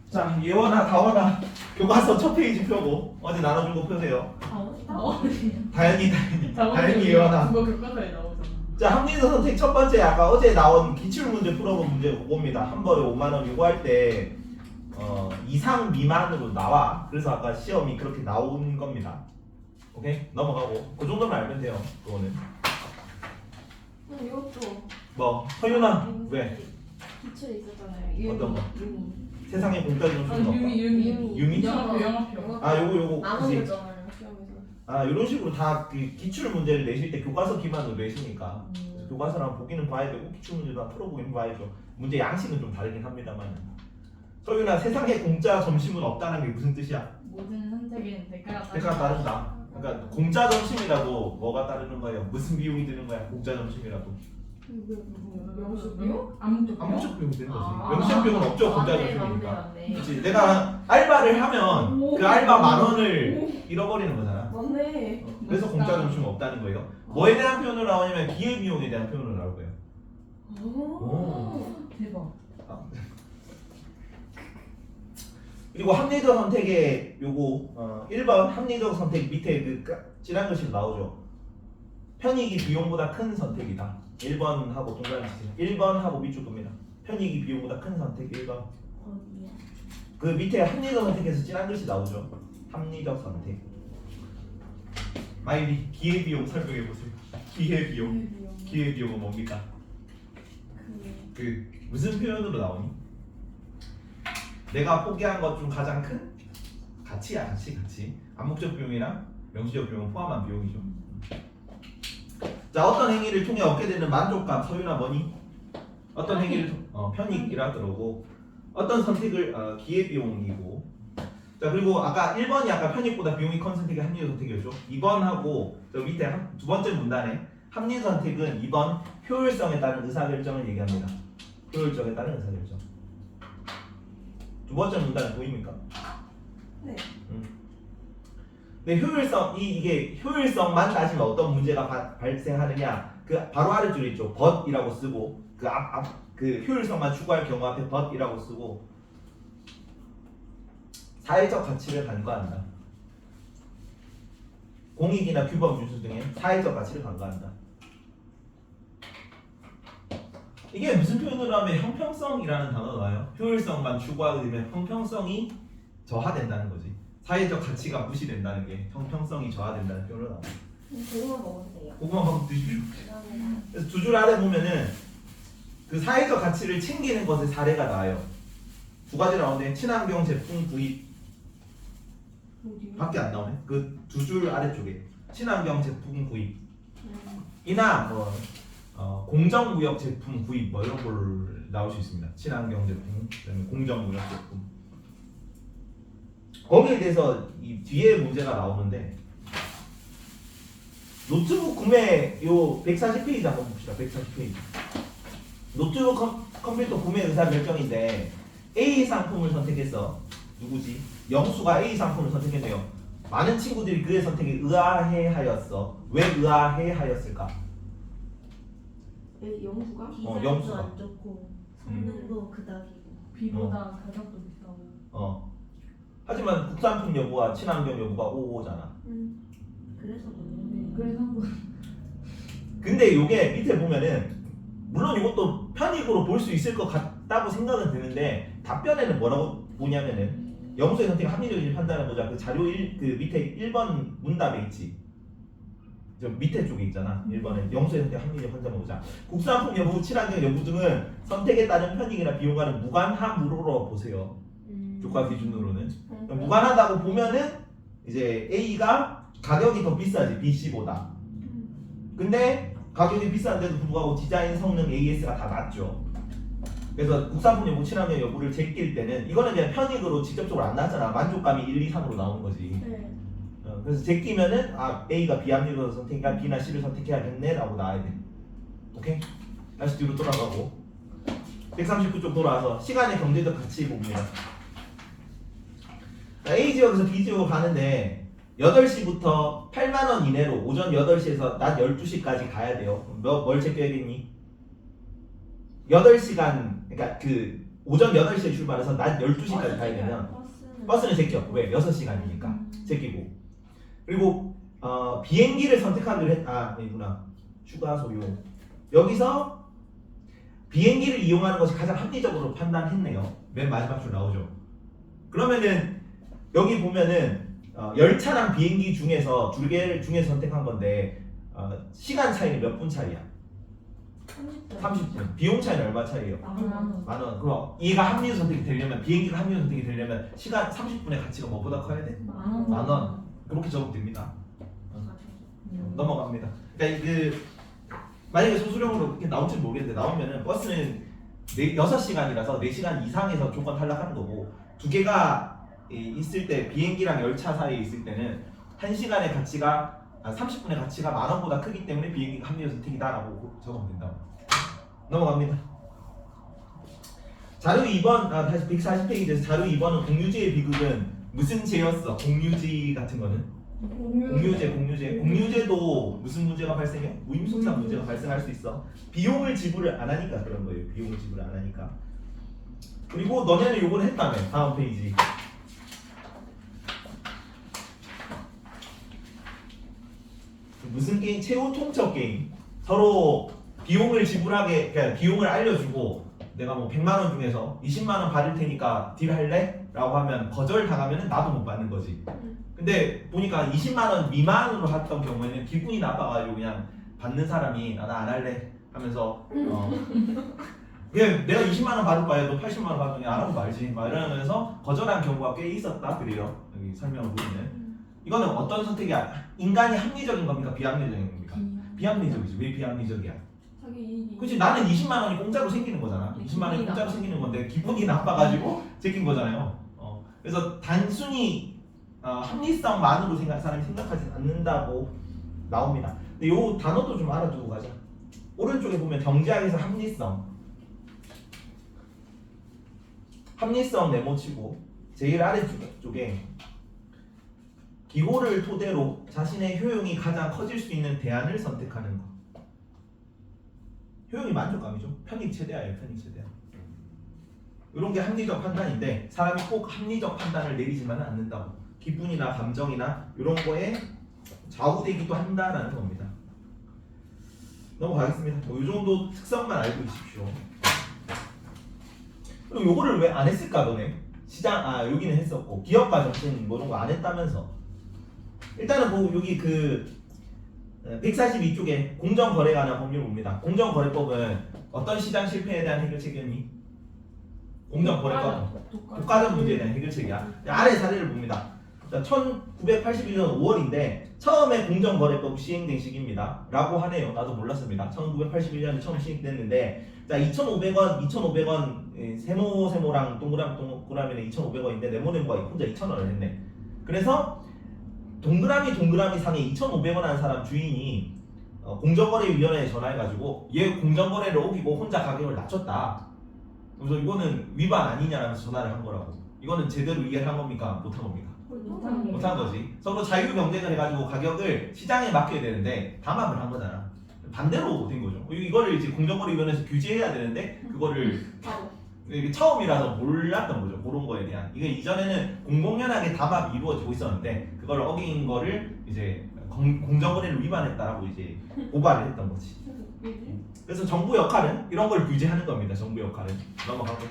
자, 예원아, 다원아, 교과서 첫 페이지 펴고 어제 나눠준 거 펴세요. 다현이, 예원아. 그거 교과서에 나오잖아. 자, 합리도 선택 첫 번째 아까 어제 나온 기출 문제 풀어본 문제 그겁니다. 한 번에 5만 원 요구할 때 이상 미만으로 나와. 그래서 아까 시험이 그렇게 나온 겁니다. 오케이? 넘어가고 그 정도만 알면 돼요. 그거는. 이것도 뭐 서윤아 왜? 기출 있었잖아요. 어떤 거? 유미. 세상에 공짜 좀 아니, 주는 거. 유미. 유미? 영화표. 아 요거 그지? 나눠줬잖아요 시험에서. 아 이런 식으로 다 그 기출 문제를 내실 때 교과서 기반으로 내시니까 교과서랑 보기는 봐야 되고 기출 문제도 다 풀어보기는 봐야죠. 문제 양식은 좀 다르긴 합니다만. 서윤아 세상에 공짜 점심은 없다는 게 무슨 뜻이야? 모든 선택엔 대가가 따른다. 그러니까 공짜 점심이라도 뭐가 따르는 거예요? 무슨 비용이 드는 거야? 공짜 점심이라도. 명수비용? 암묵적 비용이 드는 거지. 아. 명시적 비용은 없죠. 공짜 맞네, 점심이니까. 맞네. 그렇지. 내가 알바를 하면 그 알바 10,000원을 잃어버리는 거잖아. 맞네. 그래서 공짜 점심은 없다는 거예요. 뭐에 대한 표현으로 나오냐면 기회비용에 대한 표현으로 나올 거예요. 오. 대박. 그리고 합리적 선택의 요거 1번 합리적 선택 밑에 그 진한 글씨로 나오죠. 편익이 비용보다 큰 선택이다. 1번하고 동그라미 치세요. 1번하고 밑줄 겁니다. 편익이 비용보다 큰 선택 1번. 어디야? 그 밑에 합리적 선택에서 진한 글씨 나오죠. 합리적 선택. 마이리 기회비용 설명해 보세요. 기회비용. 기회비용은 뭡니까? 그 무슨 표현으로 나오니? 내가 포기한 것 중 가장 큰 가치야. 가치. 암묵적 비용이랑 명시적 비용은 포함한 비용이죠. 자, 어떤 행위를 통해 얻게 되는 만족감. 서윤아 뭐니? 어떤 행위를 편익이라 그러고 어떤 선택을 기회비용이고. 자, 그리고 아까 1번이 아까 편익보다 비용이 큰 선택이 합리적 선택이었죠. 2번하고 저 밑에 두 번째 문단에 합리적 선택은 2번 효율성에 따른 의사결정을 얘기합니다. 효율성에 따른 의사결정. 두 번째 문단은 보입니까? 네. 근데 효율성 이게 효율성만 따지면 어떤 문제가 발생하느냐? 그 바로 아래줄에 있죠. but이라고 쓰고 그 효율성만 추구할 경우 앞에 but이라고 쓰고 사회적 가치를 간과한다. 공익이나 규범 준수 등의 사회적 가치를 간과한다. 이게 무슨 표현으로 하면 형평성이라는 단어가 나와요. 효율성만 추구하게 되면 형평성이 저하된다는 거지. 사회적 가치가 무시된다는 게 형평성이 저하된다는 표현으로 나와요. 고구마 먹어도 돼요? 고구마 한번 드십시오. 감사합니다. 그래서 두 줄 아래 보면은 그 사회적 가치를 챙기는 것의 사례가 나와요. 두 가지 나오는데 친환경 제품 구입 밖에 안 나오네. 그 두 줄 아래쪽에 친환경 제품 구입 이나 뭐 공정무역 제품 구입 뭐 이런 걸 나올 수 있습니다. 친환경 제품, 그다음에 공정무역 제품. 거기에 대해서 이 뒤에 문제가 나오는데 노트북 구매 요 140페이지 한번 봅시다. 140페이지. 노트북 컴퓨터 구매 의사 결정인데 A 상품을 선택해서 누구지? 영수가 A 상품을 선택했네요. 많은 친구들이 그의 선택에 의아해하였어. 왜 의아해하였을까? 영수가? 디자인도 영수가. 안 좋고 성능도 그닥이고 비보다 가격도 비싸고. 하지만 국산품 여부와 친환경 여부가 오오잖아. 그래서 그래서 근데 요게 밑에 보면은 물론 이것도 편익으로 볼 수 있을 것 같다고 생각은 드는데 답변에는 뭐라고 보냐면은 영수의 선택 합리적인지 판단해 보자. 그 자료 그 밑에 1번 문답에 있지. 저 밑에 쪽에 있잖아. 1번에 영수의 선택 합리적 판단해 보자. 국산품 여부, 친환경 여부 등은 선택에 따른 편익이나 비용과는 무관하므로 보세요. 교과 기준으로는 무관하다고 보면은 이제 A가 가격이 더 비싸지 BC보다. 근데 가격이 비싼데도 불구하고 디자인 성능 AS가 다 낮죠. 그래서 국산품 여부, 친환경 여부를 제낄 때는 이거는 그냥 편익으로 직접적으로 안 나잖아. 만족감이 1, 2, 3으로 나오는 거지. 그래서 제끼면은 A가 비합리적 선택이니까 B나 C를 선택해야겠네라고 나와야 돼. 오케이? 다시 뒤로 돌아가고 139쪽 돌아와서 시간의 경제적 가치 봅니다. A 지역에서 B 지역으로 가는데 8시부터 8만원 이내로 오전 8시에서 낮 12시까지 가야 돼요. 뭘 제껴야겠니? 8시간, 그러니까 그 오전 8시에 출발해서 낮 12시까지 가야 되면 버스는 제껴. 왜? 6시간이니까 제끼고. 그리고 비행기를 선택하기로 아니구나. 추가 소요. 여기서 비행기를 이용하는 것이 가장 합리적으로 판단했네요. 맨 마지막 줄 나오죠. 그러면은 여기 보면은 열차랑 비행기 중에서 두 개를 중에서 선택한 건데 시간 차이는 몇 분 차이야? 30분. 비용 차이는 얼마 차이예요? 만 원. 그럼 얘가 합리적 선택이 되려면 비행기가 합리적 선택이 되려면 시간 30분의 가치가 뭐보다 커야 돼? 만 원. 그렇게 적으면 됩니다. 넘어갑니다. 그러니까 만약에 소수령으로 그렇게 나올지 모르겠는데 나오면은 버스는 6시간이라서 4시간 이상에서 조건 탈락하는 거고 두 개가 있을 때 비행기랑 열차 사이에 있을 때는 1시간의 가치가 30분의 가치가 만 원보다 크기 때문에 비행기가 합리적 선택이다라고 적으면 된다고. 넘어갑니다. 자료 2번 다시 140페이지에서 자료 2번은 공유제의 비극은 무슨 제였어? 공유지 같은 거는 공유제도 무슨 문제가 발생해? 무임승차 문제가 발생할 수 있어. 비용을 지불을 안 하니까 그런 거예요. 비용을 지불을 안 하니까. 그리고 너네는 요걸 했다며. 다음 페이지. 무슨 게임? 최후 통첩 게임. 서로 비용을 지불하게, 그러니까 비용을 알려주고 내가 뭐 100만 원 중에서 20만 원 받을 테니까 딜할래? 라고 하면 거절 당하면 나도 못 받는 거지. 근데 보니까 20만 원 미만으로 했던 경우에는 기분이 나빠가지고 그냥 받는 사람이 나 안 할래 하면서 그냥 내가 20만 원 받을 바에 너 80만 원 받으면 안 하고 말지 막 이러면서 거절한 경우가 꽤 있었다 그래요. 여기 설명을 보시면 이거는 어떤 선택이야? 인간이 합리적인 겁니까? 비합리적인 겁니까? 비합리적이지. 왜 비합리적이야? 자기 이익이. 그치, 나는 20만 원이 공짜로 생기는 거잖아. 20만 원이 공짜로 생기는 건데 기분이 나빠가지고 제낀 거잖아요. 그래서 단순히 합리성만으로 사람이 생각하지 않는다고 나옵니다. 근데 요 단어도 좀 알아두고 가자. 오른쪽에 보면 경제학에서 합리성 네모치고 제일 아래쪽에 기호를 토대로 자신의 효용이 가장 커질 수 있는 대안을 선택하는 것. 효용이 만족감이죠. 편익 최대화예요. 편익 최대화. 이런 게 합리적 판단인데 사람이 꼭 합리적 판단을 내리지만은 않는다고. 기분이나 감정이나 이런 거에 좌우되기도 한다라는 겁니다. 넘어가겠습니다. 이 정도 특성만 알고 있십시오. 그리고 요거를 왜 안 했을까 너네? 시장 여기는 했었고 기업가 정신 뭐 이런 거 안 했다면서. 일단은 뭐 여기 142쪽에 공정거래에 관한 법률을 봅니다. 공정거래법은 어떤 시장 실패에 대한 해결책이었니? 공정거래법 독과점 문제에 대한 해결책이야. 아래 사례를 봅니다. 1981년 5월인데 처음에 공정거래법 시행된 시기입니다. 라고 하네요. 나도 몰랐습니다. 1981년에 처음 시행됐는데 자 2,500원 세모랑 동그라미는 2,500원인데 네모가 혼자 2,000원을 했네. 그래서 동그라미 상에 2,500원 한 사람 주인이 공정거래위원회에 전화해가지고 얘 공정거래를 어기고 혼자 가격을 낮췄다. 그래서 이거는 위반 아니냐라면서 전화를 한 거라고. 이거는 제대로 이해를 한 겁니까? 못한 겁니까? 못한 거지. 서로 자유 경쟁을 해가지고 가격을 시장에 맡겨야 되는데 담합을 한 거잖아. 반대로 된 거죠. 이거를 이제 공정거래위원회에서 규제해야 되는데 그거를 이게 처음이라서 몰랐던 거죠. 그런 거에 대한. 이게 이전에는 공공연하게 담합이 이루어지고 있었는데 그걸 어긴 거를 이제 공정거래를 위반했다라고 이제 고발을 했던 거지. 그래서 정부 역할은 이런 걸 규제하는 겁니다. 정부 역할은. 넘어가고.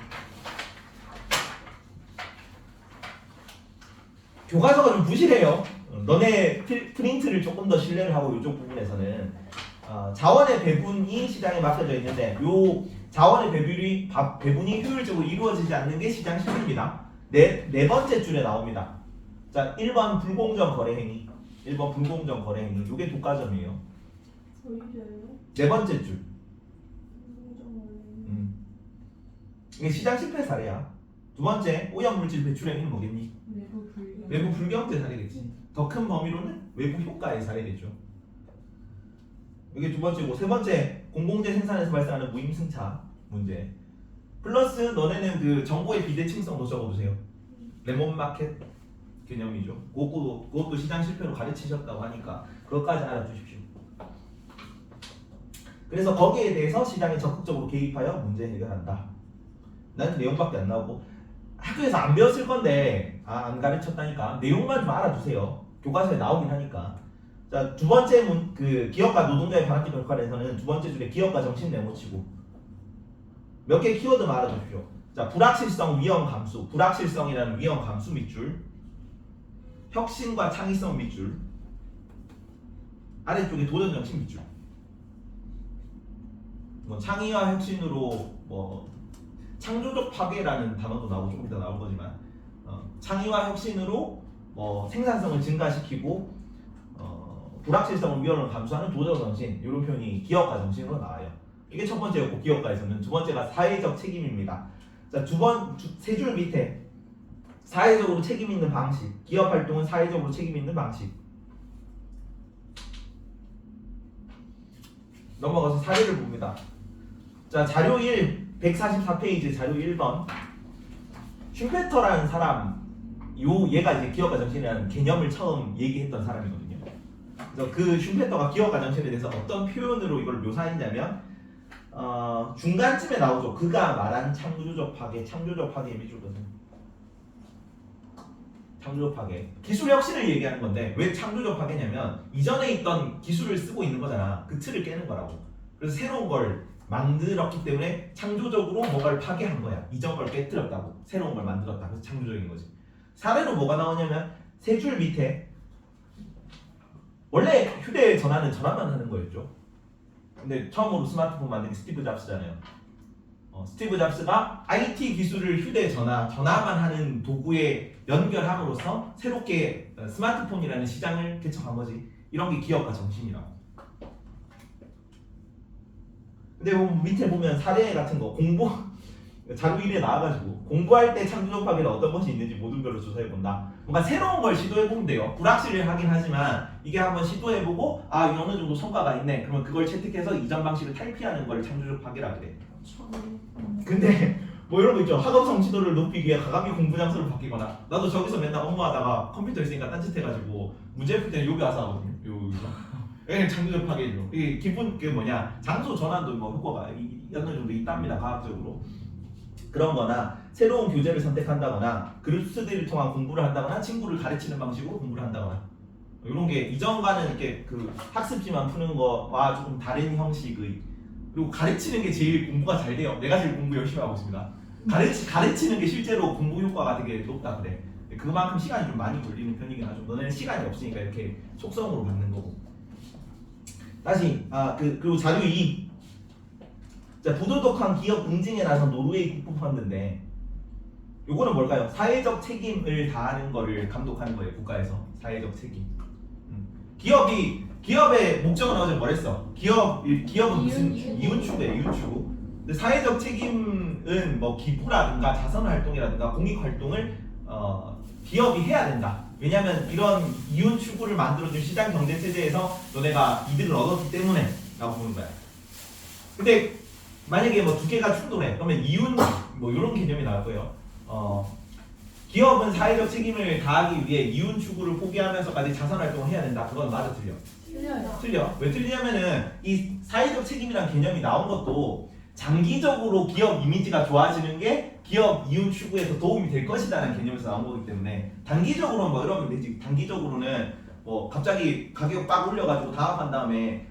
교과서가 좀 부실해요. 너네 프린트를 조금 더 신뢰를 하고 이쪽 부분에서는 자원의 배분이 시장에 맡겨져 있는데 요 자원의 배분이 효율적으로 이루어지지 않는 게 시장 실패입니다. 네 번째 줄에 나옵니다. 자, 1번 불공정 거래 행위. 1번 불공정 거래 행위. 요게 독과점이에요. 네 번째 줄. 이게 시장 실패 사례야. 두 번째 오염물질 배출 행위는 뭐겠니? 외부 불경제 사례겠지. 더 큰 범위로는 외부 효과의 사례겠죠. 이게 두 번째고 세 번째 공공재 생산에서 발생하는 무임승차 문제. 플러스 너네는 그 정보의 비대칭성도 적어보세요. 레몬마켓 개념이죠. 그것도 시장 실패로 가르치셨다고 하니까 그것까지 알아두십시오. 그래서 거기에 대해서 시장에 적극적으로 개입하여 문제 해결한다. 나는 내용밖에 안 나오고 학교에서 안 배웠을 건데 안 가르쳤다니까 내용만 좀 알아두세요. 교과서에 나오긴 하니까. 자, 두 번째 그 기업과 노동자의 반학기 역할에서는 두 번째 줄에 기업과 정신 네모치고 몇 개 키워드만 알아두십시오. 자, 불확실성 위험 감수, 불확실성이라는 위험 감수 밑줄, 혁신과 창의성 밑줄, 아래쪽에 도전 정신 밑줄. 뭐 창의와 혁신으로 뭐 창조적 파괴라는 단어도 나오고 조금 이따 나올 거지만 창의와 혁신으로 생산성을 증가시키고 불확실성을 위험을 감수하는 도전 정신 이런 표현이 기업가 정신으로 나와요. 이게 첫 번째였고 기업가에서는 두 번째가 사회적 책임입니다. 자, 세 줄 밑에 사회적으로 책임 있는 방식, 기업 활동은 사회적으로 책임 있는 방식. 넘어가서 사례를 봅니다. 자, 자료 1 144페이지 자료 1번 슈페터라는 사람 얘가 이제 기업가 정신이라는 개념을 처음 얘기했던 사람이거든요. 그래서 그 슈페터가 기업가 정신에 대해서 어떤 표현으로 이걸 묘사했냐면 중간쯤에 나오죠. 그가 말한 창조적 파괴의 밑줄거든. 창조적 파괴. 기술 혁신을 얘기하는 건데 왜 창조적 파괴냐면 이전에 있던 기술을 쓰고 있는 거잖아. 그 틀을 깨는 거라고. 그래서 새로운 걸 만들었기 때문에 창조적으로 뭔가를 파괴한 거야. 이전 걸 깨뜨렸다고. 새로운 걸 만들었다. 그래서 창조적인 거지. 사례로 뭐가 나오냐면 세 줄 밑에 원래 휴대전화는 전화만 하는 거였죠. 근데 처음으로 스마트폰 만든 게 스티브 잡스잖아요. 스티브 잡스가 IT 기술을 전화만 하는 도구에 연결함으로써 새롭게 스마트폰이라는 시장을 개척한 거지. 이런 게 기업가 정신이라고. 근데 밑에 보면 사례 같은 거 자료 1에 나와가지고 공부할 때 창조적 파괴는 어떤 것이 있는지 모든 걸로 조사해본다. 뭔가 새로운 걸 시도해보면 돼요. 불확실하긴 하지만 이게 한번 시도해보고 이게 어느 정도 성과가 있네. 그러면 그걸 채택해서 이전 방식을 탈피하는 걸 창조적 파괴라 그래. 근데 뭐 이런 거 있죠. 학업 성취도를 높이기 위해 가감히 공부 장소를 바뀌거나 나도 저기서 맨날 업무하다가 컴퓨터 있으니까 딴짓해가지고 문제 풀 때는 여기 와서 하거든요. 여기서. 이게 창조적 파괴죠. 이게 기본 장소 전환도 뭐 효과가 어느 정도 있답니다. 과학적으로. 그런 거나 새로운 교재를 선택한다거나 그룹 스터디를 통한 공부를 한다거나 친구를 가르치는 방식으로 공부를 한다거나 이런 게 이전과는 이렇게 그 학습지만 푸는 거와 조금 다른 형식의 그리고 가르치는 게 제일 공부가 잘 돼요. 내가 제일 공부 열심히 하고 있습니다. 가르치는 게 실제로 공부 효과가 되게 높다 그래. 그만큼 시간이 좀 많이 걸리는 편이긴 하죠. 너네는 시간이 없으니까 이렇게 속성으로 받는 거고. 다시 그리고 자료 2 자, 부도덕한 기업 응징에 나선 노르웨이 국부펀드인데 요거는 뭘까요? 사회적 책임을 다하는 거를 감독하는 거예요. 국가에서 사회적 책임. 기업의 목적은 어제 뭐랬어? 기업은 무슨 이윤추구예요. 이윤추구. 근데 사회적 책임은 뭐 기부라든가 자선 활동이라든가 공익 활동을 기업이 해야 된다. 왜냐하면 이런 이윤 추구를 만들어준 시장 경제 체제에서 너네가 이득을 얻었기 때문에 라고 보는 거야. 근데 만약에 뭐 두 개가 충돌해. 그러면 이윤 뭐 이런 개념이 나올 거예요. 기업은 사회적 책임을 다하기 위해 이윤 추구를 포기하면서까지 자선 활동을 해야 된다. 그건 맞아 틀려? 틀려. 왜 틀리냐면은 이 사회적 책임이라는 개념이 나온 것도 장기적으로 기업 이미지가 좋아지는 게 기업 이윤 추구에서 도움이 될 것이다라는 개념에서 나온 거기 때문에 단기적으로는 뭐 이러면 되지. 단기적으로는 뭐 갑자기 가격 빡 올려가지고 다음한 다음에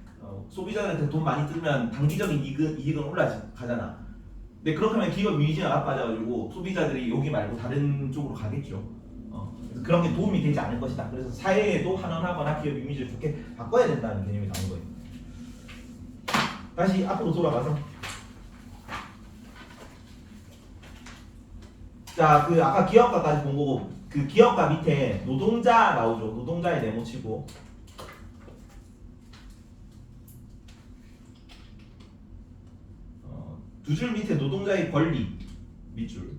소비자들한테 돈 많이 들면 단기적인 이익은 올라가잖아. 근데 그렇게 하면 기업 이미지가 나빠져가지고 소비자들이 여기 말고 다른 쪽으로 가겠죠. 그래서 그런 게 도움이 되지 않을 것이다. 그래서 사회에도 환원하거나 기업 이미지를 좋게 바꿔야 된다는 개념이 나온 거예요. 다시 앞으로 돌아가서 자, 아까 기업가까지 본 거고 그 기업가 밑에 노동자 나오죠. 노동자의 네모치고 두 줄 밑에 노동자의 권리 밑줄.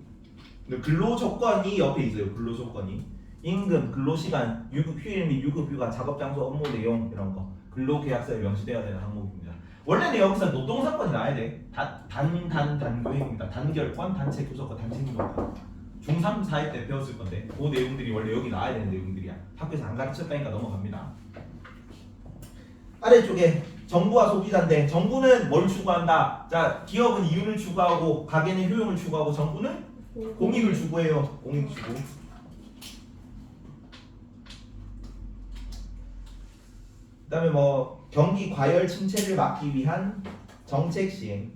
근로 조건이 옆에 있어요. 근로 조건이 임금, 근로 시간, 유급 휴일 및 유급 휴가, 작업 장소, 업무 내용 이런 거 근로 계약서에 명시되어야 되는 항목입니다. 원래는 여기서 노동 사건이 나와야 돼. 단교행입니다. 단결권, 단체 교섭권, 단체 행정권. 중3, 4회 때 배웠을 건데 그 내용들이 원래 여기 나와야 되는 내용들이야. 학교에서 안 가르쳤다니까 넘어갑니다. 아래쪽에 정부와 소비자인데 정부는 뭘 추구한다? 자, 기업은 이윤을 추구하고 가게는 효용을 추구하고 정부는 공익을 추구해요. 공익 추구. 그다음에 뭐 경기 과열 침체를 막기 위한 정책 시행.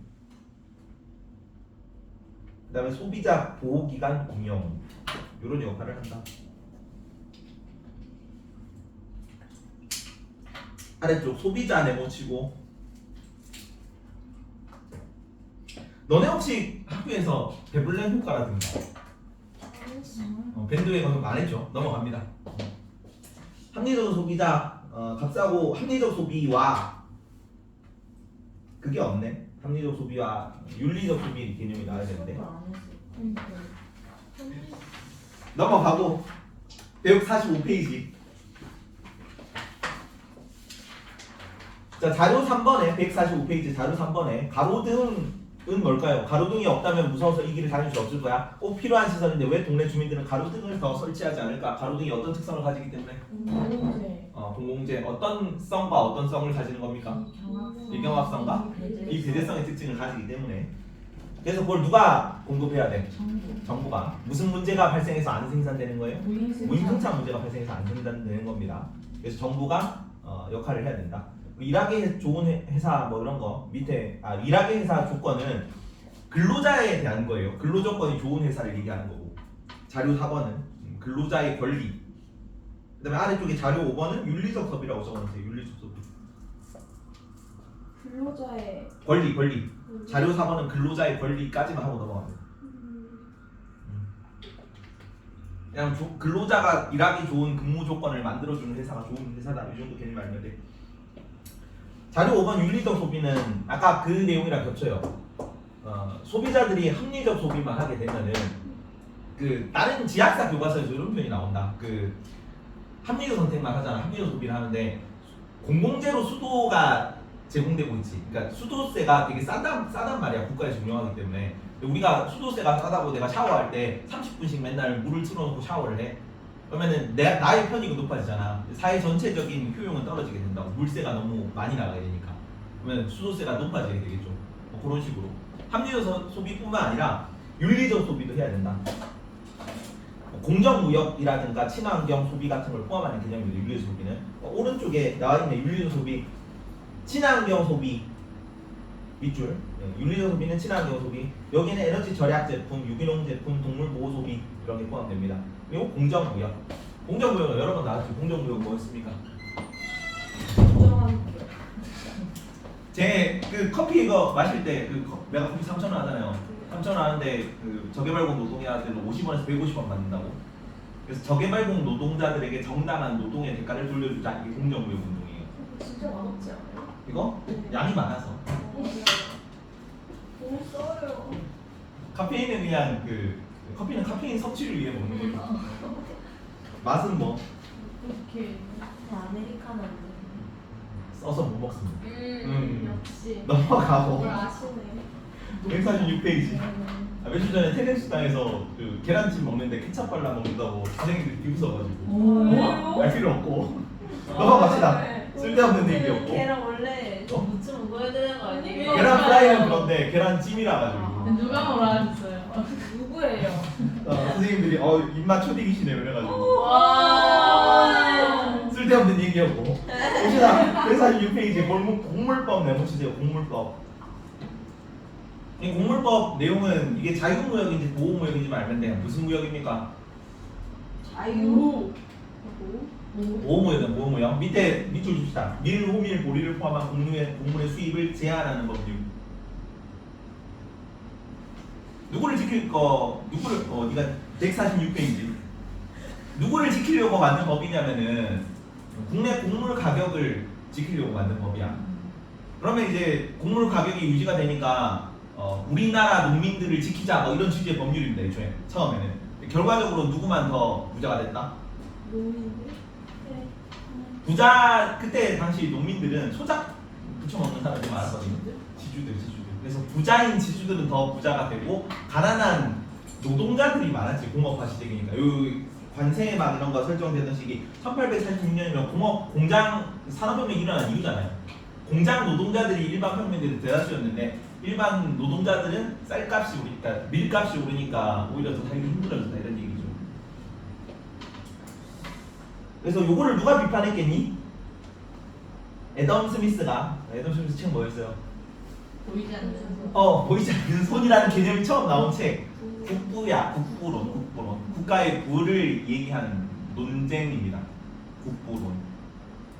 그다음에 소비자 보호 기간 운영. 이런 역할을 한다. 아래쪽 소비자 네모치고. 너네 혹시 학교에서 베블렌 효과라든가 밴드웨건 안 했죠? 넘어갑니다. 합리적 소비자, 값싸고 합리적 소비와 그게 없네. 합리적 소비와 윤리적 소비 개념이 나와야 되는데 넘어가고 배역 45페이지. 자, 자료 3번에 145페이지 자료 3번에 가로등은 뭘까요? 가로등이 없다면 무서워서 이 길을 다닐 수 없을 거야. 꼭 필요한 시설인데 왜 동네 주민들은 가로등을 더 설치하지 않을까? 가로등이 어떤 특성을 가지기 때문에? 공공재. 공공재 어떤 성과 어떤 성을 가지는 겁니까? 일경합성과 이 배제성의 특징을 가지기 때문에. 그래서 그걸 누가 공급해야 돼? 정부가. 무슨 문제가 발생해서 안 생산되는 거예요? 무임승차 문제가 발생해서 안 생산되는 겁니다. 그래서 정부가 역할을 해야 된다. 일하기 좋은 회사 뭐 이런 거 밑에 일하기 회사 조건은 근로자에 대한 거예요. 근로 조건이 좋은 회사를 얘기하는 거고. 자료 4번은 근로자의 권리. 그다음에 아래쪽에 자료 5번은 윤리적 소비라고 적어놓으세요. 윤리적 소비. 근로자의 권리. 자료 4번은 근로자의 권리까지만 하고 넘어갑니다. 그냥 근로자가 일하기 좋은 근무 조건을 만들어주는 회사가 좋은 회사다. 이 정도 개념 알면 돼. 자료 5번 윤리적 소비는 아까 그 내용이랑 겹쳐요. 소비자들이 합리적 소비만 하게 되면은 그 다른 지학사 교과서에서 이런 표현이 나온다. 그 합리적 선택만 하잖아. 합리적 소비를 하는데 공공재로 수도가 제공되고 있지. 그러니까 수도세가 되게 싸단 말이야. 국가에서 운영하기 때문에. 우리가 수도세가 싸다고 내가 샤워할 때 30분씩 맨날 물을 틀어놓고 샤워를 해. 그러면은 나의 편익은 높아지잖아. 사회 전체적인 효용은 떨어지게 된다고. 물세가 너무 많이 나가게 되니까. 그러면 수도세가 높아지게 되겠죠. 뭐 그런 식으로. 합리적 소비뿐만 아니라 윤리적 소비도 해야 된다. 공정무역이라든가 친환경 소비 같은 걸 포함하는 개념입니다. 윤리적 소비는. 오른쪽에 나와 있는 윤리적 소비, 친환경 소비 밑줄. 윤리적 소비는 친환경 소비. 여기는 에너지 절약 제품, 유기농 제품, 동물 보호 소비 이런 게 포함됩니다. 그리고 공정무역. 공정무역은 여러 번 나왔죠. 공정무역 뭐였습니까? 제 그 커피 이거 마실 때 내가 커피 3,000원 하잖아요. 3,000원 하는데 그 저개발공 노동자들은 50원에서 150원 받는다고. 그래서 저개발공 노동자들에게 정당한 노동의 대가를 돌려주자. 이게 공정무역 운동이에요. 진짜 맛없지 않아요? 이거 양이 많아서. 너무 써요. 카페인은 그냥 커피는 카페인 섭취를 위해 먹는 거죠. 맛은 뭐 이렇게. 아메리카노 안 돼. 써서 못 먹습니다. 역시. 넘어가고 뭘 아시네. 146페이지. 며칠 전에 테레스당에서 그 계란찜 먹는데 케찹 발라 먹는다고 선생님들이 비웃어가지고 알 필요 없고 넘어갑시다. 쓸데없는 얘기였고. 계란 원래 어? 무침 먹어야 되는 거 아니에요? 계란 프라이는 그런데 계란찜이라 가지고 누가 뭐라 하셨어요? 누구예요? 선생님들이 입맛 초딩이시네 그래가지고 와. 쓸데없는 얘기였고. 봅시다. 146페이지 공물법 내보시세요. 공물법. 이 공물법 내용은 이게 자유무역인지 보호무역인지 알면 돼요. 무슨 무역입니까? 자유. 보호무역은 보호무역. 밑줄 줍시다. 밀, 호밀, 보리를 포함한 곡물의 수입을 제한하는 법률. 누구를 네가 146페이지. 누구를 지키려고 만든 법이냐면은 국내 곡물 가격을 지키려고 만든 법이야. 그러면 이제 곡물 가격이 유지가 되니까 우리나라 농민들을 지키자 뭐 이런 취지의 법률입니다. 애초에 처음에는. 결과적으로 누구만 더 부자가 됐다? 농민들? 부자 그때 당시 농민들은 소작 붙여먹는 사람들이 많았거든요. 지주들. 그래서 부자인 지주들은 더 부자가 되고 가난한 노동자들이 많았지. 공업화 시대이니까. 요 관세 막 이런 거 설정되던 시기 1846년이면 공장 산업혁명이 일어난 이유잖아요. 공장 노동자들이 일반 평민들이 대다수였는데 일반 노동자들은 쌀값이 오르니까 밀값이 오르니까 오히려 더 살기 힘들어졌다 이런 얘기죠. 그래서 요거를 누가 비판했겠니? 애덤 스미스 책 뭐였어요? 보이지 않는 보이지 않는 손이라는 개념이 처음 나온 책. 국부론. 국가의 부를 얘기하는 논쟁입니다. 국부론.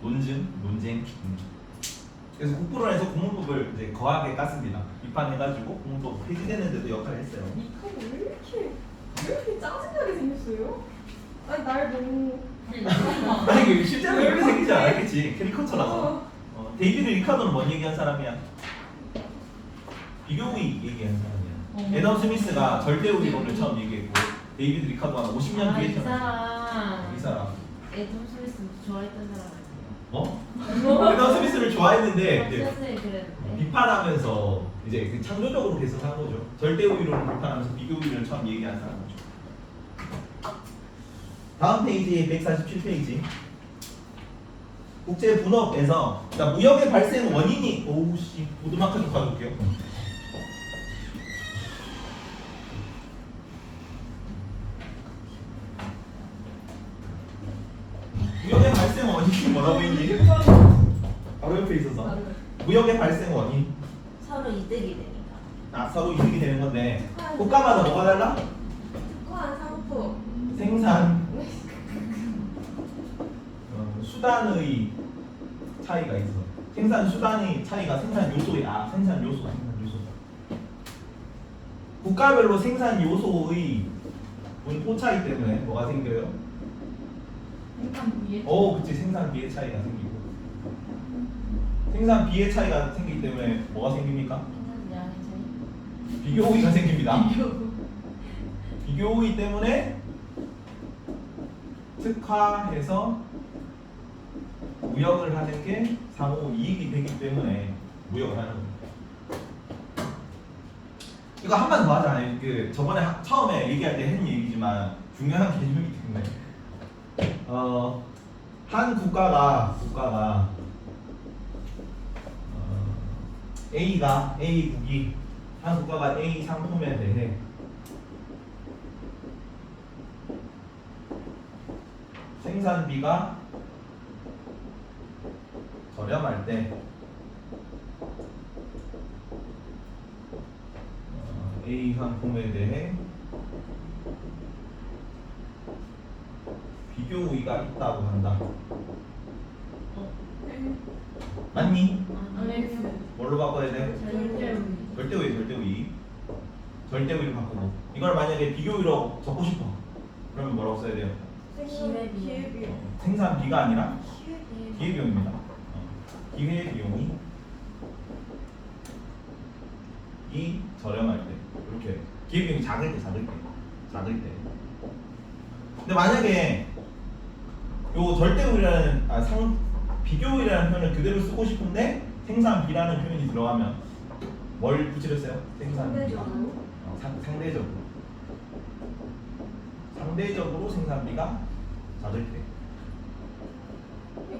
논쟁. 그래서 국부론에서 공문법을 이제 거하게 깠습니다. 비판해가지고 공문법 폐지되는 데도 역할을 했어요. 니카가 왜 이렇게 짜증나게 생겼어요? 아니 날 너무 아니 이게 실제로 이렇게 생기지 않았겠지. 캐리커처라서. 데이비드 리카도는 뭔 얘기한 사람이야? 비교의 얘기한 사람이야. 애덤 스미스가 절대우위론을 처음 얘기했고 데이비드 리카도가 50년 뒤에 이 태어났어. 이 사람. 애덤 스미스 좋아했던 사람 애덤 스미스를 좋아했는데 아니에요? 이제 선생님 그랬는데 비판하면서 이제 그 창조적으로 개선한 거죠. 절대우위론을 비판하면서 비교우위론을 처음 얘기한 사람이죠. 다음 페이지 147페이지. 국제 분업에서 무역의 발생 원인이 오우씨 오두마크 좀 가져올게요. 무역의 발생 원인이 뭐라고 했니? 바로 옆에 있어서 무역의 발생 원인 서로 이득이 되니까. 서로 이득이 되는 건데 국가마다 뭐가 달라? 특허한 상품. 생산 수단의 차이가 있어. 생산 수단의 차이가 생산 요소의 생산 요소. 국가별로 생산 요소의 분포 차이 때문에 뭐가 생겨요? 생산부의 그치 생산비의 차이가 생기고 생산비의 차이가 생기기 때문에 뭐가 생깁니까? 생산량의 차이 비교우위가 생깁니다. 비교우위 때문에 특화해서 무역을 하는 게 상호 이익이 되기 때문에 무역을 하는 겁니다. 이거 한 번 더 하자. 그 저번에 처음에 얘기할 때 했던 얘기지만 중요한 개념이기 때문에 한 국가가 A국이 한 국가가 A 상품에 대해 생산비가 저렴할 때 A 상품에 대해 비교 우위가 있다고 한다. 맞니? 아니요 뭘로 바꿔야 돼? 절대우위를 바꾸고 이걸 만약에 비교우위로 적고 싶어 그러면 뭐라고 써야 돼요? 기회비용. 생산비가 아니라 기회비용입니다. 기회비용이 저렴할 때 이렇게 기회비용이 작을 때 근데 만약에 요 절대우위라는 비교우위라는 표현을 그대로 쓰고 싶은데 생산비라는 표현이 들어가면 뭘 붙이랬어요? 생산비. 상대적으로 생산비가 작을 때.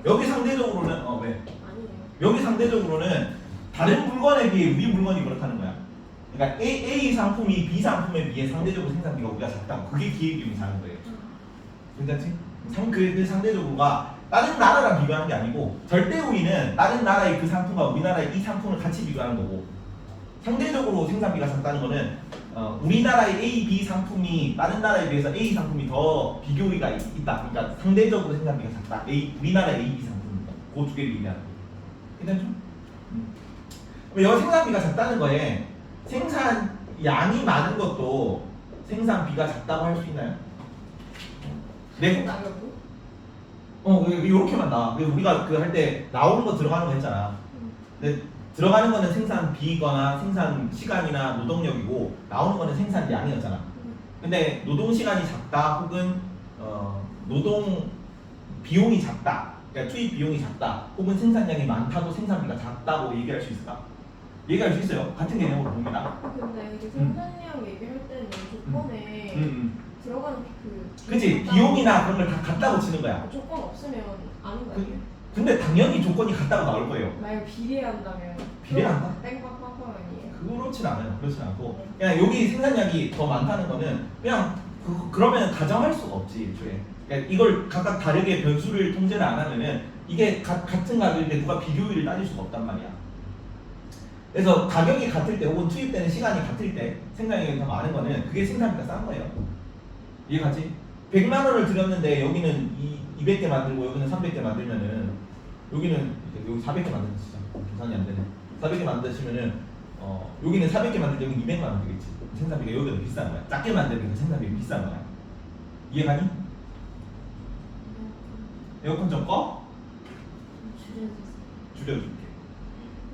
여기 상대적으로는 왜? 아니에요. 여기 상대적으로는 다른 물건에 비해 우리 물건이 그렇다는 거야. 그러니까 A 상품이 B 상품에 비해 상대적으로 생산비가 우리가 작다고. 그게 기회비용이 작은 거예요. 괜찮지? 그 상대적으로가 다른 나라랑 비교하는 게 아니고 절대우위는 다른 나라의 그 상품과 우리나라의 이 상품을 같이 비교하는 거고 상대적으로 생산비가 작다는 거는 우리나라의 A, B 상품이 다른 나라에 비해서 A 상품이 더 비교우위가 있다. 그러니까 상대적으로 생산비가 작다. 우리나라의 A, B 상품 그 두 개를 얘기하는 거예요. 괜찮죠? 그럼 여기 생산비가 작다는 거에 생산 양이 많은 것도 생산비가 작다고 할 수 있나요? 네. 이렇게만 나와. 우리가 그 할 때 나오는 거 들어가는 거 했잖아. 근데 들어가는 거는 생산비거나 생산 시간이나 노동력이고 나오는 거는 생산량이었잖아. 근데 노동 시간이 작다 혹은 노동 비용이 작다. 그러니까 투입 비용이 작다. 혹은 생산량이 많다도 생산비가 작다고 얘기할 수 있을까? 얘기할 수 있어요. 같은 개념으로 봅니다. 근데 이게 생산량 얘기할 때는 조건에 들어가는 그치? 비용이나 그런 걸 다 갖다고 치는 거야. 조건 없으면 아닌 거 그, 아니에요? 근데 당연히 조건이 같다고 나올 거예요. 만약 비례한다면 비례한다? 땡빵빵빵 아니에요? 그렇진 않아요. 그렇진 않고 그냥 여기 생산량이 더 많다는 거는 그냥 그러면 가정할 수가 없지 애초에. 그러니까 이걸 각각 다르게 변수를 통제를 안 하면은 이게 같은 가격인데 누가 비교율을 따질 수가 없단 말이야. 그래서 가격이 같을 때 혹은 투입되는 시간이 같을 때 생산량이 더 많은 거는 그게 생산비가 싼 거예요. 이해가지? 100만 원을 들였는데 여기는 200개 만들고 여기는 300개 만들면은 여기는 이제 여기 400개 만드는 진짜 계산이 안 되네. 400개 만드시면은 여기는 400개 만들때 여기 200만 원 되겠지. 생산비가 여기가 더 비싼 거야. 작게 만들면 생산비가 비싼 거야. 이해가니? 에어컨 좀 꺼? 줄여주세요. 줄여줄게.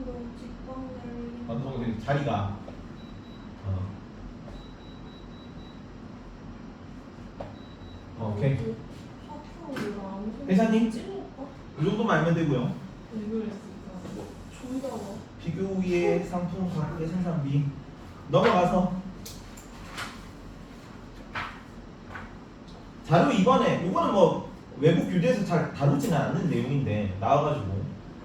그럼 직방을 방송 자리가 오케이. 회사님? 이 정도만 알면 되고요. 이걸 했을까? 존나 비교 위에 상품 가격의 생산비 넘어가서 자료 2번에 이거는 뭐 외국 교재에서 잘 다루지는 않는 내용인데 나와가지고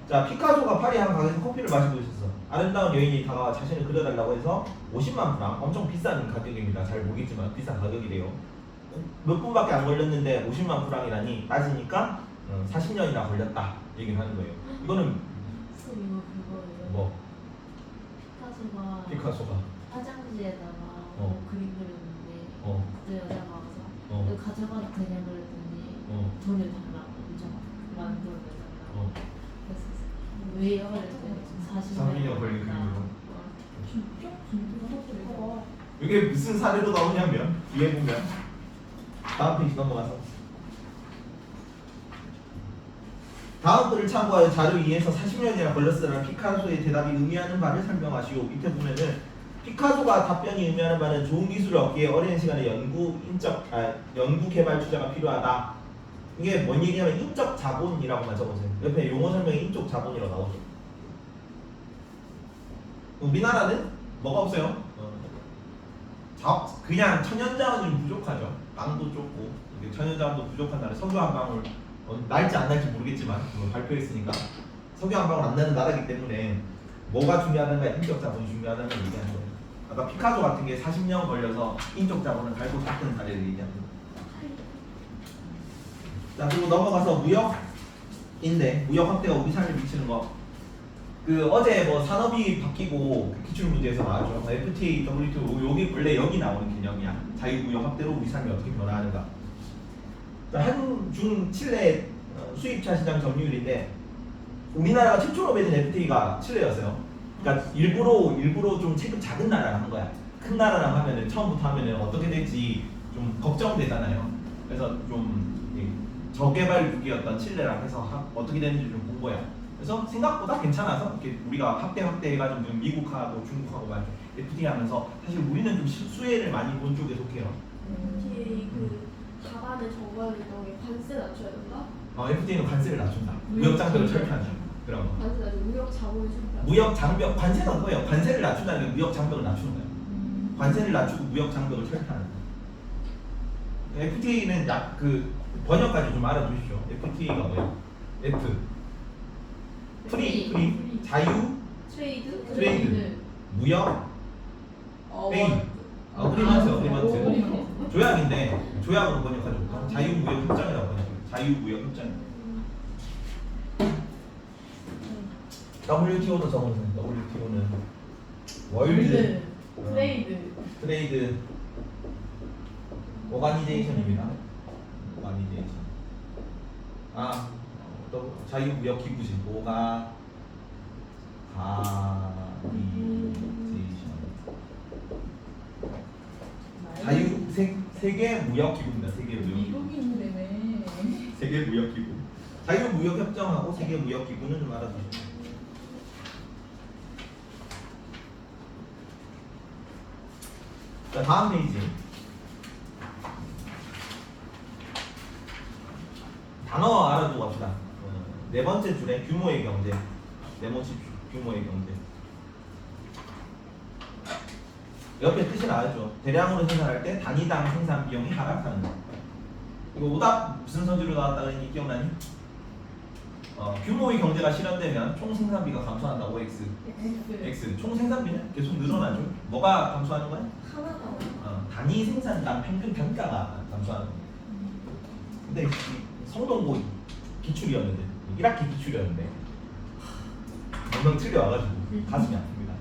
자 피카소가 파리 한 가게에서 커피를 마시고 있었어. 아름다운 여인이 다가와 자신을 그려달라고 해서 50만 프랑 엄청 비싼 가격입니다. 잘 모르겠지만 비싼 가격이래요. 몇 분밖에 안 걸렸는데 50만 프랑이라니 따지니까 40년이나 걸렸다 얘기를 하는 거예요. 이거는 선생님 이거 그거예요. 뭐 피카소가 피카소가 화장지에다가 어. 그림 그렸는데 어. 그때 여자가 와서 어. 이거 가져가도 되냐 그랬더니 돈을 달라고 엄청 많은 돈을 달라고 그래서 왜요? 그랬더니 40년 걸린 걸린다. 그림으로. 진짜? 진짜? 이게 무슨 사례로 나오냐면 뒤에 보면 다음 페이지 넘어가서 다음 글을 참고하여 자료 2에서 40년이나 걸렸으라는 피카소의 대답이 의미하는 바를 설명하시오. 밑에 보면은 피카소가 답변이 의미하는 바는 좋은 기술을 얻기에 오랜 시간의 연구 개발 투자가 필요하다. 이게 뭔 얘기냐면 인적 자본이라고만 적어보세요. 옆에 용어 설명에 인적 자본이라고 나오죠. 우리나라는 뭐가 없어요? 그냥 천연자원이 부족하죠. 땅도 좁고 천연자원도 부족한 나라. 석유 한 방울 날지 안 날지 모르겠지만 발표했으니까 석유 한 방울 안 나는 나라이기 때문에 뭐가 중요하다가 인적 자본이 중요하다는 걸 얘기하는 거예요. 아까 피카소 같은 게 40년 걸려서 인적 자본을 갈고 닦은 사례를 얘기하는 거예요. 자 그리고 넘어가서 무역인데 무역 확대가 우리 삶에 미치는 거. 그 어제 뭐 산업이 바뀌고 기출 문제에서 나왔죠. FTA, WTO 여기 원래 여기 나오는 개념이야. 자유무역 확대로 우리 삶이 어떻게 변화하는가. 한중 칠레 수입차 시장 점유율인데 우리나라가 최초로 맺은 FTA가 칠레였어요. 그러니까 일부러 좀 체급 작은 나라랑 한 거야. 큰 나라랑 하면은 처음부터 하면은 어떻게 될지 좀 걱정되잖아요. 그래서 좀 저개발국이었던 칠레랑 해서 어떻게 되는지 좀 본 거야. 그래서 생각보다 괜찮아서 이렇게 우리가 확대해가지고 미국하고 중국하고 막 FTA 하면서 사실 우리는 좀 수혜를 많이 본 쪽에 속해요. FTA 그 답안을 적어야 된다고 관세 낮춰야 된다? FTA는 관세를 낮춘다. 무역 장벽을 철폐한다. 그런 거. 관세 낮추고 무역 자본을 준다. 무역 장벽 관세는 그거예요. 관세를 낮춘다는 게 무역 장벽을 낮추는 거예요. 관세를 낮추고 무역 장벽을 철폐하는 거예요. FTA는 그 번역까지 좀 알아두십시오. FTA가 뭐예요? F 프리 자유 트레이드 무역 페이 어그리먼트 조약인데 조약으로 번역하죠. 자유무역 협정이라고 번역해요. 자유무역 협정. WTO도 적어보세요. WTO는 월드 트레이드 오가니제이션입니다. 오가니제이션. 또 자유무역 기구지. 오가니제이션. 세계 무역 기구입니다. 세계 무역 기구. 미국인이네. 세계 무역 기구. 자유 무역 협정하고 세계 무역 기구는 좀 알아두시죠. 자, 다음 페이지. 단어 알아두고 갑시다. 네 번째 줄에 규모의 경제. 네모집 규모의 경제. 옆에 뜻이 나왔죠. 대량으로 생산할 때 단위당 생산 비용이 하락하는 거. 이거 오답 무슨 서술로 나왔다 그랬니? 기억나니? 규모의 경제가 실현되면 총 생산비가 감소한다고 X. X. 총 생산비는 계속 늘어나죠. 뭐가 감소하는 거야? 하나가 단위 생산당 평균 단가가 감소하는 거야. 근데 이 성동고 기출이었는데 1학기 기출이었는데 엉덩 틀려와가지고 가슴이 아픕니다.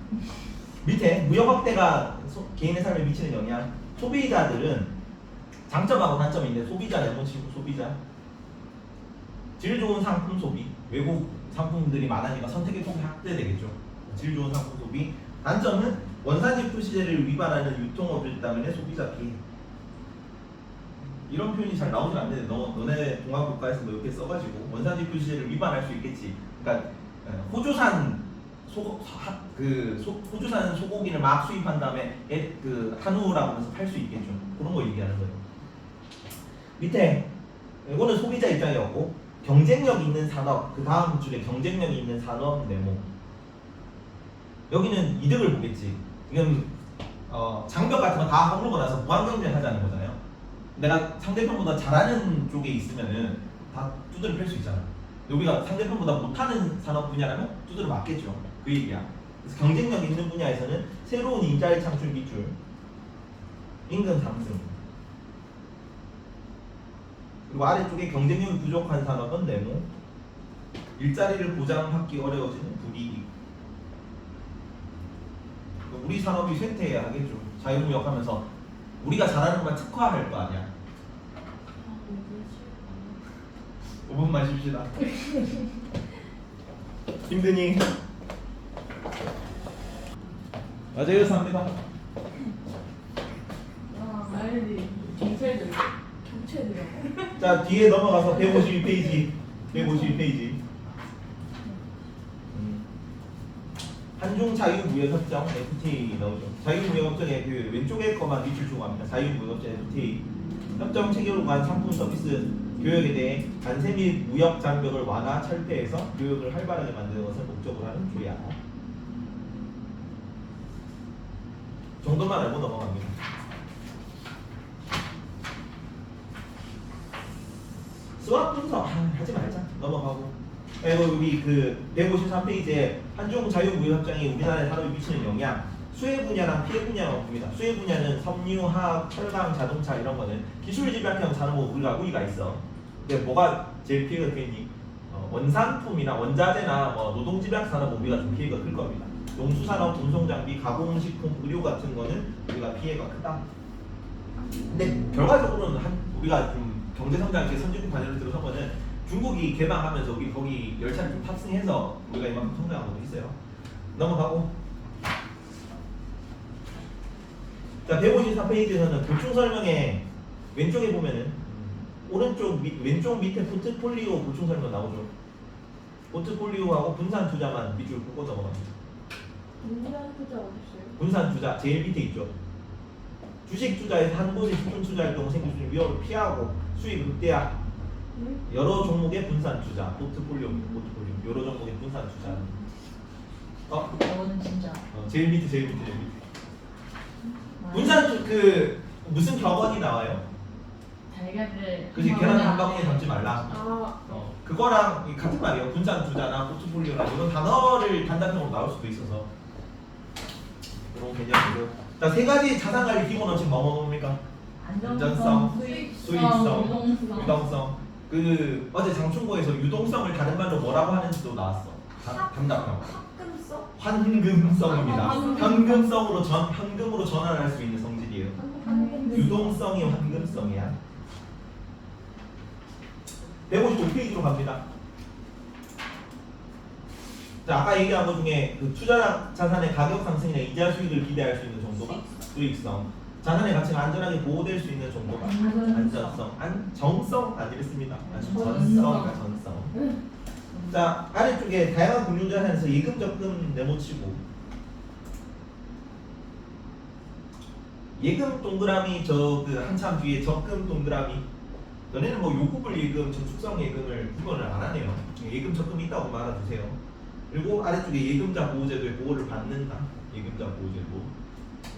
밑에 무역 확대가 개인의 삶에 미치는 영향. 소비자들은 장점하고 단점이 있는데 소비자 네모치고 소비자 질 좋은 상품 소비. 외국 상품들이 많아지니까 선택의 폭이 확대되겠죠. 질 좋은 상품 소비. 단점은 원산지 표시제를 위반하는 유통업일 때문에 소비자 피해. 이런 표현이 잘 나오진 않는데 너네 동아국가에서 뭐 이렇게 써가지고 원산지 표시제를 위반할 수 있겠지. 그러니까 호주산 호주산 소고기를 막 수입한 다음에 한우라고 하면서 팔 수 있겠죠. 그런 거 얘기하는 거예요. 밑에 이거는 소비자 입장이었고 경쟁력 있는 산업, 그 다음 줄에 경쟁력 있는 산업 네모. 여기는 이득을 보겠지. 지금 장벽 같은 거 다 허물고 나서 무한 경쟁하자는 거잖아요. 내가 상대편보다 잘하는 쪽에 있으면은 다 두드려 팰 수 있잖아. 우리가 상대편보다 못하는 산업 분야라면 두드려 맞겠죠. 그 얘기야. 그래서 경쟁력 있는 분야에서는 새로운 일자리 창출 기술, 임금 상승. 그리고 아래쪽에 경쟁력이 부족한 산업은 네모. 일자리를 보장받기 어려워지는 불이익. 우리 산업이 쇠퇴해야 하겠죠. 자유무역하면서 우리가 잘하는 것만 특화할 거 아니야. 5분만 쉽시다. 힘드니? 맞아요, 삽니다. 알지. 경찰들 경찰들이요. 자, 뒤에 넘어가서 152페이지. 152페이지. 한중 자유무역협정 FTA 나오죠. 자유무역협정의 그 왼쪽에 거만 밑줄 주고 갑니다. 자유무역협정 FTA. 협정 체결로 간 상품 서비스 교역에 대해 관세 및 무역 장벽을 완화 철폐해서 교역을 활발하게 만드는 것을 목적으로 하는 조약. 정도만 알고 넘어갑니다. 수학 분석 하지 말자. 넘어가고. 그리고 우리 그 153페이지에 한중 자유무역협정이 우리나라에 산업에 미치는 영향. 수혜 분야랑 피해 분야가 없습니다. 수혜 분야는 섬유, 화학, 철강, 자동차 이런 거는 기술 집약형 산업 우위가 있어. 근데 뭐가 제일 피해가 크니? 원산품이나 원자재나 뭐 노동 집약 산업 우위가 좀 피해가 클 겁니다. 농수산업, 운송장비, 가공식품, 의료 같은 거는 우리가 피해가 크다. 근데 결과적으로는 우리가 좀 경제성장 이렇게 선진국 반열을 들어선 거는 중국이 개방하면서 우리 거기 열차를 좀 탑승해서 우리가 이만큼 성장한 것도 있어요. 넘어가고. 자, 154페이지에서는 보충 설명에 왼쪽에 보면은 왼쪽 밑에 포트폴리오 보충 설명 나오죠. 포트폴리오하고 분산 투자만 밑줄 긋고 넘어갑니다. 분산 투자 어디 있어요? 분산 투자 제일 밑에 있죠. 주식 투자에서 한 곳에 집중 투자할 경우 생길 수 있는 위험을 피하고 수익 극대화. 여러 종목의 분산 투자, 포트폴리오. 여러 종목의 분산 투자. 이거는 진짜 제일 밑에. 분산 무슨 격언이 나와요? 달걀을 그지, 계란 한 방울에 담지 말라. 아, 그거랑 같은 말이에요. 분산 투자나 포트폴리오나 이런 단어를 단답형으로 나올 수도 있어서 그런 개념이고. 자, 세 가지 자산 관리 기본 원칙 뭐뭡니까? 안전성, 수익성, 유동성. 어제 장충고에서 유동성을 다른 말로 뭐라고 하는지도 나왔어. 단답형. 합금성? 환금성입니다. 현금으로 전환할 수 있는 성질이에요. 유동성이 환금성이야. 155페이지로 갑니다. 자, 아까 얘기한 것 중에 그 투자 자산의 가격 상승이나 이자 수익을 기대할 수 있는 정도가 수익성. 자산의 가치가 안전하게 보호될 수 있는 정도가 안전성. 정성 아니랬습니다. 전성. 자, 아래쪽에 다양한 금융자산에서 예금 적금 네모치고 예금 동그라미 한참 뒤에 적금 동그라미. 너네는 뭐 요구불 예금, 저축성 예금을 구분을 안 하네요. 예금 적금이 있다고 알아두세요. 그리고 아래쪽에 예금자 보호제도의 보호를 받는다. 예금자 보호제도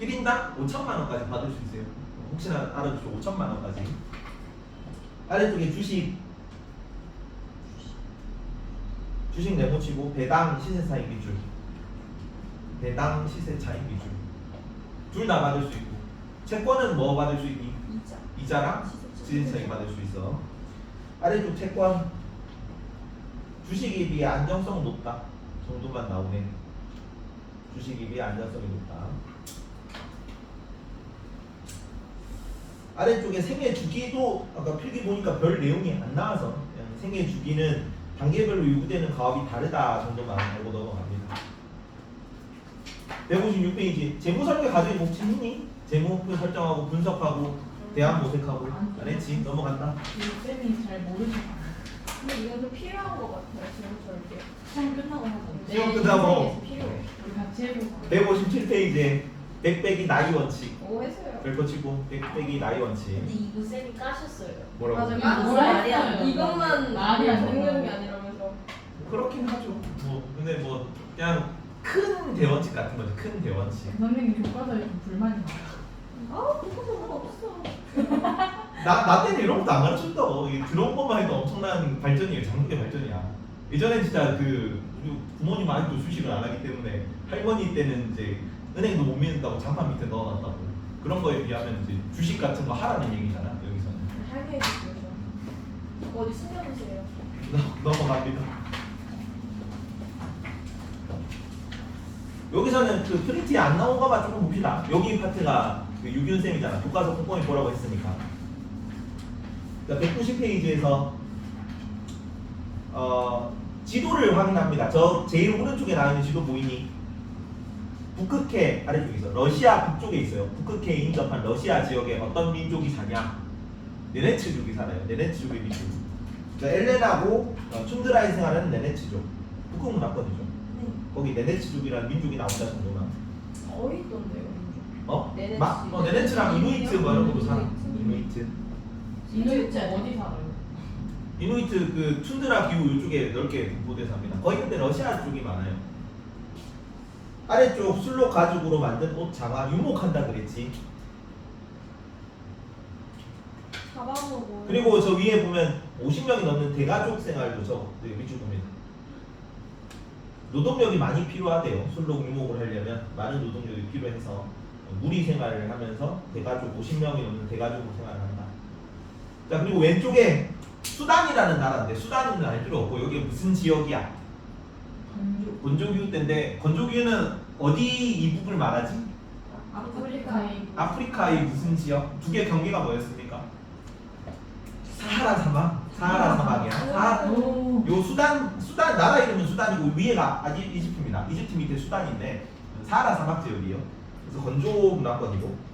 1인당 5천만 원까지 받을 수 있어요. 혹시나 알아두시고 5천만 원까지. 아래쪽에 주식 주식 네모치고 배당 시세 차익 비율. 배당 시세 차익 비율. 둘 다 받을 수 있고. 채권은 뭐 받을 수 있니? 이자. 이자랑 시세 차익 받을 수 있어. 아래쪽 채권 주식에 비해 안정성 높다 정도만 나오네. 주식에 비해 안정성이 높다. 아래쪽에 생애 주기도 아까 필기 보니까 별 내용이 안 나와서 그냥 생애 주기는 단계별로 요구되는 가업이 다르다 정도만 알고 넘어갑니다. 156페이지 재무 설계 과정이 혹시 했니? 재무목표 설정하고 분석하고 대안 모색하고 안 했지? 넘어간다. 이 쌤이 잘 모르는 거 근데 이건 좀 필요한 것 같아요. 지금 저렇게. 시험 끝나고 하자. 시험 끝나고. 필요해. 우리 같이 해보고. 157페이지에 100 빼기 나이 원칙 오 했어요. 별거 치고 100 빼기 나이 원칙 근데 이거 쌤이 까셨어요. 뭐라고? 맞아. 이거 까졌어요. 뭐라 말이 안 했어요? 이것만 말이 안 적용이 되는 아니라면서. 그렇긴 하죠. 뭐 근데 뭐 그냥 큰 대원칙 같은 거죠. 큰 대원칙. 선생님 교과서에 좀 불만이 많아. 아 그거 상관없어. 나 때는 이런 것도 안 가르쳤다. 이게 들어온 것만 해도 엄청난 발전이에요. 장국의 발전이야. 예전엔 진짜 그 우리 부모님 아직도 주식을 안 하기 때문에 할머니 때는 이제 은행도 못 믿는다고 장판 밑에 넣어놨다고 그런 거에 비하면 이제 주식 같은 거 하라는 얘기잖아 여기서는. 할게 해주세요. 어디 숨겨놓으세요. 넘어갑니다. 여기서는 그 프린트에 안 나온 것만 조금 봅시다. 여기 파트가 그 유균쌤이잖아. 교과서 꼼꼼히 보라고 했으니까. 그러니까 190페이지에서 지도를 확인합니다. 저 제일 오른쪽에 나와 있는 지도 보이니? 북극해 아래쪽에 있어. 러시아 북쪽에 있어요. 북극해에 인접한 러시아 지역에 어떤 민족이 사냐? 네네츠족이 살아요. 네네츠족의 민족. 그러니까 엘렌하고 툰드라에 생활하는 네네츠족. 북극 문화권이죠. 네. 거기 네네츠족이라는 민족이 나온다 정도만. 어디 있던데요? 어? 네네츠. 네네츠랑 이누이트 뭐 이런 것도 살아. 이누이트. 이누이트 어디 살아요? 이누이트 그 툰드라 기후 이쪽에 넓게 분포돼 삽니다. 거의 근데 러시아 쪽이 많아요. 아래쪽 술로 가죽으로 만든 옷 장화 유목한다 그랬지. 잡아먹고. 그리고 저 위에 보면 50명이 넘는 대가족 생활도 저 밑줄 봅니다. 노동력이 많이 필요하대요. 술로 유목을 하려면 많은 노동력이 필요해서 무리 생활을 하면서 대가족 50명이 넘는 대가족으로 생활을 한다. 자 그리고 왼쪽에 수단이라는 나라인데 수단은 알 필요 없고 여기 무슨 지역이야? 건조. 건조기후 때인데 건조기후는 어디 이북을 말하지? 아프리카에. 아프리카의 무슨 지역? 두 개 경계가 뭐였습니까? 사하라 사막. 사하라 사막이야. 오. 요 수단 나라 이름은 수단이고 위에가 이집트입니다. 이집트 밑에 수단인데 사하라 사막 지역이에요. 그래서 건조 문화권이고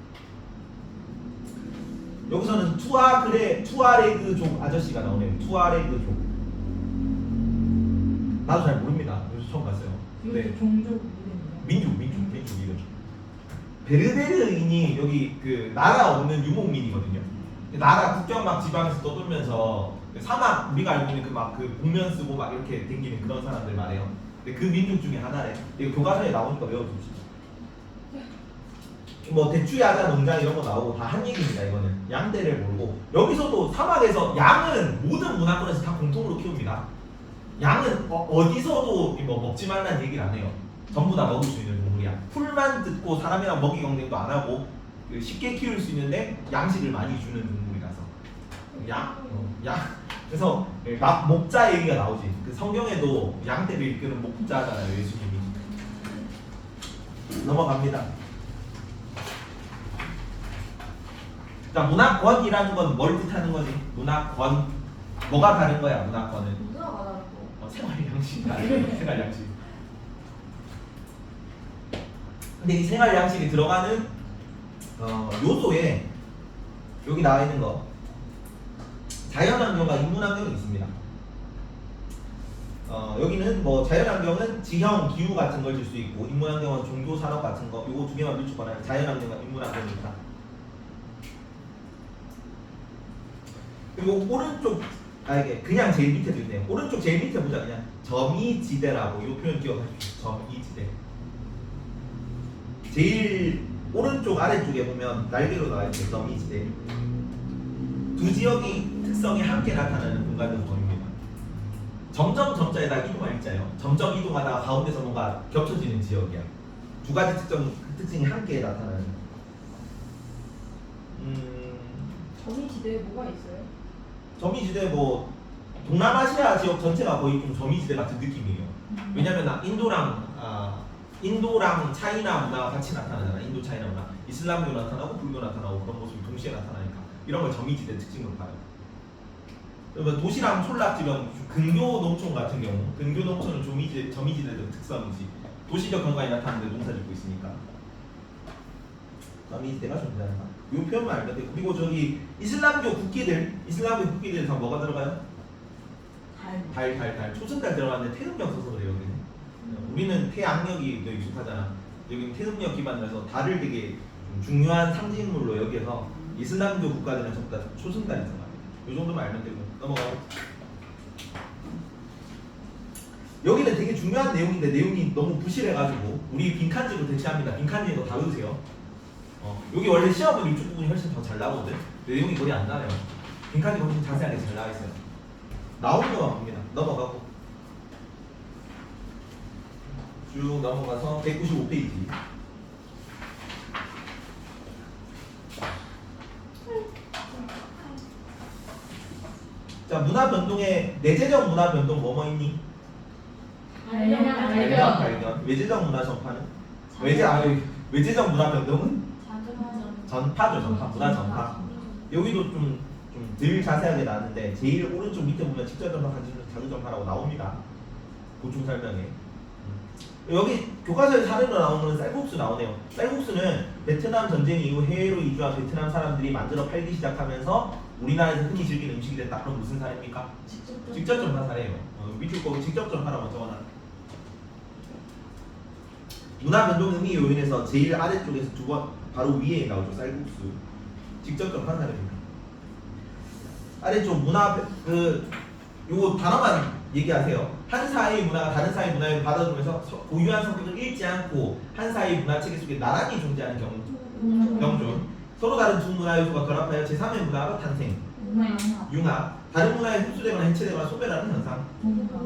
여기서는 투아레그족 아저씨가 나오네요. 투아레그족. 나도 잘 모릅니다. 여기서 처음 봤어요. 네. 이것도 종족 이름이에요. 민족 이름. 베르베르인이 여기 그 나라 없는 유목민이거든요. 나라 국경 막 지방에서 떠돌면서 그 사막 우리가 알고 있는 그 막 그 복면 쓰고 막 이렇게 댕기는 그런 사람들 말이에요. 근데 그 민족 중에 하나래. 이거 교과서에 나오니까 외워두십시오. 뭐 대추야자 농장 이런 거 나오고 다 한 얘기입니다. 이거는 양떼를 몰고 여기서도 사막에서 양은 모든 문화권에서 다 공통으로 키웁니다. 양은 어디서도 뭐 먹지 말라는 얘기를 안 해요. 전부 다 먹을 수 있는 동물이야. 풀만 듣고 사람이랑 먹이 경쟁도 안 하고 쉽게 키울 수 있는데 양식을 많이 주는 동물이라서 양. 그래서 막 목자 얘기가 나오지. 그 성경에도 양떼를 이끄는 목자잖아요. 예수님이. 넘어갑니다. 자, 문화권이라는 건 뭘 뜻하는 거지? 문화권. 뭐가 다른 거야, 문화권은? 문화가 다르고. 생활 양식. 생활 양식. 근데 이 생활 양식이 들어가는 요소에 여기 나와 있는 거 자연환경과 인문환경이 있습니다. 여기는 뭐 자연환경은 지형, 기후 같은 걸 줄 수 있고 인문환경은 종교, 산업 같은 거 요거 두 개만 밀주거나 자연환경과 인문환경입니다. 그리고 오른쪽 이게 그냥 제일 밑에도 있네요. 오른쪽 제일 밑에 보자. 그냥 점이지대라고 이 표현 기억하십시오. 점이지대. 제일 오른쪽 아래쪽에 보면 날개로 나와 있죠. 점이지대. 두 지역이 특성이 함께 나타나는 공간적 범위입니다. 점점 점자에다 이동할 있잖아요. 점점 이동하다가 가운데서 뭔가 겹쳐지는 지역이야. 두 가지 특징이 함께 나타나는. 점이지대에 뭐가 있어요? 점이지대 뭐 동남아시아 지역 전체가 거의 좀 점이지대 같은 느낌이에요. 왜냐면 인도랑 차이나 문화가 같이 나타나잖아. 인도 차이나 문화, 이슬람교 나타나고 불교 나타나고 그런 모습이 동시에 나타나니까 이런 걸 점이지대 특징으로 봐요. 그러면 도시랑 촌락지방 근교 농촌 같은 경우, 근교 농촌은 점이지대적 특성이지. 도시적 경관이 나타나는데 농사짓고 있으니까 점이지대가 존재한다. 이 표현만 알면 돼. 그리고 저기 이슬람교 국기들 다 뭐가 들어가요? 달. 초승달 들어갔는데 태음력 써서 그래요. 우리는 태양력이 더 익숙하잖아. 여기는 태음력 기반이라서 달을 되게 중요한 상징물로 여기서 이슬람교 국가들은 전부 다 초승달이 들어가요. 이 정도만 알면 되고 넘어가요. 여기는 되게 중요한 내용인데 내용이 너무 부실해가지고 우리 빈칸지로 대체합니다. 빈칸지도 다 외우세요. 여기 원래 시험은 이쪽 부분이 훨씬 더 잘 나오거든. 내용이 거의 안 나와요. 빈칸지가 훨씬 자세하게 잘 나와 있어요. 나오는 거만 봅니다. 넘어가고 쭉 넘어가서 195페이지. 자, 문화 변동의 내재적 문화 변동 뭐뭐 있니? 발견. 외재적 문화 전파는? 외재적 문화 변동은? 전파죠. 문화 전파. 여기도 좀 덜 자세하게 나왔는데 제일 오른쪽 밑에 보면 직접 전파, 자주 전파라고 나옵니다. 보충 설명에. 여기 교과서에 사례로 나오는 건 쌀국수 나오네요. 쌀국수는 베트남 전쟁 이후 해외로 이주한 베트남 사람들이 만들어 팔기 시작하면서 우리나라에서 흔히 즐기는 음식이 됐다. 그럼 무슨 사례입니까? 직접 전파 사례예요. 밑줄 거고 직접 전파라고 적어놔. 문화 변동 의미 요인에서 제일 아래쪽에서 두 번 바로 위에 나오죠. 쌀국수. 직접 전파 사례입니다. 아래쪽 문화 요거 단어만 얘기하세요. 한 사회의 문화가 다른 사회의 문화를 받아들면서 고유한 성격을 잃지 않고 한 사회의 문화 체계 속에 나란히 존재하는 경우 명존. 서로 다른 두 문화 요소가 결합하여 제3의 문화가 탄생. 융합. 다른 문화에 흡수되거나 해체되거나 소멸하는 현상.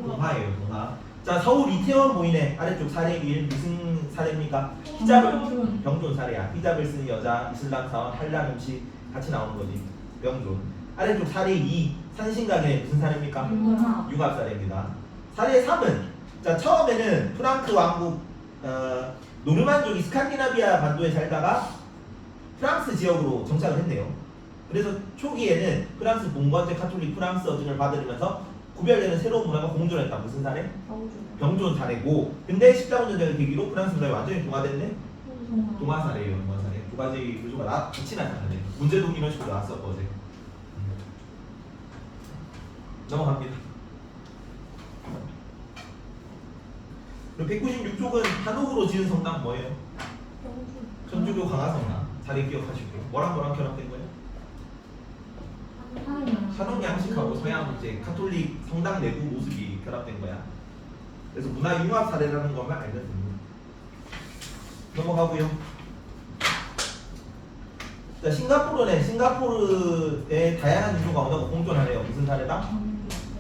동화예요. 동화. 자, 서울 이태원 모인의 아래쪽 사례 1 무슨 사례입니까? 히잡을 병존 사례야. 히잡을 쓰는 여자, 이슬람 사원, 할랄 음식 같이 나오는 거지. 병존. 아래쪽 사례 2 산신각의 무슨 사례입니까? 융합 사례입니다. 사례 3은 자, 처음에는 프랑크 왕국 노르만족이 스칸디나비아 반도에 살다가 프랑스 지역으로 정착을 했네요. 그래서 초기에는 프랑스 봉건제 카톨릭 프랑스어 등을 받으면서 구별되는 새로운 문화가 공존했다. 무슨 사례? 병존 사례고, 근데 십자군 전쟁을 계기로 프랑스 문화에 완전히 동화됐네? 동화 사례예요. 동화 사례. 두 가지 요소가 같이 나타나네. 문제도 이런 식으로 나왔었고 어제. 넘어갑니다. 그리고 196쪽은 한옥으로 지은 성당 뭐예요? 천주교 강화성당. 자리 기억하시고요. 뭐랑 결합된 거예요? 한옥 양식하고 서양 이제 카톨릭 성당 내부 모습이 결합된 거야. 그래서 문화 융합 사례라는 것만 알면 됩니다. 넘어가고요. 자, 싱가포르의 다양한 인종가 언어가 공존하네요. 무슨 사례다?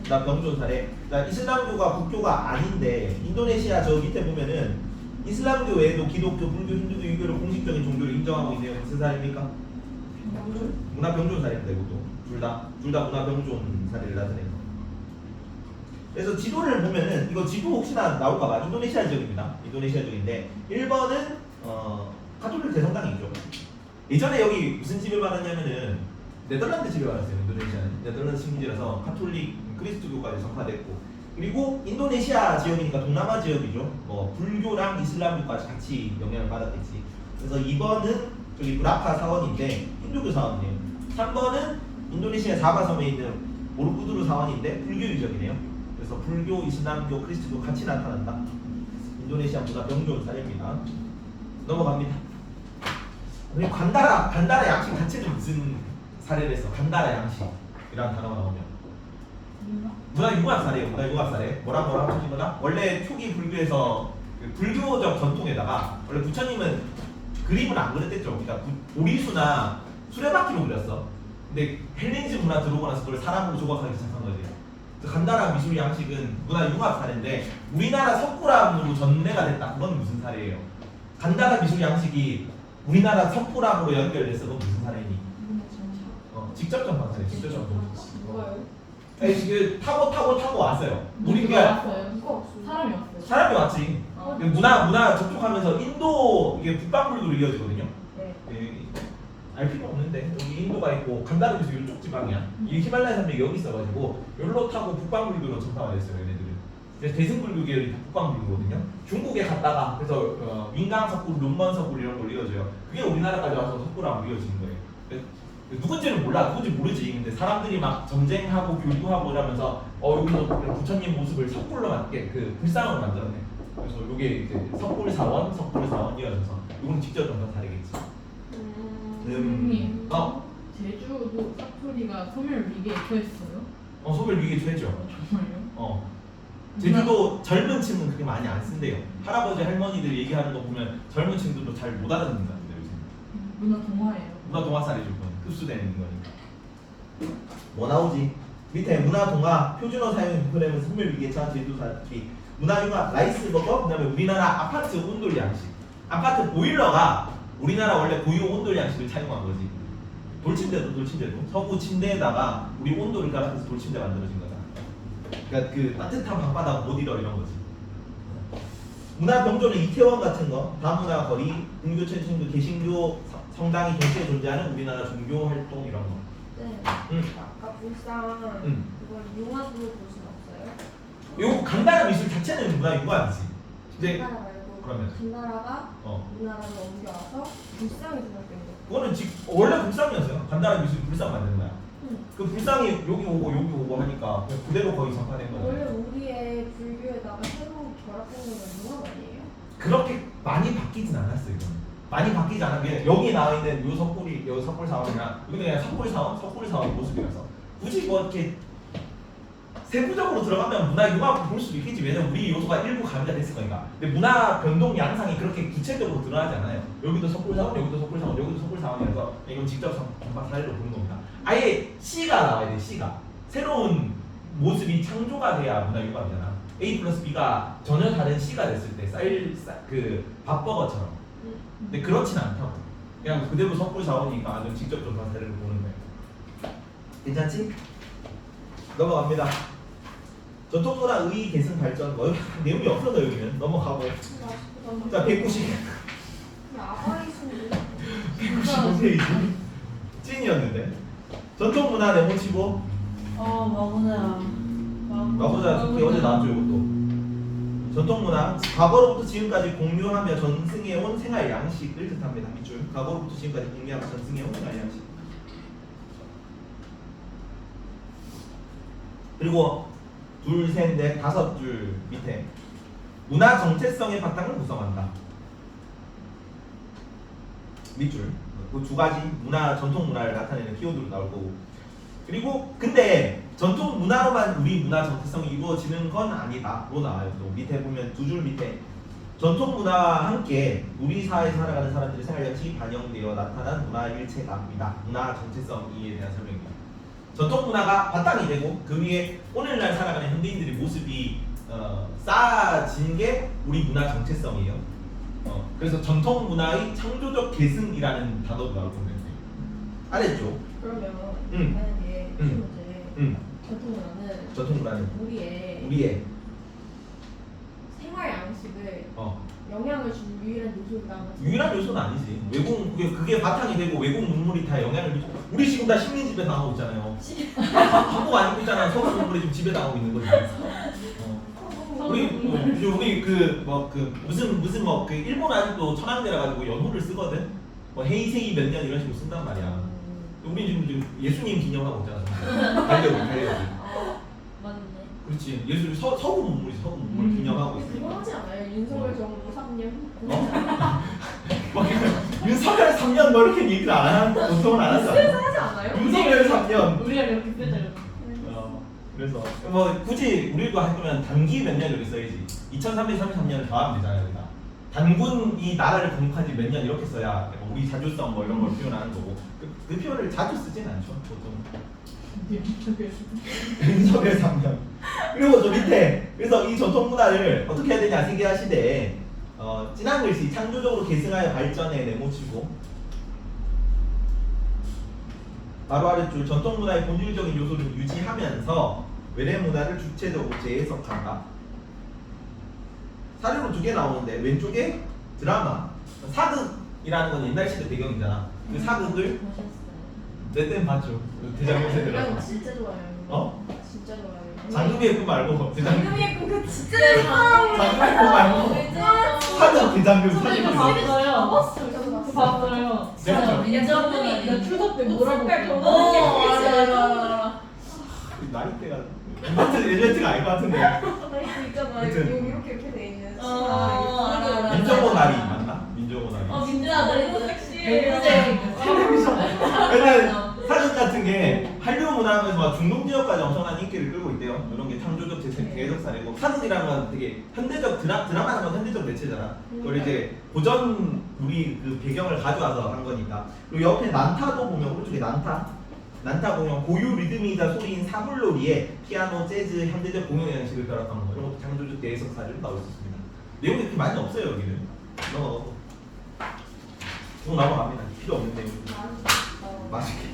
병존 사례. 자, 이슬람교가 국교가 아닌데 인도네시아 저 밑에 보면은 이슬람교 외에도 기독교, 불교, 힌두교, 유교를 공식적인 종교를 인정하고 있네요. 무슨 사례입니까? 문화 병존 사례입니다. 이것도 둘 다 문화 병존 사례를 나타내요. 그래서 지도를 보면은 이거 지도 혹시나 나올까봐 인도네시아 지역입니다. 인도네시아 지역인데 1번은 카톨릭 대성당이죠. 예전에 여기 무슨 집을 받았냐면은 네덜란드 집을 받았어요. 인도네시아는 네덜란드 식민지라서 카톨릭 그리스도교까지 전파됐고, 그리고 인도네시아 지역이니까 동남아 지역이죠. 뭐 불교랑 이슬람교까지 같이 영향을 받았겠지. 그래서 2번은 저기 브라카 사원인데 힌두교 사원이에요. 3번은 인도네시아 자바 섬에 있는 보르부두르 사원인데 불교 유적이네요. 그래서 불교, 이슬람교, 그리스도교 같이 나타난다. 인도네시아 문화 병존 사례입니다. 넘어갑니다. 그리고 간다라 양식 자체는 무슨 사례를 했어? 간다라 양식이라는 단어가 나오면 문화 융합 사례예요. 문화 융합 사례. 뭐라 하신 거다? 원래 초기 불교에서 그 불교적 전통에다가 원래 부처님은 그림을 안 그렸댔죠. 그러니까 보리수나 수레바퀴로 그렸어. 근데 헬렌즈 문화 들어오고 나서 그걸 사람으로 조각하기 시작한 거지. 간단한 미술 양식은 문화 융합 사례인데 우리나라 석굴암으로 전래가 됐다. 그건 무슨 사례예요? 간단한 미술 양식이 우리나라 석굴암으로 연결돼서 그건 무슨 사례니? 직접 전파 사례. 직접 전파. 뭐가요? 아니 지금 타고 왔어요. 우리 누가 그러니까 왔어요? 누가 없어요? 사람이 왔어요. 사람이 왔지. 어. 문화 접촉하면서 인도 이게 북방불교로 이어지거든요. 네. 알 필요 없는데 여기 인도가 있고 간다는 곳이 이쪽 지방이야. 이 히말라야 산맥이 여기 있어가지고 여기로 타고 북방불교로 전파가 됐어요. 얘네들은. 그래서 대승불교 계열이 다 북방불교거든요. 중국에 갔다가 그래서 윙강석굴, 룸먼석굴 이런 걸 이어져요. 그게 우리나라까지 와서 석굴암으로 이어지는 거예요. 누군지는 몰라, 누군지 모르지. 근데 사람들이 막 전쟁하고 교류하고 이러면서 여기서 부처님 모습을 석굴로 맞게 그 불상으로 만들었네. 그래서 이게 이제 석굴사원 이어져서 이건 직접 전파 사례겠지. 선생님, 어? 제주도 사투리가 소멸 위기에 처했어요? 소멸 위기에 처했죠. 정말요? 제주도 젊은 층은 그렇게 많이 안 쓴대요. 할아버지 할머니들 얘기하는 거 보면 젊은 층들도 잘 못 알아듣는다는데 요새. 문화 동화예요. 문화 동화 사례죠. 그건 흡수되는 거니까. 뭐 나오지? 밑에 문화 동화 표준어 사용 불편하면서 소멸 위기에 처한 제주도 사투리. 문화 융합 라이스 버거 그다음에 우리나라 아파트 온돌 양식. 아파트 보일러가 우리나라 원래 고유 온돌 양식을 차용한 거지. 돌침대도 서구 침대에다가 우리 온돌을 갈아서 돌침대 만들어진 거다. 그러니까 그 따뜻한 방바닥 못 잃어 이런 거지. 문화 병조는 이태원 같은 거, 다문화 거리, 불교, 천신교, 개신교, 성당이 동시에 존재하는 우리나라 종교 활동 이런 거. 네. 아까 불상 그걸 융합으로 볼 수는 없어요? 요 간단한 미술 자체는 문화 융합이지. 근데 나라 말고 그러면 간나라가 우리나라로 옮겨와서 불상이 등록된 거. 그거는 원래 불상이었어요. 간단한 미술 불상 만든 거야. 그 불상이 여기 오고 하니까 그냥 그대로 거의 전파된 거야. 원래 우리의 불교에다가 새로 결합된 거는 융합 아니에요? 그렇게 많이 바뀌진 않았어요. 이거는. 많이 바뀌지 않은 게 여기 나와 있는 요 석굴이 여기 석굴 사원이나 여기는 그냥 석굴 사원 모습이라서 굳이 뭐 이렇게 세부적으로 들어가면 문화 융합을 볼 수도 있겠지. 왜냐면 우리 요소가 일부 가미가 됐을 거니까. 근데 문화 변동 양상이 그렇게 구체적으로 드러나지 않아요. 여기도 석굴 사원, 여기도 석굴 사원, 여기도 석굴 사원이라서 이건 직접 전파 사례로 보는 겁니다. 아예 C가 나와야 돼. C가 새로운 모습이 창조가 돼야 문화 융합이잖아. A 플러스 B가 전혀 다른 C가 됐을 때 그 밥버거처럼. 근데 그렇진 않다고. 그냥 그대로 석굴 사원이니까 아주 직접 전파 사례를 보는 거예요. 괜찮지? 넘어갑니다. 전통문화 의의 계승 발전 뭐 내용이 없어서 여기는 넘어가고. 자 190. 아바이순 195페이지 찐이었는데. 전통문화 네모 치고. 마보자 특히 어제 나왔죠 이것도. 전통문화 과거로부터 지금까지 공유하며 전승해온 생활 양식을 뜻합니다. 밑줄 과거로부터 지금까지 공유하며 전승해온 생활 양식. 그리고 둘, 셋, 넷, 다섯 줄 밑에 문화 정체성의 바탕을 구성한다. 밑줄 그 두 가지 문화 전통 문화를 나타내는 키워드로 나올 거고. 그리고 근데 전통 문화로만 우리 문화 정체성이 이루어지는 건 아니다로 나와요. 또 밑에 보면 두 줄 밑에 전통 문화와 함께 우리 사회에 살아가는 사람들의 생활 양식이 반영되어 나타난 문화 일체가입니다. 문화 정체성에 대한 설명입니다. 전통 문화가 바탕이 되고 그 위에 오늘날 살아가는 현대인들의 모습이 쌓아진 게 우리 문화 정체성이에요. 그래서 전통 문화의 창조적 계승이라는 단어도 나올 겁니다. 알았죠? 그러면 응. 만약에 응. 문제 전통 문화는 우리의 생활 양식을 영향을 준 유일한 요소가 유일한 요소는 아니지. 외국 그게 바탕이 되고 외국 문물이 다 영향을 미쳐. 우리 지금 다 식민지배 당하고 있잖아요. 한국 안 입고 있잖아. 서구 문물이 지금 지배 당하고 있는 거지. 우리 무슨 그 일본 아직도 천황대라 가지고 연호를 쓰거든. 뭐 헤이세이 몇 년 이런 식으로 쓴단 말이야. 우리 지금 예수님 기념하고 있잖아. 달려오지. 맞네. 그렇지. 예수 서구 문물이지. 서구 문물 기념하고 있어. 그거 하지 않아요? 윤석열 정부 3년 윤석열 3년 뭐 이렇게 얘기를 안 하는 보통은 안 하잖아. 하지 않아요? 윤석열 3년. 우리가 이렇게 쓰잖아. 그래서 뭐 굳이 우리가 할 거면 단기 몇 년 이렇게 써야지. 2333년을 더하면 되잖아요. 여기다. 단군 이 나라를 건국한 지 몇 년 이렇게 써야 우리 자주성 뭐 이런 걸 표현하는 거고 그 표현을 자주 쓰진 않죠 보통. 윤석열 3년. 그리고 저 밑에 그래서 이 전통 문화를 어떻게 해야 되냐 세계화 시대에 진한 글씨 창조적으로 계승하여 발전에 내모치고 바로 아래줄 전통 문화의 본질적인 요소를 유지하면서 외래 문화를 주체적으로 재해석한다. 사례로 2개 나오는데 왼쪽에 드라마 사극이라는 건 옛날 시대 배경이잖아. 그 사극을 보셨어요? 내 때는 봤죠. 대장금 이거 세대라서. 진짜 좋아요. 어? 진짜 좋아요. 장금이의 꿈 말고 대장금. 장금이의 꿈그 진짜 장금이의 꿈 말고 사극 대장금 사극. 봤어요. 봤어요. 내가 민정분이 그 출석 때 뭐라고 색깔 그러고. 맞아. 나이대가 엘리베이터가 아닐 것 같은데. 그 있잖아. 아무튼. 이렇게 돼 있는. 알아. 민정호 날이 맞나? 민정호 날이. 진짜 너무 너무 섹시해. 근데 사극 같은 게 한류 문화하면서 막 중동 지역까지 엄청난 인기를 끌고 있대요. 이런 게 창조적 대해석 사례고 사극이라는 건 되게 현대적 드라마라는 건 현대적 매체잖아. 그걸 이제 고전 우리 그 배경을 가져와서 한 거니까. 그리고 옆에 난타도 보면 오른쪽에 난타 공연 고유 리듬이자 소리인 사물놀이에 피아노, 재즈, 현대적 공연 양식을 결합한 거 이런 것도 창조적 대해석 사례로 나올 수 있습니다. 내용이 그렇게 많이 없어요 여기는. 넘어갑니다. 필요 없는 내용. 맛있게.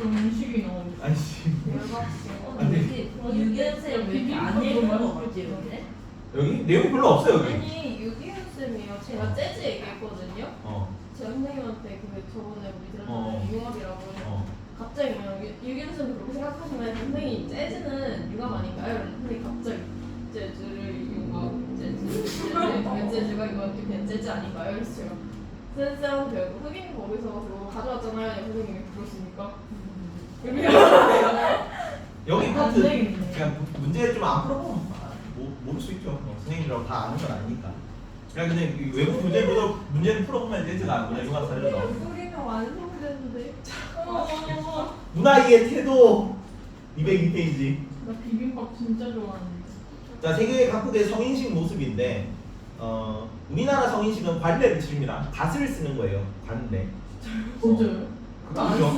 음식이 너무. 아이씨. 여기 유기현쌤 왜 이렇게 안 읽은 거 같지 근데? 여기 내용이 별로 없어요 여기. 아니 유기현 쌤이요. 제가 재즈 얘기했거든요. 제가 선생님한테 그 저번에 우리 들었던 융합이라고 갑자기 그냥 유기현 쌤도 그렇게 생각하시나요? 선생님 재즈는 융합 아닌가요? 근데 갑자기 재즈를 융합 재즈가 이거 그냥 재즈 아닌가요? 그래서 제가 쌤 배우고 흑인 거기서 그거 가져왔잖아요. 선생님이 그러시니까 여기 파트 선생님이네. 그냥 문제 좀 안 풀어보면 모를 수 있죠. 선생님이라고 다 아는 건 아니니까. 그냥 근데 이 외국 문제를 풀어보면 재즈가 문화 융합 사례가 나오고. 우리는 완성됐는데. 문화의 태도 202페이지. 나 비빔밥 진짜 좋아하는데. 자, 세계 각국의 성인식 모습인데 우리나라 성인식은 관례를 치릅니다. 갓을 쓰는 거예요. 관례. 진짜요? 그죠?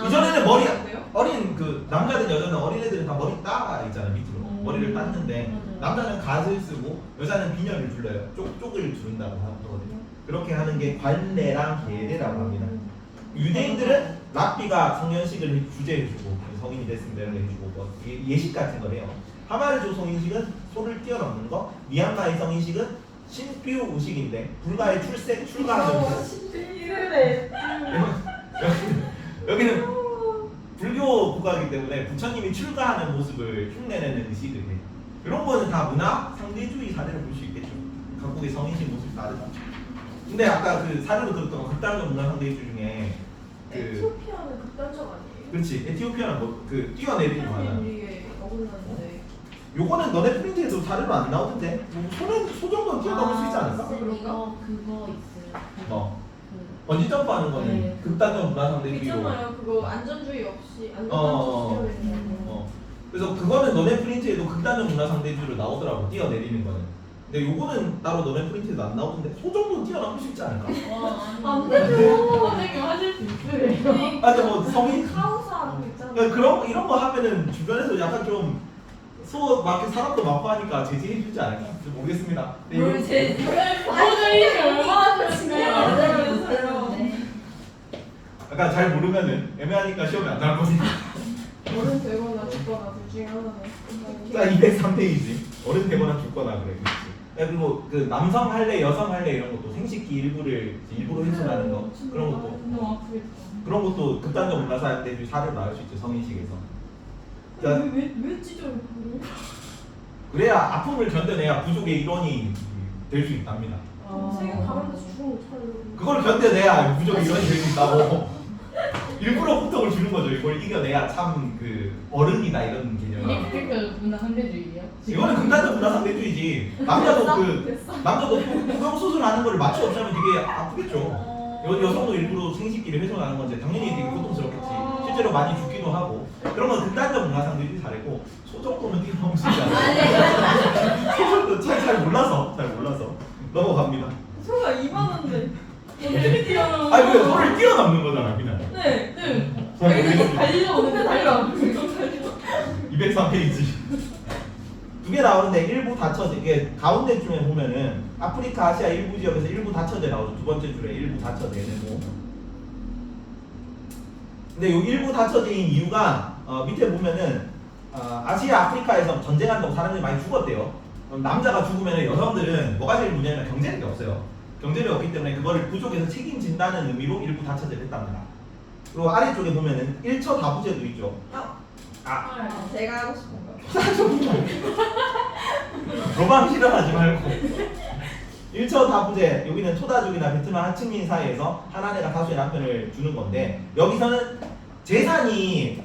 이전에는 머리 어린 그 남자든 여자든 어린애들은 다 머리 따 있잖아 밑으로 머리를 땄는데 남자는 갓을 쓰고 여자는 비녀를 둘러요. 쪽을 두른다고 하거든요. 그렇게 하는 게 관례랑 계례라고 합니다. 유대인들은 랍비가 성년식을 주재해주고 성인이 됐습니다 이런 거 해주고 뭐 예식 같은 거래요. 하마르조 성인식은 소를 뛰어넘는 거. 미얀마의 성인식은 신비우식인데 불가의 출가하는 여기는 불교 국가이기 때문에 부처님이 출가하는 모습을 흉내내는 의식을 해. 이런 거는 다 문화 상대주의 사례를 볼 수 있겠죠. 각국의 성인식 모습이 다르다. 근데 아까 그 사례로 들었던 거 극단적 문화 상대주의 중에 그 에티오피아는 극단적 아니에요? 그렇지 에티오피아는 뭐 그 뛰어내리는 거 하나. 우리에 어긋났는데. 요거는 너네 프린트에도 사례로 안 나오던데 소 정도는 뛰어넘을 수 있지 않을까? 이거 그거 있어요. 번지 점프하는 거는 네. 극단적 문화 상대주의로. 있잖아요. 그거 안전주의 없이 어. 안전주의 그래서 그거는 너네 프린트에도 극단적 문화 상대주의로 나오더라고 뛰어내리는 거는. 근데 요거는 따로 너네 프린트에도 안 나오던데 소 정도는 뛰어넘을 수 있지 않을까? 안 되죠. 선생님 하실 수 있어요. 아 근데 뭐 성인 카우사 있잖아. 그런 이런 거 하면은 주변에서 약간 좀 소 막 사람도 많고 하니까 제지해주지 않을까? 좀 모르겠습니다. 근데 뭘 이거- 제 선생님이 얼마나 중요해요. 약간 잘 모르면은 애매하니까 시험에 안 나올 거니까. 어른 되거나 죽거나 둘 중에 하나네. 자 203페이지 어른 되거나 죽거나 그래 그렇지. 그리고 그 남성 할래 여성 할래 이런 것도 생식기 일부를 일부러 훼손하는 거 그런 것도 너무 아프겠다. 그런 것도 극단적 문화 사례들 사례로 나올 수 있죠 성인식에서. 자, 왜 찢어요? 그래야 아픔을 견뎌내야 부족의 일원이 될 수 있답니다. 세계 가는 데서 죽은 거 차려고. 그걸 견뎌내야 부족의 일원이 될 수 있다고. 일부러 고통을 주는 거죠. 이걸 이겨내야 참 그 어른이다 이런 개념. 이게 그러니까 문화 상대주의예요? 이거는 극단적 문화 상대주의지. 남자도 부경 수술하는 거를 마취 없이 하면 되게 아프겠죠. 여성도 일부러 생식기를 훼손하는 건데 당연히 되게 고통스럽겠지. 실제로 많이 죽기도 하고. 그런 건 극단적 문화 상대주의 사례고 소 정도는 뛰어넘을 수 있잖아. 소 정도 잘 몰라서 넘어갑니다. 소가 이만한데. 아니 근데 소를 뛰어넘는 거잖아 그냥. 네. 잘 모르겠지. 달려오는데 달려. 603페이지. 두 개 나오는데 일부 다처제. 이게 가운데쯤에 보면은 아프리카, 아시아 일부 지역에서 일부 다처제 나오죠. 두 번째 줄에 일부 다처제 되고. 근데 이 일부 다처제인 이유가 밑에 보면은 아시아, 아프리카에서 전쟁한다고 사람들이 많이 죽었대요. 남자가 죽으면 여성들은 뭐가 제일 문제냐면 경제력이 없어요. 경제력이 없기 때문에 그거를 부족에서 책임진다는 의미로 일부 다처제를 했답니다. 그리고 아래쪽에 보면은 1처 다부제도 있죠. 제가 하고 싶은 거. 로망 실현하지 말고. 1처 다부제, 여기는 초다족이나 베트남 하층민 사이에서 한 아내가 다수의 남편을 주는 건데, 여기서는 재산이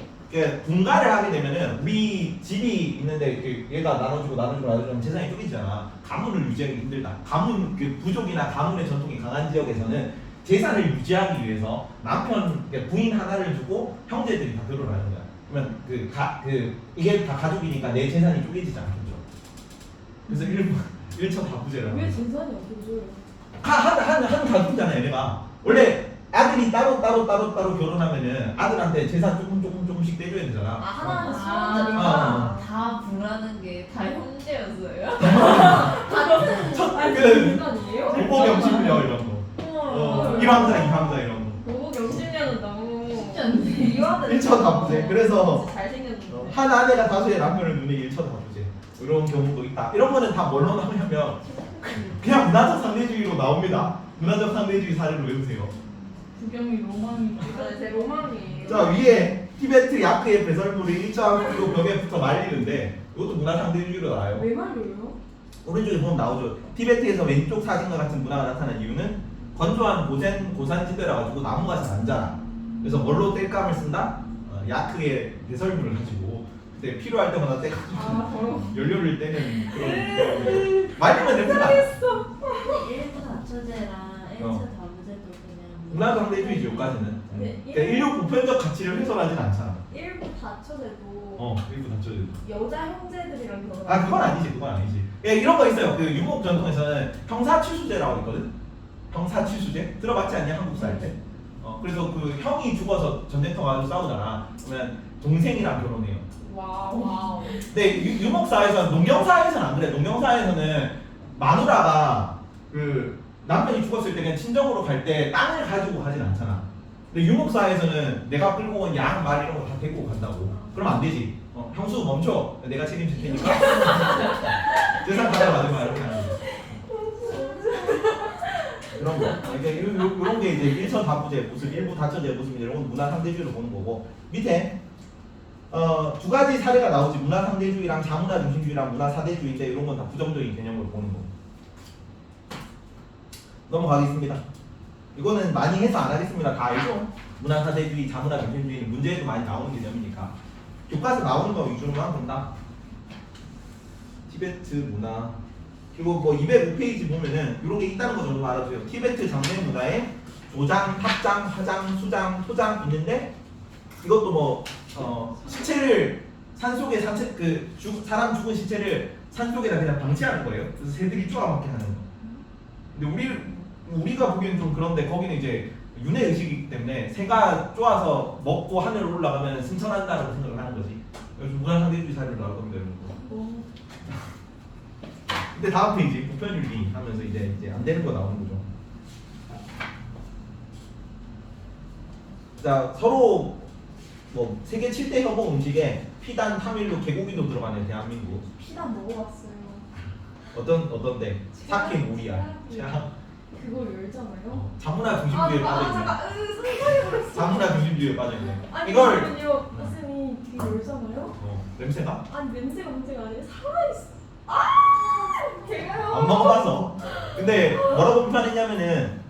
분가를 하게 되면은 우리 집이 있는데 얘가 나눠주면 재산이 쪼개지잖아. 가문을 유지하기 힘들다. 가문 부족이나 가문의 전통이 강한 지역에서는 재산을 유지하기 위해서 남편 부인 하나를 주고 형제들이 다 결혼하는 거야. 그러면 이게 다 가족이니까 내 재산이 쪼개지지 않겠죠. 그래서 1처 다부제라고. 왜 재산이 없어져요? 한 가족이잖아 얘네가. 원래 아들이 따로 결혼하면은 아들한테 재산 조금씩 떼줘야 되잖아. 하나는 다 부라는 게 다 형제였어요. 인간이에요? 부모경심녀 이런 거. 일황자 이런 거. 보고 경심녀는 너무 쉽지 않네. 이화들 1처 다부제. 그래서 잘생겼는데. 한 아내가 다수의 남편을 두는 1처 다부제. 이런 경우도 있다. 이런 거는 다 뭘로 나오냐면 그냥 문화적 상대주의로 나옵니다. 문화적 상대주의 사례로 외우세요. 구경이 로망이. 제 로망이에요. 자, 위에 티베트 야크의 배설물을 일정하고 벽에 붙어 말리는데 이것도 문화 상대주의로 나와요. 왜 말려요? 오른쪽에 보면 나오죠. 티베트에서 왼쪽 사진과 같은 문화가 나타난 이유는 건조한 고산지대라 가지고 나무가 잘 안 자라. 그래서 뭘로 땔감을 쓴다? 야크의 배설물을 가지고 그때 필요할 때마다 떼가지고 연료를 떼는 그런 말리면 됩니다. 일부 다처제랑 1처 다부제도 그냥 문화 상대주의지 여기까지는. 네, 그러니까 인류 보편적 가치를 훼손하진 않잖아. 일부 다쳐져도 일부 다쳐져도. 여자 형제들이랑 결혼. 그건 아니지. 예, 이런 거 있어요. 그 유목 전통에서는 형사취수제라고 있거든. 형사취수제 들어봤지 않냐 한국 살 때. 그래서 그 형이 죽어서 전쟁터 가서 싸우잖아. 그러면 동생이랑 결혼해요. 와우. 근데 유목사에서는 농경사에서는 안 그래. 농경사에서는 마누라가 그 남편이 죽었을 때 그냥 친정으로 갈 때 땅을 가지고 가진 않잖아. 근데 유목사에서는 내가 끌고 온 양, 말 이런 거 다 데리고 간다고. 그러면 안 되지. 형수 멈춰. 내가 책임질 테니까. 재산 가져가지 마 이렇게 하는 거지. 이런 거. 이런 게 이제 1처 다부제 모습, 일부 다처제 모습인데 이런 건 문화 상대주의로 보는 거고. 밑에 두 가지 사례가 나오지. 문화 상대주의랑 자문화 중심주의랑 문화 사대주의인데 이런 건 다 부정적인 개념으로 보는 거고. 넘어가겠습니다. 이거는 많이 해서 안 하겠습니다. 다 알죠? 문화 사대주의, 자문화 중심주의는 문제에도 많이 나오는 개념이니까. 교과서 나오는 거 위주로만 본다. 티베트 문화. 그리고 뭐 205페이지 보면은 이런 게 있다는 거 정도 알아두세요. 티베트 장례 문화에 조장, 탑장, 화장, 수장, 토장 있는데 이것도 뭐 시체를 산속에 사람 죽은 시체를 산속에다 그냥 방치하는 거예요. 그래서 새들이 쪼아먹게 하는 거. 근데 우리가 보기엔 좀 그런데 거기는 이제 윤회 의식이기 때문에 새가 쪼아서 먹고 하늘로 올라가면 승천한다라고 생각을 하는 거지. 그래서 문화상대주의 사례로 나올 겁니다, 이런 거. 근데 다음 페이지 보편윤리 하면서 이제 안 되는 거 나오는 거죠. 자, 서로 뭐 세계 7대 혐오 음식에 피단, 타밀로, 개고기도 들어가네요. 대한민국. 피단 먹어봤어요. 어떤데? 사킨, 우리야. 그거 열잖아요. 자문화 중심주의에 빠져있네. 상상해버렸어. 자문화 중심주의에 빠져있네. 아니 이걸 그러면요 선생님이 되게 열잖아요. 냄새가? 아니 냄새가 문제가 아니라 살아있어. 걔가요. 안 먹어봐서. 근데 뭐라고 비판했냐면은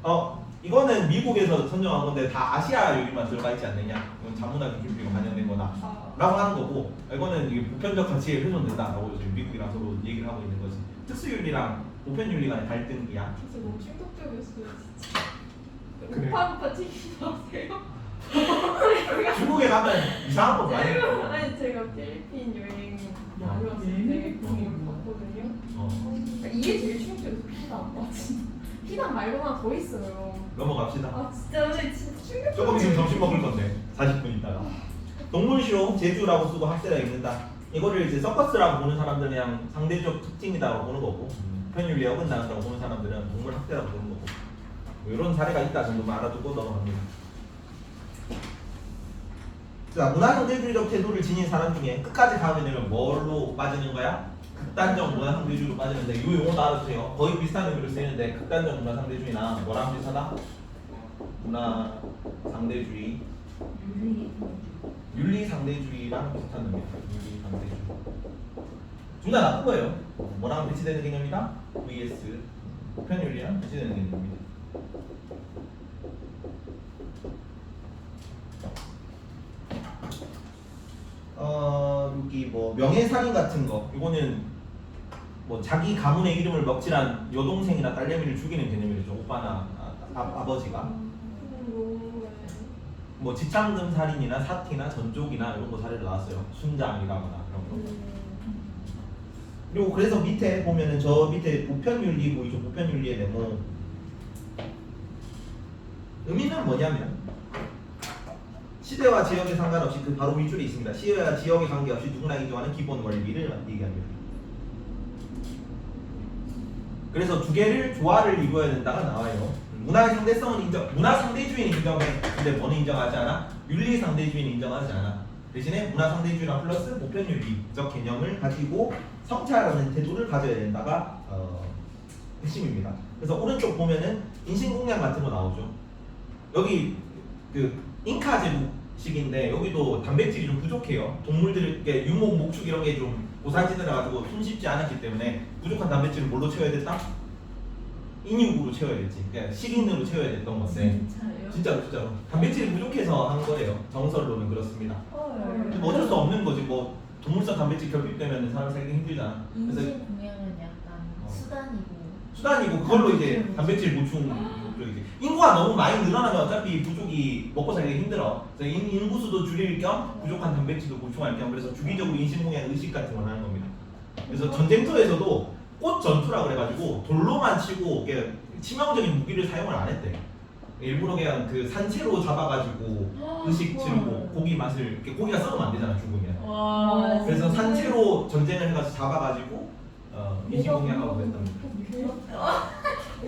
이거는 미국에서 선정한 건데 다 아시아 요리만 들어가 있지 않느냐. 이건 자문화 중심주의가 반영된 거다. 라고 하는 거고, 이거는 이게 보편적 가치에 훼손된다라고 지금 미국이랑 서로 얘기를 하고 있는 거지. 특수윤리랑 보편윤리 간의 갈등이야. 진짜 너무 충격적이었어요 진짜. 그래. 오빠 튀기지 마세요. 중국에 가면 이상한 거 많이 해요. 아니 제가 필리핀 여행 다녀왔을 때 거기 봤거든요. 그러니까 이게 제일 충격적이었어. 피단. 진짜. 피단 말고 하나 더 있어요. 넘어갑시다. 진짜 근데 진짜 충격적이었어. 조금 있으면 점심 먹을 건데 40분 있다가. 동물시로 제주라고 쓰고 학대라 읽는다. 이거를 이제 서커스라고 보는 사람들은 그냥 상대적 특징이다라고 보는 거고 보편윤리에 어긋나는다고 보는 사람들은 동물 학대라고 보는 거고 뭐 이런 사례가 있다 정도만 알아두고 넘어갑니다. 자, 문화상대주의적 태도를 지닌 사람 중에 끝까지 가게 되면 뭘로 빠지는 거야? 극단적 문화상대주의로 빠지는데 이 용어도 알아두세요. 거의 비슷한 의미로 쓰이는데 극단적 문화상대주의나 뭐랑 비슷하다? 문화상대주의 윤리상대주의랑 비슷한 의미입니다. 윤리상대주의 둘 다 나쁜 거예요. 뭐랑 배치되는 개념이다? vs 보편윤리랑 배치되는 개념입니다. 여기 뭐 명예살인 같은 거 이거는 뭐 자기 가문의 이름을 먹칠한 여동생이나 딸내미를 죽이는 개념이죠. 오빠나 아버지가 뭐 지창금 살인이나 사티나 전족이나 이런 거 사례를 나왔어요. 순장이라거나 이런 거. 그리고 그래서 밑에 보면은 저 밑에 보편윤리 보이죠? 보편윤리의 네모 의미는 뭐냐면 시대와 지역에 상관없이 그 바로 밑줄에 있습니다. 시대와 지역에 관계없이 누구나 인정하는 기본 원리를 얘기합니다. 그래서 두 개를 조화를 이루어야 된다가 나와요. 문화의 상대성은 문화 상대주의는 인정해. 근데 뭐는 인정하지 않아? 윤리 상대주의는 인정하지 않아. 대신에 문화 상대주의랑 플러스 보편윤리적 개념을 가지고 성찰하는 태도를 가져야 된다가 핵심입니다. 그래서 오른쪽 보면은 인신공양 같은 거 나오죠. 여기 그 잉카 제국식인데 여기도 단백질이 좀 부족해요. 동물들 유목, 목축 이런 게 좀 고산지대라 가지고 손쉽지 않았기 때문에 부족한 단백질을 뭘로 채워야 됐다? 인육으로 채워야겠지. 그러니까 식인으로 채워야 됐던 건데 진짜로 단백질이 부족해서 한 거예요. 정설로는 그렇습니다. 뭐 어쩔 수 없는 거지. 뭐 동물성 단백질 결핍되면 사람 살기 힘들잖아. 그래서 인신 공양은 약간 수단이고 그걸로 이제 단백질 보충 목적이지. 인구가 너무 많이 늘어나면 어차피 부족이 먹고 살기 힘들어. 그래서 인구수도 줄일 겸 부족한 단백질도 보충할 겸 그래서 주기적으로 인신공양 의식 같은 걸 하는 겁니다. 그래서 전쟁터에서도 꽃 전투라 그래가지고 돌로만 치고 이렇게 치명적인 무기를 사용을 안 했대. 일부러 그냥 그 산채로 잡아가지고 의식 치르고 고기 맛을 이렇게 고기가 썩으면 안 되잖아 죽으면. 그래서 산채로 전쟁을 해가지고 잡아가지고 인신공양하고 그랬답니다.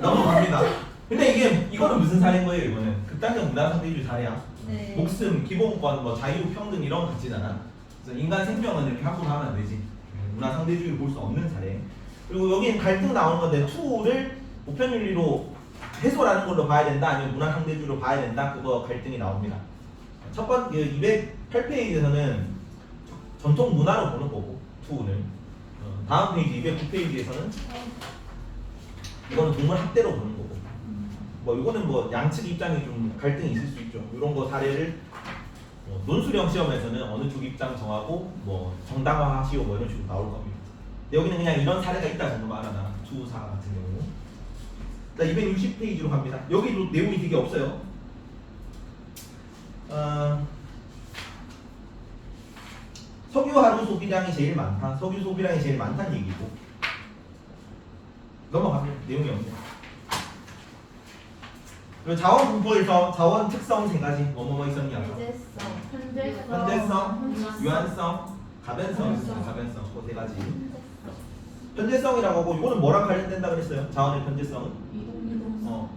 넘어갑니다. 근데 이거는 무슨 사례인 거예요? 이거는 극단적 문화상대주의 사례야. 네. 목숨, 기본권, 뭐 자유, 평등 이런 거 같지잖아. 그래서 인간 생명은 이렇게 함부로 하면 안 되지. 문화상대주의를 볼 수 없는 사례. 그리고 여기는 갈등 나오는 건데 2를 보편윤리로 해소라는 걸로 봐야 된다, 아니면 문화상대주의로 봐야 된다. 그거 갈등이 나옵니다. 첫 번째 208페이지에서는 전통 문화로 보는 거고 2는 다음 페이지 209페이지에서는 이거는 동물 학대로 보는 거고. 뭐 이거는 뭐 양측 입장이 좀 갈등이 있을 수 있죠. 이런 거 사례를 논술형 시험에서는 어느 쪽 입장 정하고 뭐 정당화하시오 뭐 이런 식으로 나올 겁니다. 근데 여기는 그냥 이런 사례가 있다 정도만 알아놔. 주사 같은 경우. 자 260페이지로 갑니다. 여기도 내용이 되게 없어요. 석유 하루 소비량이 제일 많다. 석유 소비량이 제일 많다는 얘기고. 넘어가면 내용이 없네요. 그리고 자원 분포에서 자원 특성 세 가지 뭐뭐 있었냐? 현재성, 유한성, 가변성 있어요. 가변성 그 세 가지. 현재성이라고 하고 이거는 뭐랑 관련된다 그랬어요? 자원의 현재성은?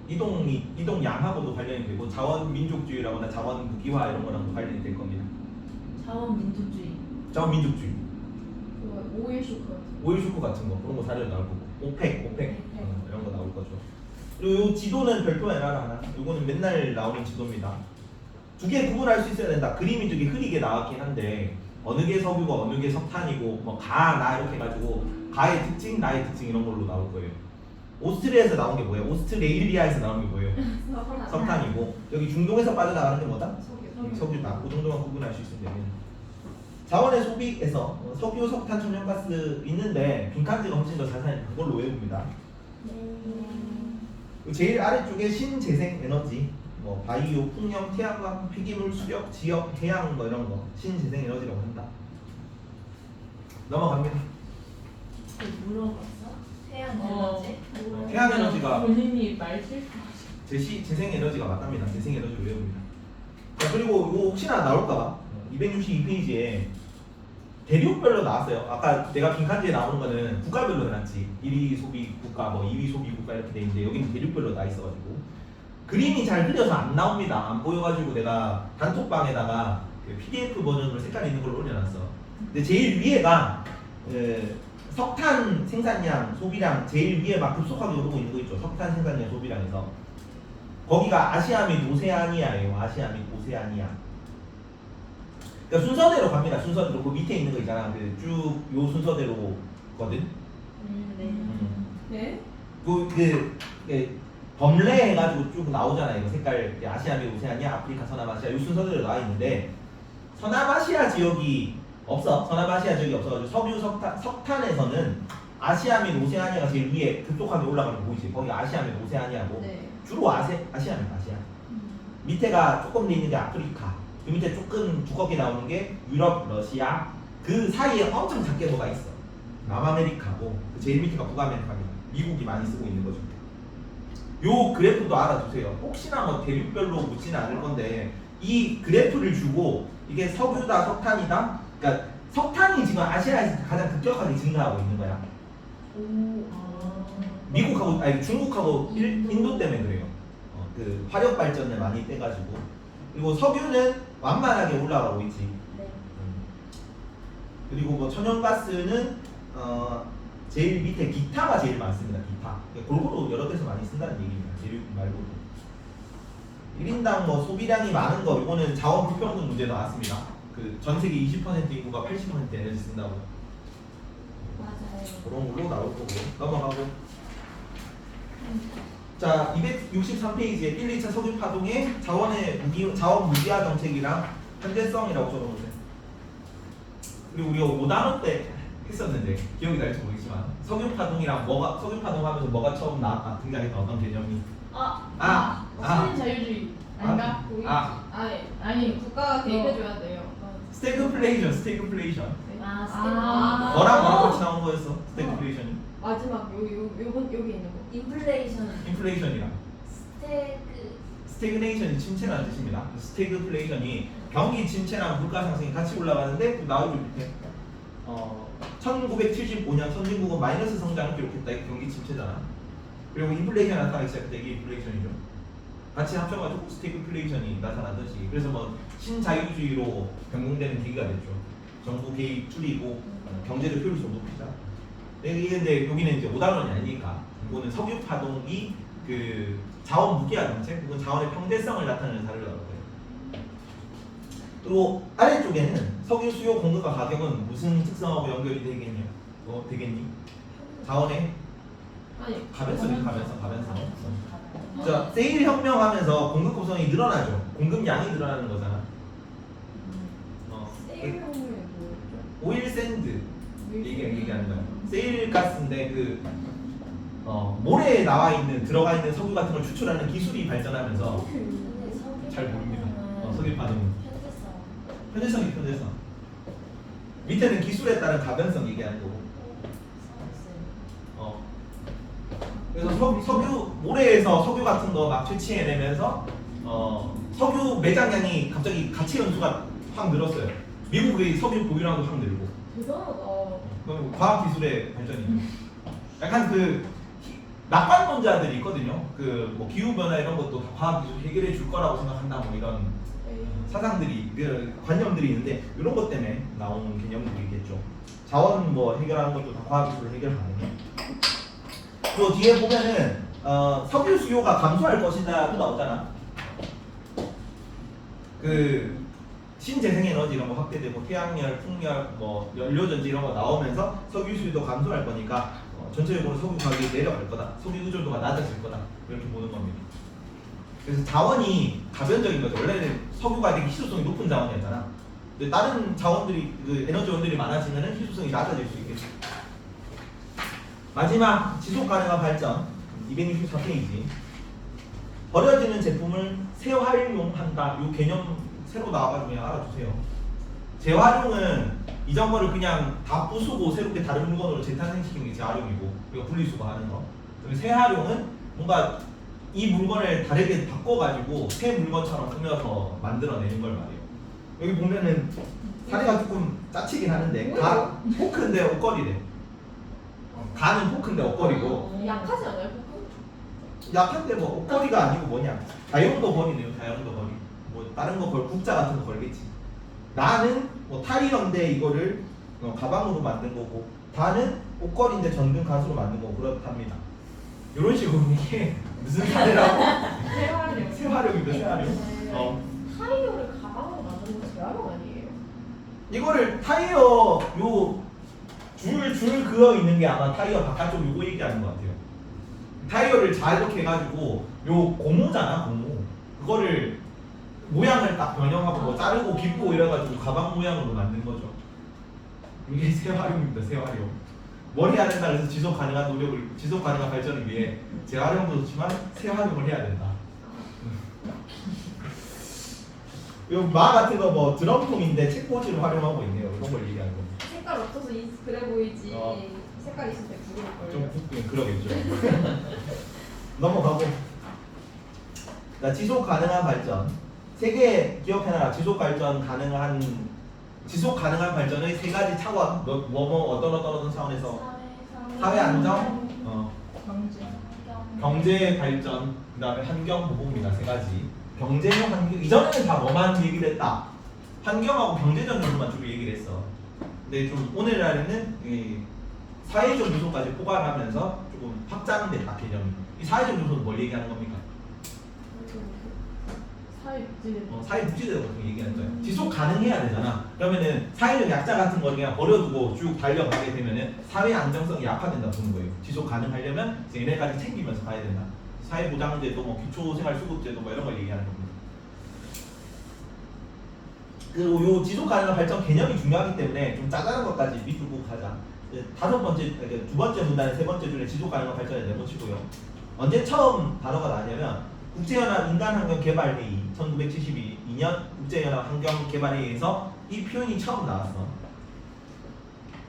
이동 양하고도 관련이 되고 자원 민족주의라거나 자원 무기화 이런 거랑도 관련이 될 겁니다. 자원 민족주의. 자원 민족주의. 오일 쇼크. 오일 쇼크 같은 거 그런 거 사례도 나올 거고. 오펙 이런 거 나올 거죠. 그리고 이 지도는 별표 에러를 하나. 이거는 맨날 나오는 지도입니다. 두 개 구분할 수 있어야 된다. 그림이 되게 흐리게 나왔긴 한데 어느 게 석유고 어느 게 석탄이고 뭐 가, 나 이렇게 해가지고 가의 특징, 나의 특징 이런 걸로 나올 거예요. 오스트리아에서 나온 게 뭐예요? 오스트레일리아에서 나온 게 뭐예요? 석탄이고 여기 중동에서 빠져나가는 게 뭐다? 석유다. 그 정도만 구분할 수 있으면 됩니다. 자원의 소비에서 석유, 석탄, 천연가스 있는데 빈칸지가 훨씬 더 자세히 그걸로 외웁니다. 제일 아래쪽에 신재생 에너지, 뭐 바이오, 풍력, 태양광, 폐기물, 수력, 지역, 해양 뭐 이런 거 신재생 에너지라고 한다. 넘어갑니다. 물어봤어? 태양 에너지? 태양 에너지가 본인이 말 실수. 재생 에너지가 맞답니다. 재생 에너지를 외웁니다. 자, 그리고 이거 혹시나 나올까봐 262페이지에 대륙별로 나왔어요. 아까 내가 빈칸지에 나오는 거는 국가별로 해놨지. 1위 소비 국가, 뭐 2위 소비 국가 이렇게 돼 있는데 여기는 대륙별로 나와 있어가지고 그림이 잘 흐려서 안 나옵니다. 안 보여가지고 내가 단톡방에다가 그 PDF 버전으로 색깔 있는 걸 올려놨어. 근데 제일 위에가 석탄 생산량, 소비량 제일 위에 막 급속하게 오르고 있는 거 있죠. 석탄 생산량, 소비량에서 거기가 아시아 및 오세아니아예요. 아시아 및 오세아니아. 그러니까 순서대로 갑니다. 순서대로 그 밑에 있는 거 있잖아. 그 쭉 요 순서대로거든. 네. 네? 범례 해가지고 쭉 나오잖아요. 이거 색깔 아시아 및 오세아니아, 아프리카, 서남아시아 요 순서대로 나와 있는데 서남아시아 지역이 없어. 서남아시아 지역이 없어가지고 석유 석탄에서는 아시아 및 오세아니아가 제일 위에 급속하게 올라가는 거 보이지? 거기 아시아 및 오세아니아고 네. 주로 아시아 및 아시아. 밑에가 조금 돼 있는 게 아프리카. 그 밑에 조금 두껍게 나오는 게 유럽, 러시아. 그 사이에 엄청 작게 뭐가 있어. 남아메리카고 그 제일 밑에가 북아메리카입니다. 미국이 많이 쓰고 있는 거죠. 요 그래프도 알아두세요. 혹시나 뭐 대륙별로 묻지는 않을 건데 이 그래프를 주고 이게 석유다, 석탄이다. 그러니까 석탄이 지금 아시아에서 가장 급격하게 증가하고 있는 거야. 미국하고 아니 중국하고 인도 때문에 그래요. 그 화력 발전을 많이 떼가지고 그리고 석유는 완만하게 올라가고 있지. 네. 그리고 뭐 천연가스는 제일 밑에 기타가 제일 많습니다. 기타. 골고루 여러 데서 많이 쓴다는 얘기입니다. 대륙 말고도. 1인당 뭐 소비량이 많은 거 이거는 자원 불평등 문제 나왔습니다. 그 전 세계 20% 인구가 80% 에너지 쓴다고. 맞아요. 그런 걸로 나올 거고 넘어가고. 자 263페이지에 1, 2차 석유 파동의 자원 무기화 정책이랑 현대성이라고 적어놓으세요. 그리고 우리가 5단원 때 했었는데 기억이 날지 모르겠지만 석유 파동이랑 석유 파동하면서 뭐가 처음 등장했던 어떤 개념이 신인 자유주의 아닌가? 아니 국가가 대입해줘야 돼요. 스태그플레이션. 스테이크. 뭐랑 같이 나온 거였어? 스태그플레이션이? 마지막 여기 있는 거. 인플레이션이랑 스태그네이션이 침체라는 뜻입니다. 스태그플레이션이 경기 침체랑 물가 상승이 같이 올라가는데 나오죠 밑에 1975년 선진국은 마이너스 성장을 기록했다. 이게 경기 침체잖아. 그리고 인플레이션이 나타나기 시작할 이게 인플레이션이죠. 같이 합쳐가지고 스태그플레이션이 나타나던 시기. 그래서 뭐 신자유주의로 변경되는 계기가 됐죠. 정부 개입 줄이고 경제적 효율성 높이자. 근데 여기는 이제 5단원이 아니니까 이거는 석유 파동이 그 자원 무기화 정책 혹은 자원의 평대성을 나타내는 사례로 나올 거예요. 그리고 아래쪽에는 석유 수요 공급과 가격은 무슨 특성하고 연결이 되겠니? 자원의 가변성. 자, 세일 혁명하면서 공급 구성이 늘어나죠. 공급량이 늘어나는 거잖아. 세일 혁명이 뭐였죠? 오일 샌드 얘기하는 거야. 세일 가스인데 모래에 들어가 있는 석유 같은 걸 추출하는 기술이 발전하면서 잘 모릅니다. 석유 파동. 현대성. 밑에는 기술에 따른 가변성 얘기하는 거고. 그래서 모래에서 석유 같은 거 막 채취해내면서 석유 매장량이 갑자기 가치 연수가 확 늘었어요. 미국의 석유 보유량도 확 늘고. 대단하다. 그럼 과학 기술의 발전이죠. 약간 그 낙관론자들이 있거든요. 그 뭐 기후 변화 이런 것도 다 과학 기술 해결해 줄 거라고 생각한다 뭐 이런 사상들이 관념들이 있는데 이런 것 때문에 나온 개념들이 있겠죠. 자원 뭐 해결하는 것도 다 과학 기술로 해결 가능해. 또 뒤에 보면은 석유 수요가 감소할 것이다도 나오잖아. 그 신재생에너지 이런 거 확대되고 태양열, 풍력, 뭐 연료전지 이런 거 나오면서 석유 수요도 감소할 거니까 전체적으로 석유 가격이 내려갈 거다. 석유 의존도가 낮아질 거다. 이렇게 보는 겁니다. 그래서 자원이 가변적인 거죠. 원래는 석유가 되게 희소성이 높은 자원이었잖아. 근데 다른 자원들이 그 에너지원들이 많아지면은 희소성이 낮아질 수 있겠죠. 마지막 지속 가능한 발전 264페이지. 버려지는 제품을 재활용한다. 이 개념 새로 나와가지고 그냥 알아두세요. 재활용은 이전 거를 그냥 다 부수고 새롭게 다른 물건으로 재탄생시키는 게 재활용이고, 이거 분리수거하는 거. 그리고 재활용은 뭔가 이 물건을 다르게 바꿔가지고 새 물건처럼 꾸며서 만들어내는 걸 말해요. 여기 보면은 사례가 조금 짜치긴 하는데 뭐예요? 포크인데 옷걸이래. 가는 포크인데 옷걸이고 약하지 않아요, 포크? 약한데 뭐 옷걸이가 아니고 뭐냐 다이용도 걸이네요. 다이용도 걸이 뭐 다른 거 걸 국자 같은 거 걸겠지. 나는 뭐 타이어인데 이거를 가방으로 만든 거고 다는 옷걸이인데 전등 가수로 만든 거고 그렇답니다. 이런 식으로 이게 무슨 사례라고? 재활용. 세활용입니다. 세활용. 타이어를 가방으로 만드는 거 재활용 아니에요? 이거를 타이어 요 줄 그어 있는 게 아마 타이어 바깥쪽 요거 얘기하는 것 같아요. 타이어를 잘 이렇게 해가지고 요 고무잖아 고무. 그거를 모양을 딱 변형하고 뭐 자르고 깁고 이래가지고 가방 모양으로 만든 거죠. 이게 재활용입니다. 재활용. 머리 안 된다 그래서 지속 가능한 노력을 지속 가능한 발전을 위해 재활용도 좋지만 재활용을 해야 된다. 요마 같은 거 뭐 드럼통인데 책꽂이로 활용하고 있네요. 이런 걸 얘기하는 거. 색깔 없어서 그래 보이지. 어. 색깔 있을 때 부러울 좀 걸요. 그러겠죠. 넘어가고. 자, 지속 가능한 발전. 세계 기억해놔라. 지속 가능한 발전의 세 가지 차원. 어떤 차원에서 사회 안정, 경제 발전, 그다음에 환경 보호입니다. 세 가지. 경제적 환경 이전에는 다 뭐만 얘기를 했다. 환경하고 경제적 요소만 주로 얘기를 했어. 근데 좀 오늘날에는 이 사회적 요소까지 포괄하면서 조금 확장됐다 개념이. 이 사회적 요소는 뭘 얘기하는 겁니까? 사회 복지대 같은 거 얘기하는 거예요. 지속 가능해야 되잖아. 그러면은 사회적 약자 같은 거 그냥 버려두고 쭉 달려가게 되면은 사회 안정성이 약화된다 보는 거예요. 지속 가능하려면 이제 얘네까지 챙기면서 가야 된다. 사회보장제도, 뭐 기초생활수급제도 뭐 이런 걸 얘기하는 겁니다. 그리고 요 지속 가능한 발전 개념이 중요하기 때문에 좀 짜잘한 것까지 밑줄 꼭 가자. 두 번째 문단의 세 번째 줄에 지속 가능한 발전을 내놓치고요. 언제 처음 단어가 나냐면 국제연합 인간환경개발회의 1972년 국제연합 환경개발회의에서 이 표현이 처음 나왔어.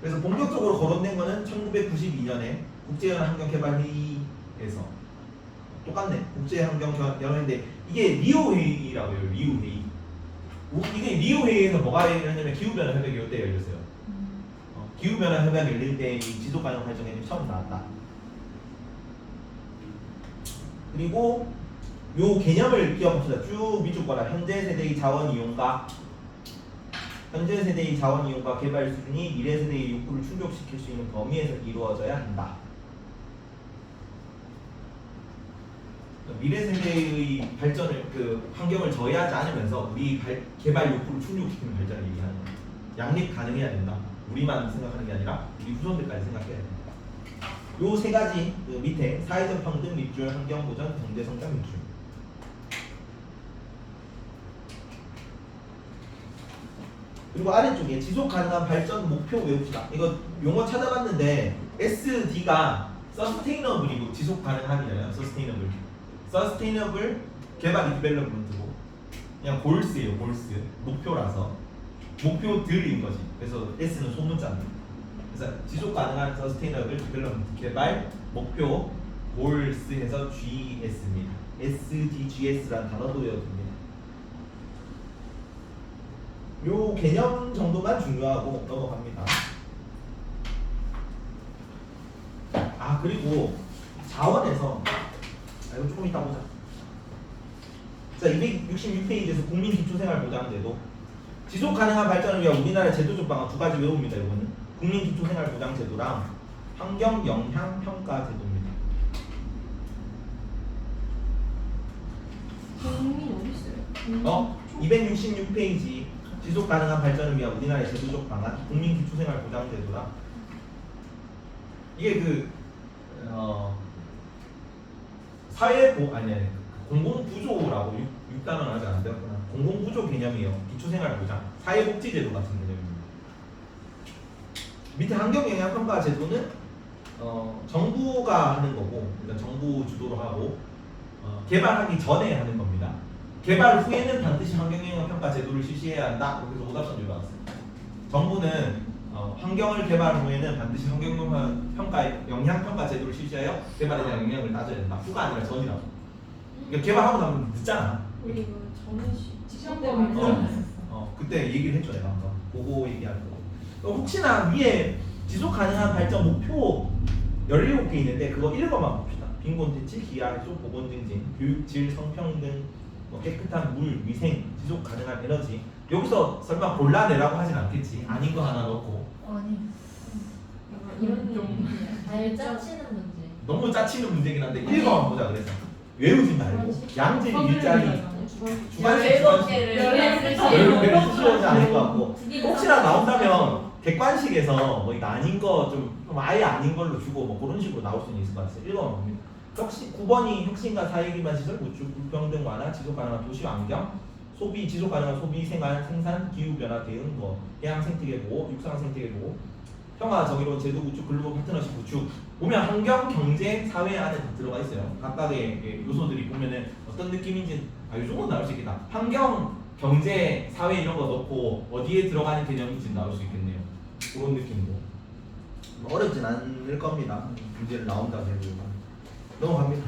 그래서 본격적으로 거론된 거는 1992년에 국제연합 환경개발회의에서 똑같네. 국제환경연합인데 이게 리우 회의라고 해요. 리우 회의. 이게 리우 회의에서 뭐가 열렸냐면 기후변화 협약이 이때 열렸어요. 기후변화 협약이 열릴 때 이 지속가능 발전 개념이 처음 나왔다. 그리고 요 개념을 기억합시다. 쭉 밑줄 거라. 현재 세대의 자원 이용과 개발 수준이 미래 세대의 욕구를 충족시킬 수 있는 범위에서 이루어져야 한다. 미래 세대의 발전을 환경을 저해하지 않으면서 우리 개발 욕구를 충족시키는 발전을 얘기하는 거예요. 양립 가능해야 된다. 우리만 생각하는 게 아니라 우리 후손들까지 생각해야 된다. 요 세 가지 밑에 사회적 평등 밑줄, 환경 보전, 경제 성장 밑줄. 그리고 아래쪽에 지속 가능한 발전 목표 외웁시다. 이거 용어 찾아봤는데 SD가 서스테이너블이고 지속 가능함이잖아요. 서스테이너블 개발 디벨롭먼트고 그냥 골스예요. 골스 목표라서 목표들인 거지. 그래서 S는 소문자입니다. 그래서 지속 가능한 서스테이너블 디벨롭먼트 개발 목표 골스해서 GS입니다. SDGs라는 단어도 외워둡니다. 요 개념 정도만 중요하고 넘어갑니다. 그리고 자원에서 이거 조금 이따 보자. 자, 266페이지에서 국민기초생활보장제도. 지속 가능한 발전을 위한 우리나라의 제도적 방안 두 가지 외웁니다. 이거는 국민기초생활보장제도랑 환경영향평가제도입니다. 국민 어디 있어요? 266페이지 지속 가능한 발전을 위한 우리나라의 제도적 방안 국민기초생활보장제도랑 이게 공공부조라고 6단원 아직 안 되었구나. 공공부조 개념이에요. 기초생활보장, 사회복지제도 같은 개념입니다. 밑에 환경영향평가제도는 정부가 하는 거고, 일단 정부 주도로 하고 개발하기 전에 하는 겁니다. 개발 후에는 반드시 환경영향평가제도를 실시해야 한다. 그래서 오답선지로 나왔습니다. 정부는 환경을 개발 후에는 반드시 영향평가 제도를 실시하여 개발에 대한 영향을 따져야 된다. 후가 아니라 전이라고. 그러니까 개발하고 나면 늦잖아. 우리 이거 저는 시험 때 시험 때 많이 그때 얘기를 했죠 내가 아까. 그거 얘기하는 거고. 또 혹시나 위에 지속 가능한 발전 목표 17개 있는데 그거 읽어만 봅시다. 빈곤대치, 기아, 해소, 보건 증진, 교육 질, 성평등, 뭐 깨끗한 물, 위생, 지속 가능한 에너지. 여기서 설마 골라내라고 하진 않겠지. 아닌 거 하나 넣고. 아니 이런 잘 짜치는 문제. 너무 짜치는 문제긴 한데 읽어만 보자 그래서. 외우지 말고 양질이 일자리 주관식 주관식 17개를 쓰시지 않을 것 같고 혹시나 나온다면 객관식에서 뭐 이거 아닌 거 좀 아예 아닌 걸로 주고 뭐 그런 식으로 나올 수는 있을 것 같아요. 읽어만 봅니다. 9번이 혁신과 사회기반 시설 구축, 불평등 완화, 지속 가능한 도시 환경, 소비, 지속 가능한 소비, 생활, 생산, 기후 변화 대응, 뭐 해양 생태계 보호, 육상 생태계 보호, 평화 정의로운 제도 구축, 글로벌 파트너십 구축. 보면 환경, 경제, 사회 안에 다 들어가 있어요. 각각의 요소들이 보면은 어떤 느낌인지 이 정도 나올 수 있겠다. 환경, 경제, 사회 이런 거 넣고 어디에 들어가는 개념인지 나올 수 있겠네요. 그런 느낌으로. 어렵진 않을 겁니다. 문제를 나온다고 해도 넘어갑니다.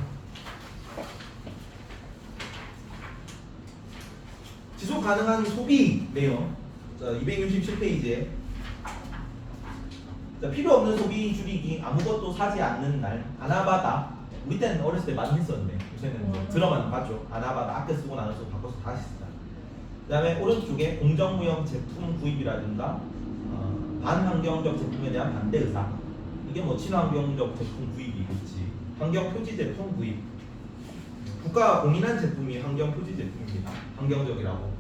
지속 가능한 소비 내용. 자, 267페이지에 자, 필요 없는 소비 줄이기, 아무것도 사지 않는 날, 아나바다. 우리 때는 어렸을 때 많이 했었는데 요새는 뭐 들어만 봤죠. 아나바다 아껴 쓰고 나눠 쓰고 바꿔서 다시 쓰자. 그 다음에 오른쪽에 공정무역 제품 구입이라든가 반환경적 제품에 대한 반대 의사. 이게 뭐 친환경적 제품 구입이겠지. 환경 표지 제품 구입. 국가가 공인한 제품이 환경 표지 제품입니다. 환경적이라고.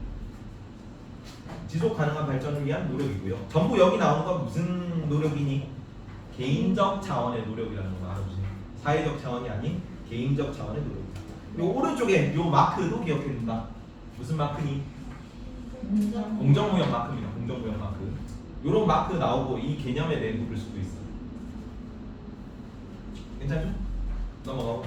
지속 가능한 발전을 위한 노력이고요. 전부 여기 나오는 건 무슨 노력이니? 개인적 차원의 노력이라는 거 알아보세요. 사회적 차원이 아닌 개인적 차원의 노력이다. 그리고 오른쪽에 요 마크도 기억해 둔다. 무슨 마크니? 공정무역 마크입니다. 공정무역 마크. 요런 마크 나오고 이 개념에 대해 물을 수도 있어. 괜찮죠? 넘어가고.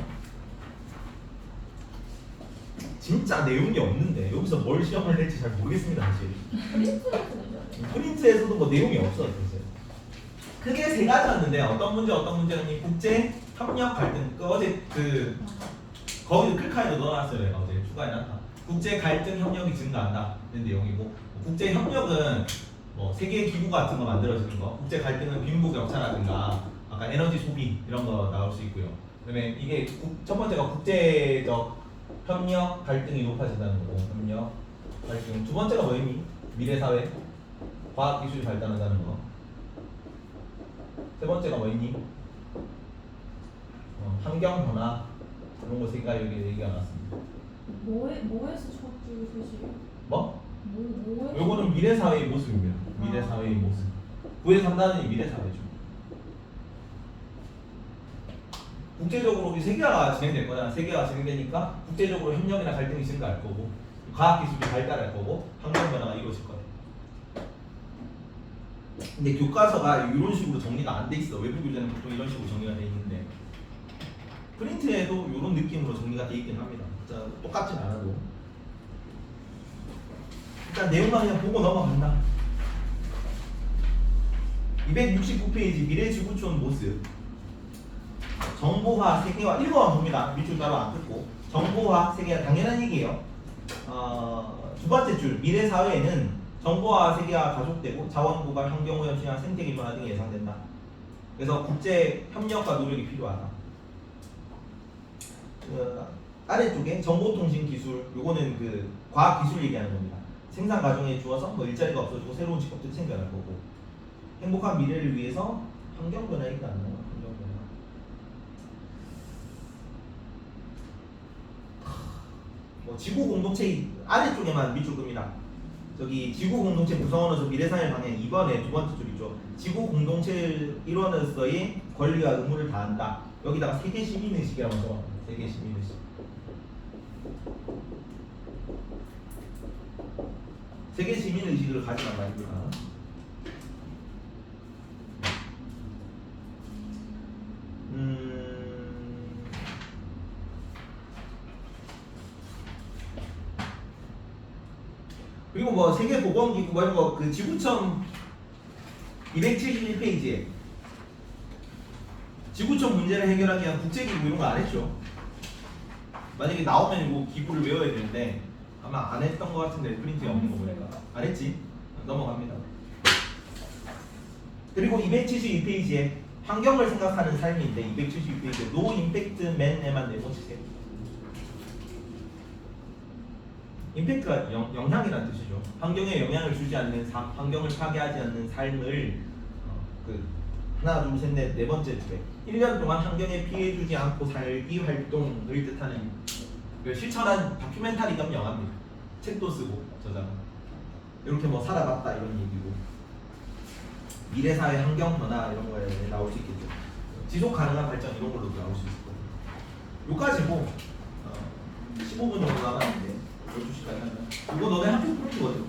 진짜 내용이 없는데 여기서 뭘 시험을 낼지 잘 모르겠습니다 사실. 프린트에서도 뭐 내용이 없어 사실. 크게 세 가지였는데 어떤 문제는 국제 협력 갈등. 어제 거기도 클카에도 넣어놨어요. 내가 어제 추가해놨다. 국제 갈등 협력이 증가한다 는 내용이고, 국제 협력은 뭐 세계 기구 같은 거 만들어지는 거, 국제 갈등은 빈부 격차라든가 아까 에너지 소비 이런 거 나올 수 있고요. 그다음에 이게 첫 번째가 국제적 협력 갈등이 높아진다는 거고, 협력 갈등. 두 번째가 뭐니? 미래 사회 과학 기술이 발달한다는 거. 세 번째가 뭐니? 환경 변화 이런 거 세 가지 여기 얘기가 나왔습니다. 뭐에서 저쪽이 소식이요? 뭐? 뭐에서? 요거는 미래 사회의 모습입니다. 미래 사회의 모습. 9의 3단원이 미래 사회죠. 국제적으로 우리 세계화가 진행될 거잖아. 세계화가 진행되니까 국제적으로 협력이나 갈등이 증가할 거고, 과학기술이 발달할 거고, 환경변화가 이루어질 거예요. 근데 교과서가 이런 식으로 정리가 안 돼 있어. 외부 교재는 보통 이런 식으로 정리가 돼 있는데 프린트에도 이런 느낌으로 정리가 돼 있긴 합니다. 진짜 똑같진 않아도. 일단 내용만 그냥 보고 넘어간다. 269페이지 미래지구촌 모습. 정보화, 세계화 읽어만 봅니다. 밑줄 따로 안 뜯고. 정보화, 세계화 당연한 얘기예요. 두 번째 줄 미래 사회에는 정보화, 세계화 가속되고 자원 고갈, 환경 오염, 시장, 생태계 변화 등이 예상된다. 그래서 국제 협력과 노력이 필요하다. 아래쪽에 정보통신 기술, 요거는 과학 기술 얘기하는 겁니다. 생산 과정에 주어서 뭐 일자리가 없어지고 새로운 직업들이 생겨날 거고, 행복한 미래를 위해서 환경 변화이다. 환경 변화. 뭐 지구 공동체 아래쪽에만 밑줄 끕니다. 저기 지구 공동체 구성원으로서 미래사회 방향 2번에 두 번째 줄이죠. 지구 공동체 일원으로서의 권리와 의무를 다한다. 여기다가 세계 시민의식이라고 적어놨습니다. 세계 시민의식. 세계 시민의식을 가지란 말입니다. 그리고 뭐 세계보건기구 뭐 이런 거 지구촌 271페이지에 지구촌 문제를 해결하기 위한 국제기구 이런 거 안 했죠. 만약에 나오면 이거 기구를 외워야 되는데 아마 안 했던 것 같은데 프린트에 없는 거 보니까 안 했지? 넘어갑니다. 그리고 272페이지에 환경을 생각하는 삶인데 272페이지에 노 임팩트 맨에만 내보시세요. 임팩트가 영향이라는 뜻이죠. 환경에 영향을 주지 않는 환경을 파괴하지 않는 삶을 하나 둘 셋 넷 네 번째 줄에 1년 동안 환경에 피해 주지 않고 살기 활동을 뜻하는 실천한 다큐멘터리 겸 영화입니다. 책도 쓰고 저자가 이렇게 뭐 살아봤다 이런 얘기고 미래사회 환경 변화 이런 거에 나올 수 있겠죠. 지속 가능한 발전 이런 걸로 나올 수 있을 거예요. 요까지고 15분 정도 남았는데 12시까지 하면 이거 너네 학교 프로그램이거든.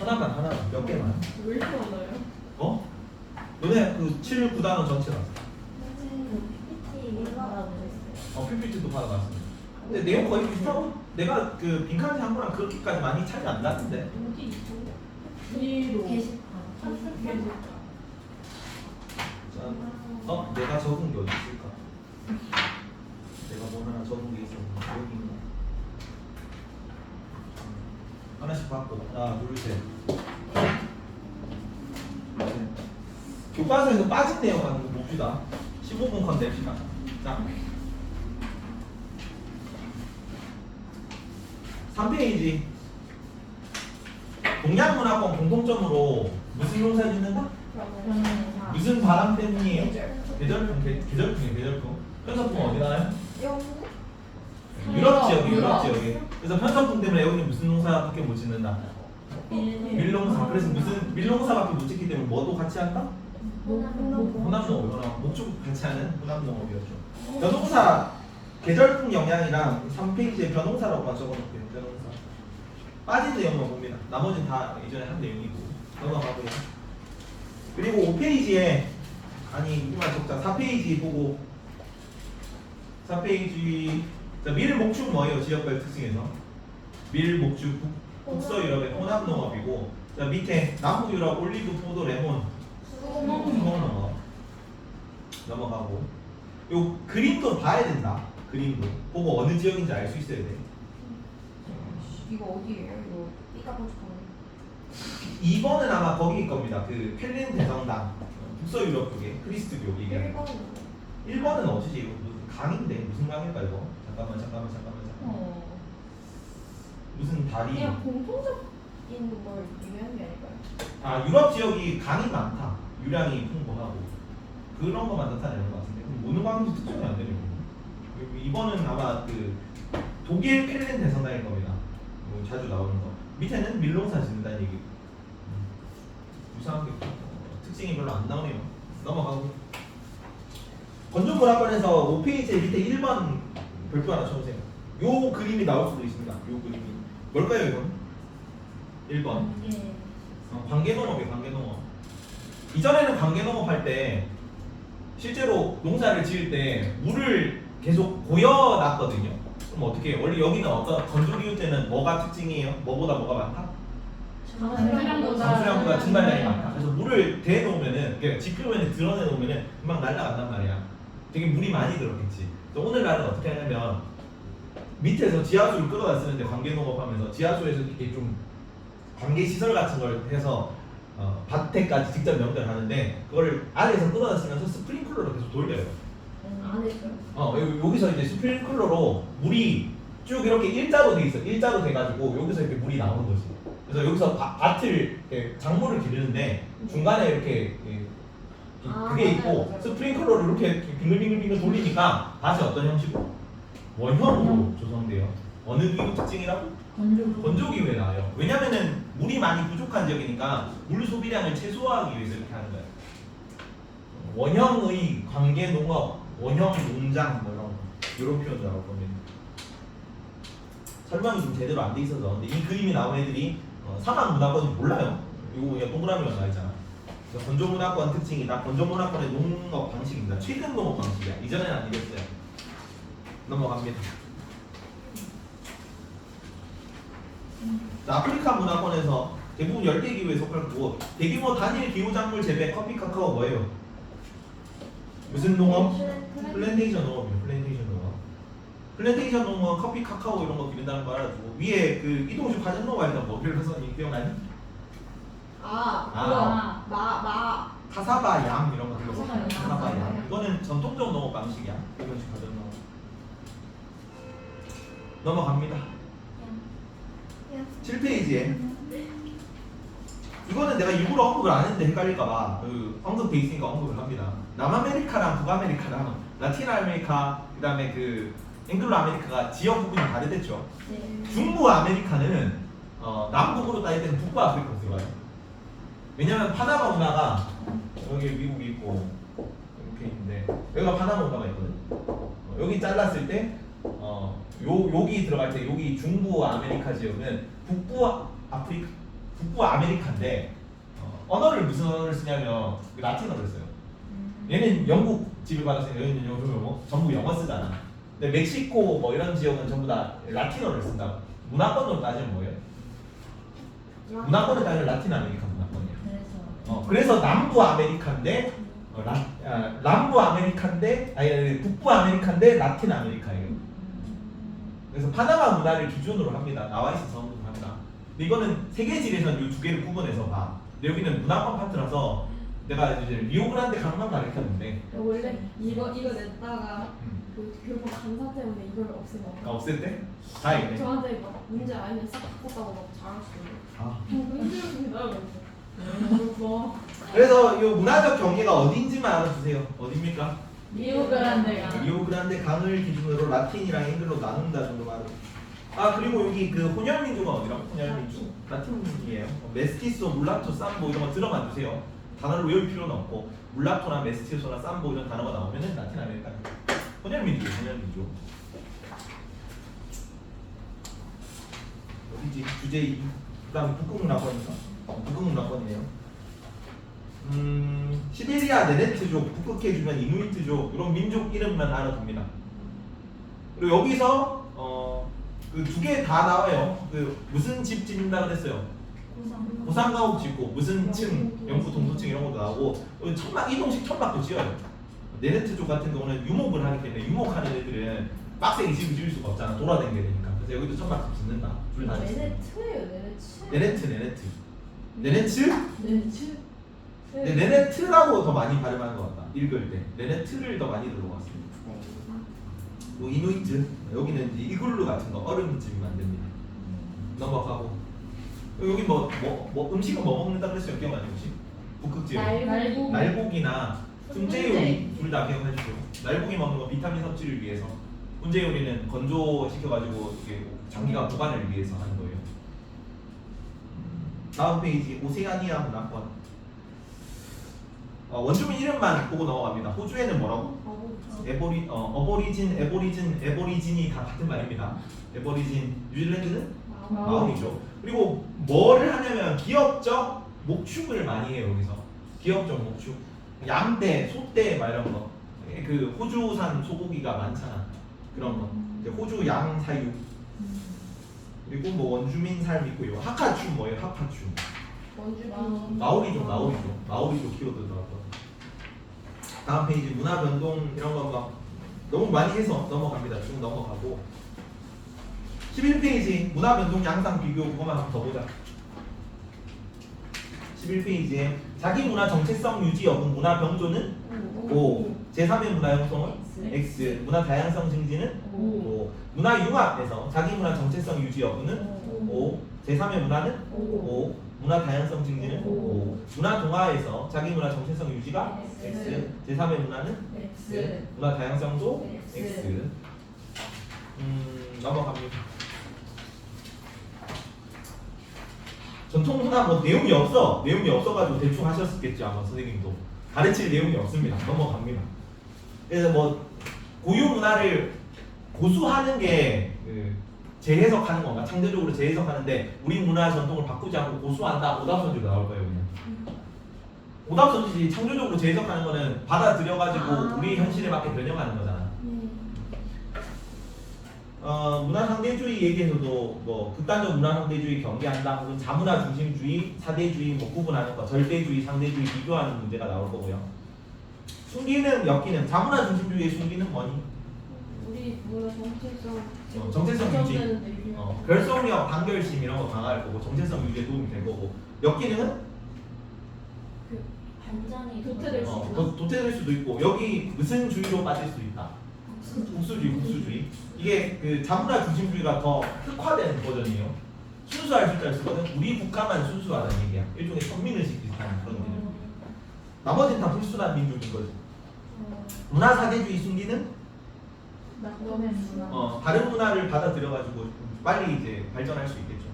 하나만 몇 개만. 왜 이렇게 많아요? 어? 너네 그 7, 9단원 전체라서. PPT도 받아봤습니다. 근데 내용 거의 비슷하고 내가 그 빈칸지 한 거랑 그렇게까지 많이 차이 안 나는데. 어디 있죠? 뒤로. 게시판. 내가 적은 게 어디 있을까? 내가 뭐 하나 적은 게 있었는데 여기 있나? 하나씩 받고 하나 둘 셋. 교과서에서 빠진 내용 하는 거 봅시다. 15분 컷 냅시다. 자, 3페이지. 동양문화권 공통점으로 무슨 용사 짓는다? 무슨 바람 때문이에요? 계절풍. 편서풍 어디 나요? 유럽 지역이. 그래서 편서풍 때문에 여기는 무슨 농사밖에 못 짓는다? 밀농사. 그래서 무슨 밀농사밖에 못 짓기 때문에 뭐도 같이 한다? 호남농업, 목축 같이 하는 호남농업이었죠. 벼농사 계절풍 영향이랑 3페이지에 벼농사라고만 적어놓을게요. 벼농사. 빠진 내용만 봅니다. 나머지는 다 예전에 한 내용이고 넘어가고요. 그리고 5페이지에 이만 적자 4페이지 보고 4페이지 밀 목축 뭐예요? 지역별 특징에서 밀 목축 북서유럽의 혼합농업이고 자 밑에 남부유럽 올리브, 포도, 레몬 수목농업 넘어가고 요 그림도 봐야 된다. 그림도 보고 어느 지역인지 알 수 있어야 돼. 이거 어디예요? 이거 삐까뻔쩍한 2번은 아마 거기일 겁니다. 그 펠린 대성당 북서유럽 쪽에 크리스트교 이게 1번은 어디지? 이거 무슨 강인데 무슨 강일까 이거? 잠깐만 무슨 다리 그냥 공통적인 걸 유의한 게 아닐까요? 유럽 지역이 강이 많다. 유량이 풍부하고 그런 것만 나타내는 것 같은데 그럼 어느 강인지 특정이 안 되네요. 그리고 2번은 아마 그 독일 펠린 대성당일 겁니다. 자주 나오는 거. 밑에는 밀농사 짓는다는 얘기. 유사한 게 특징이 별로 안 나오네요. 넘어가고. 건조문화권에서 5페이지 밑에 1번 별표 하나 쳐보세요. 요 그림이 나올 수도 있습니다. 요 그림이 뭘까요 이건? 1번. 관계농업이에요. 관계농업. 이전에는 관계농업 할 때 실제로 농사를 지을 때 물을 계속 고여놨거든요. 그럼 어떻게 해요? 원래 여기는 어떤 건조기후 때는 뭐가 특징이에요? 뭐보다 뭐가 많다? 강수량보다 증발량이 많다. 그래서 물을 대놓으면은 지표면에 드러내놓으면은 금방 날아간단 말이야. 되게 물이 많이 들었겠지. 그래서 오늘날은 어떻게 하냐면 밑에서 지하수를 끌어다 쓰는데 관계농업하면서 지하수에서 이렇게 좀 관계 시설 같은 걸 해서 밭에까지 직접 연결하는데 그걸 아래에서 끌어다 쓰면서 스프링클러로 계속 돌려요. 안 했어요? 여기서 이제 스프링클러로 물이 쭉 이렇게 일자로 돼 있어. 일자로 돼가지고 여기서 이렇게 물이 나오는 거지. 그래서 여기서 밭을 작물을 기르는데 중간에 이렇게 그게 있고 스프링클러를 이렇게 빙글빙글 돌리니까 밭이 어떤 형식으로? 원형으로 조성돼요. 어느 기후 특징이라고? 건조기후에 나와요. 왜냐면은 물이 많이 부족한 지역이니까 물 소비량을 최소화하기 위해서 이렇게 하는 거예요. 원형의 관계농업, 원형 농장 뭐 이런 표현도 나올 겁니다. 설명이 좀 제대로 안 돼 있어서 근데 이 그림이 나온 애들이 사막문화권인지 몰라요. 이거 그냥 동그라미만 나와 있잖아. 건조문화권 특징이다. 건조문화권의 농업 방식입니다. 최근 농업 방식이야. 이전에는 안 이랬어요. 넘어갑니다. 아프리카 문화권에서 대부분 열대기후에 속할 거고 대규모 단일 기후작물 재배, 커피, 카카오 뭐예요? 무슨 농업? 플랜테이션 농업이에요. 플랜테이션 농업, 커피, 카카오 이런 거 기른다는 거 알아두고 위에 그 이동식 화전농업 할때 뭐 기억나니? 그거 마 카사바 얌 이런 거 들어봤어. 카사바 얌. 카사바 얌. 이거는 전통적 농업 방식이야. 이건식 가정 농업. 넘어갑니다. 7페이지에 이거는 내가 일부러 언급을 안 했는데 헷갈릴까봐 그 언급돼 있으니까 언급을 합니다. 남아메리카랑 북아메리카랑 라틴 아메리카 그다음에 그 앵글로 아메리카가 지역 부분이 다르댔죠. 네. 중부 아메리카는 남북으로 따질 때는 북부 아프리카로 들어가요. 왜냐면 파나마 운하가 여기 미국이 있고 이렇게 있는데 여기가 파나마 운하가 있거든. 여기 잘랐을 때 여기 들어갈 때 여기 중부 아메리카 지역은 북부 아메리카인데 언어를 무슨 언어를 쓰냐면 라틴어를 써요. 얘는 영국 지배받았으니까 여기는 전부 영어 쓰잖아. 근데 멕시코 뭐 이런 지역은 전부 다 라틴어를 쓴다. 문화권으로 따지면 뭐예요? 문화권을 따지면 라틴 아메리카 문화권이야. 그래서 남부 아메리카인데 남부 아메리카인데 아니 북부 아메리카인데 라틴 아메리카예요. 그래서 파나마 문화를 기준으로 합니다. 나와 있어서 언급을 합니다. 근데 이거는 세계지리에서는 이 두 개를 구분해서 봐. 근데 여기는 문화권 파트라서 내가 이제 리오그란데 강만 가르쳤는데 원래 이거 냈다가 그 교복 강사 때문에 이걸 없앤 거. 없을 때? 다행이네. 저한테 막 문제 아니면 싹 바꿨다고 막 자랑했어요. 아. 힘들었습니다. 그래서 그래서 이 문화적 경계가 어딘지만 알아두세요. 어딥니까? 리오그란데가. 리오그란데 강을 기준으로 라틴이랑 앵글로 나눈다 정도만 알아. 그리고 여기 그 혼혈민족은 어디라고? 혼혈민족? 라틴이에요. 메스티소, 물라토, 삼보 이런 거 들어만 두세요. 단어를 외울 필요는 없고 물라토나 메스티소나 삼보 이런 단어가 나오면은 라틴 아메리카 혼혈민족이에요. 혼혈민족. 어디지? 주제 2. 그다음 북극문화권인가? 북극문화권이네요. 시베리아 네네트족, 북극해주면 이누이트족 이런 민족 이름만 알아둡니다. 그리고 여기서 그 두 개 다 나와요. 그 무슨 집 짓는다 그랬어요. 고상가옥 짓고 무슨 층, 영구 동소층 이런 것도 나오고 천막 이동식 천막도 지어요. 네네트족 같은 경우는 유목을 하기 때문에 유목하는 애들은 빡세게 집을 지을 수가 없잖아. 돌아다니게 되니까. 그래서 여기도 천막 짓는다. 둘 다. 네네트. 네, 네네트라고 더 많이 발음하는 것 같다. 읽을 때 네네트를 더 많이 들어갔습니다 뭐 이누이트 여기는 이제 이글루 같은 거 얼음집 만듭니다. 넘어가고 여기 뭐 음식은 뭐 먹는다 그랬어요. 기억나는 음식? 북극 지역 날고기나 훈제 요리 둘 다 기억해 주세요. 날고기 먹는 거 비타민 섭취를 위해서, 훈제 요리는 건조시켜가지고 이게 장기간 보관을 위해서 하는 거예요. 다음 페이지 오세아니아 문화권. 원주민 이름만 보고 넘어갑니다. 호주에는 뭐라고? 에보리진이 다 같은 말입니다. 에보리진. 뉴질랜드는 마오리죠. 그리고 뭐를 하냐면 기업적 목축을 많이 해요. 여기서 기업적 목축, 양떼, 소떼 막 이런 거. 그 호주산 소고기가 많잖아. 그런 거. 이제 호주 양 사육. 그리고 뭐 원주민 삶 있고 이거 하카춤 뭐예요? 하카춤. 마오리족 키워드더라고요. 다음 페이지 문화 변동 이런 거 막 너무 많이 해서 넘어갑니다. 쭉 넘어가고 11페이지 문화 변동 양상 비교 그거만 한번 더 보자. 11페이지에 자기 문화 정체성 유지 여부 문화 병조는 O, 제3의 문화 형성은 X, 문화 다양성 증진은 O, 문화 융합에서 자기 문화 정체성 유지 여부는 O, 제3의 문화는 O, 문화 다양성 증진은 O, 문화 동화에서 자기 문화 정체성 유지가 X, 제3의 문화는 X, 문화 다양성도 X. 넘어갑니다. 전통 문화 뭐 내용이 없어가지고 대충 하셨겠죠 아마 선생님도. 가르칠 내용이 없습니다. 넘어갑니다. 그래서 뭐 고유 문화를 고수하는 게 재해석하는 건가? 창조적으로 재해석하는데 우리 문화 전통을 바꾸지 않고 고수한다. 오답선지로 나올 거예요 그냥. 오답선지 창조적으로 재해석하는 거는 받아들여가지고 우리 현실에 맞게 변형하는 거잖아. 문화 상대주의 얘기에서도 뭐 극단적 문화 상대주의 경계한다 혹은 자문화 중심주의, 사대주의 뭐 구분하는 거, 절대주의, 상대주의 비교하는 문제가 나올 거고요. 순기능, 역기능, 자문화 중심주의의 순기능 뭐니? 우리 문화 정체성 정체성 유지. 결속력, 단결심 이런 거 강화할 거고 정체성 유지에 도움이 될 거고. 역기능은 완전히 도태될 수 있고. 도태될 수도 있고 여기 무슨 주의로 빠질 수도 있다. 국수주의. 이게 그 자문화 중심주의가 더 흑화된 버전이에요. 순수할 숫자를 쓰거든. 우리 국가만 순수하다는 얘기야. 일종의 선민의식 비슷한 그런 개념. 나머지는 다 불순한 민족인 거지. 문화 사대주의 순기는 너는 문화. 다른 문화를 받아들여가지고 빨리 이제 발전할 수 있겠죠.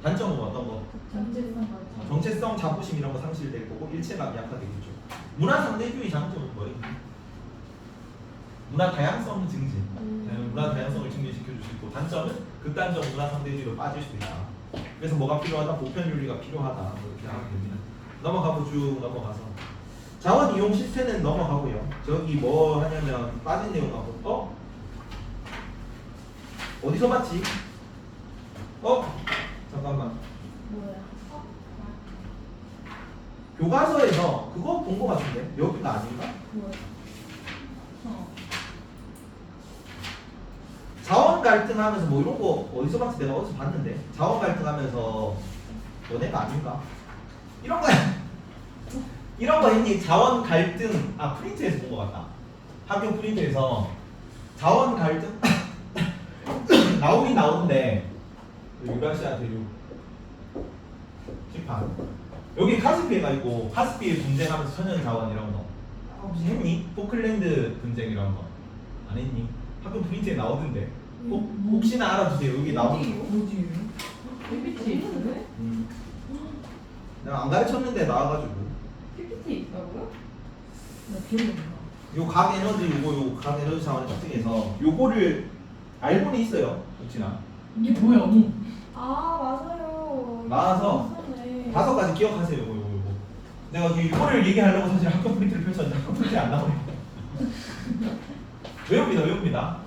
단점은 어떤 거? 정체성 같은. 정체성, 자부심 이런 거 상실될 거고 일체감이 약화되겠죠. 문화 상대주의 장점은 뭐예요? 문화 다양성 증진. 문화 다양성을 증진시켜 줄 수 있고 단점은 극단적 문화 상대주의로 빠질 수도 있다. 그래서 뭐가 필요하다? 보편윤리가 필요하다. 뭐 이렇게 하면 됩니다. 넘어가고 쭉 넘어가서 자원 이용 시스템은 넘어가고요. 저기 뭐 하냐면 빠진 내용하고 어디서 봤지? 잠깐만. 뭐야? 교과서에서 그거 본 거 같은데 여기가 아닌가? 뭐야? 자원 갈등하면서 뭐 이런 거 어디서 봤지? 내가 어디서 봤는데 자원 갈등하면서 너네가 아닌가? 이런 거 했니? 자원 갈등 프린트에서 본 거 같다. 학교 프린트에서 자원 갈등 나오긴 나오는데 유라시아 대륙 집판 여기 카스피해가 있고 카스피해 분쟁하면서 천연 자원 이런 거 혹시 했니? 포클랜드 분쟁 이런 거 안 했니? 학교 프린트에 나오던데 혹시나 알아주세요. 여기 나오는 뭐지? PPT. 내가 안 가르쳤는데 나와가지고 PPT 있다고요? 나 기억이 안 나. 요 각 에너지 자원을 특징해서 요거를 알고는 있어요. 혹시나 이게 뭐야? 어머. 맞아요. 나와서 있었네. 5가지 기억하세요. 요거 내가 이거를 얘기하려고 사실 학교 프린트를 펼쳤는데 학교 프린트 안 나오네. 외웁니다.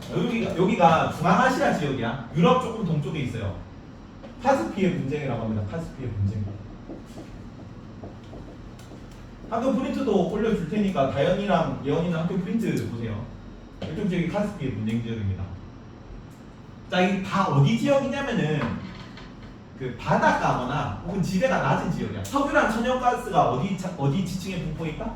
여기가 중앙아시아 지역이야. 유럽 조금 동쪽에 있어요. 카스피해 분쟁이라고 합니다. 카스피해 분쟁. 학교 프린트도 올려줄 테니까 다현이랑 예원이랑 학교 프린트 보세요. 이쪽 지역이 카스피해 분쟁 지역입니다. 자, 이게 다 어디 지역이냐면은 그 바닷가거나 혹은 지대가 낮은 지역이야. 석유랑 천연가스가 어디 지층에 분포있다?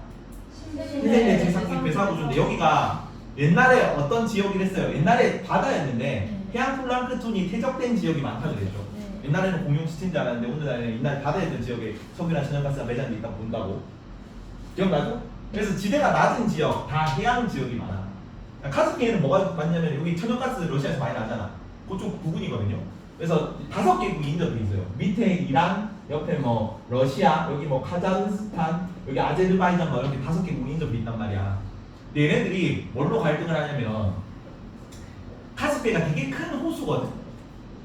신대내 지상기 배사구조인데 여기가 옛날에 어떤 지역이랬어요? 옛날에 바다였는데 해양 플랑크톤이 퇴적된 지역이 많다 그랬죠. 옛날에는 공용 시체인지 알았는데 오늘날에는 옛날 바다였던 지역에 석유나 천연가스가 매장돼 있다 본다고. 기억나죠? 그래서 지대가 낮은 지역, 다 해양 지역이 많아. 카스피해는 뭐가 많냐면 여기 천연가스 러시아에서 많이 나잖아. 그쪽 부분이거든요. 그래서 5개국이 인접돼 있어요. 밑에 이란, 옆에 뭐 러시아, 여기 뭐 카자흐스탄, 여기 아제르바이잔 뭐 이렇게 5개국이 인접돼 있단 말이야. 근데 얘네들이 뭘로 갈등을 하냐면 카스피해가 되게 큰 호수거든.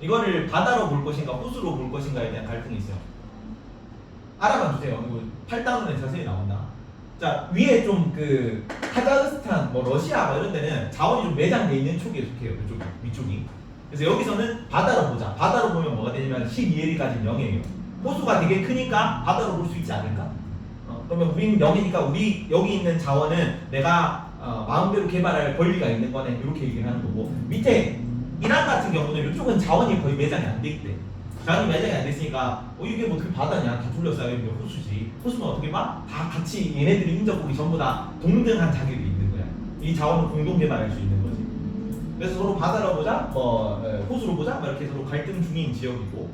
이거를 바다로 볼 것인가 호수로 볼 것인가에 대한 갈등이 있어요. 알아봐 주세요. 이거 8단원에 자세히 나온다. 자, 위에 좀 그 카자흐스탄, 뭐 러시아 뭐 이런 데는 자원이 좀 매장돼 있는 쪽에 속해요. 그쪽 위쪽이. 그래서 여기서는 바다로 보자. 바다로 보면 뭐가 되냐면 12L까지는 0이에요. 호수가 되게 크니까 바다로 볼 수 있지 않을까? 그러면 우리는 0이니까 우리 여기 있는 자원은 내가 마음대로 개발할 권리가 있는 거네. 이렇게 얘기를 하는 거고 밑에 이란 같은 경우는 이쪽은 자원이 거의 매장이 안 돼 있대. 자원이 매장이 안 됐으니까 이게 뭐 그 바다냐? 다 둘러싸여 있는 호수지. 호수는 어떻게 봐? 다 같이 얘네들이 인접국이 전부 다 동등한 자격이 있는 거야. 이 자원을 공동 개발할 수 있는 거지. 그래서 서로 바다로 보자, 호수로 보자, 뭐 이렇게 서로 갈등 중인 지역이고.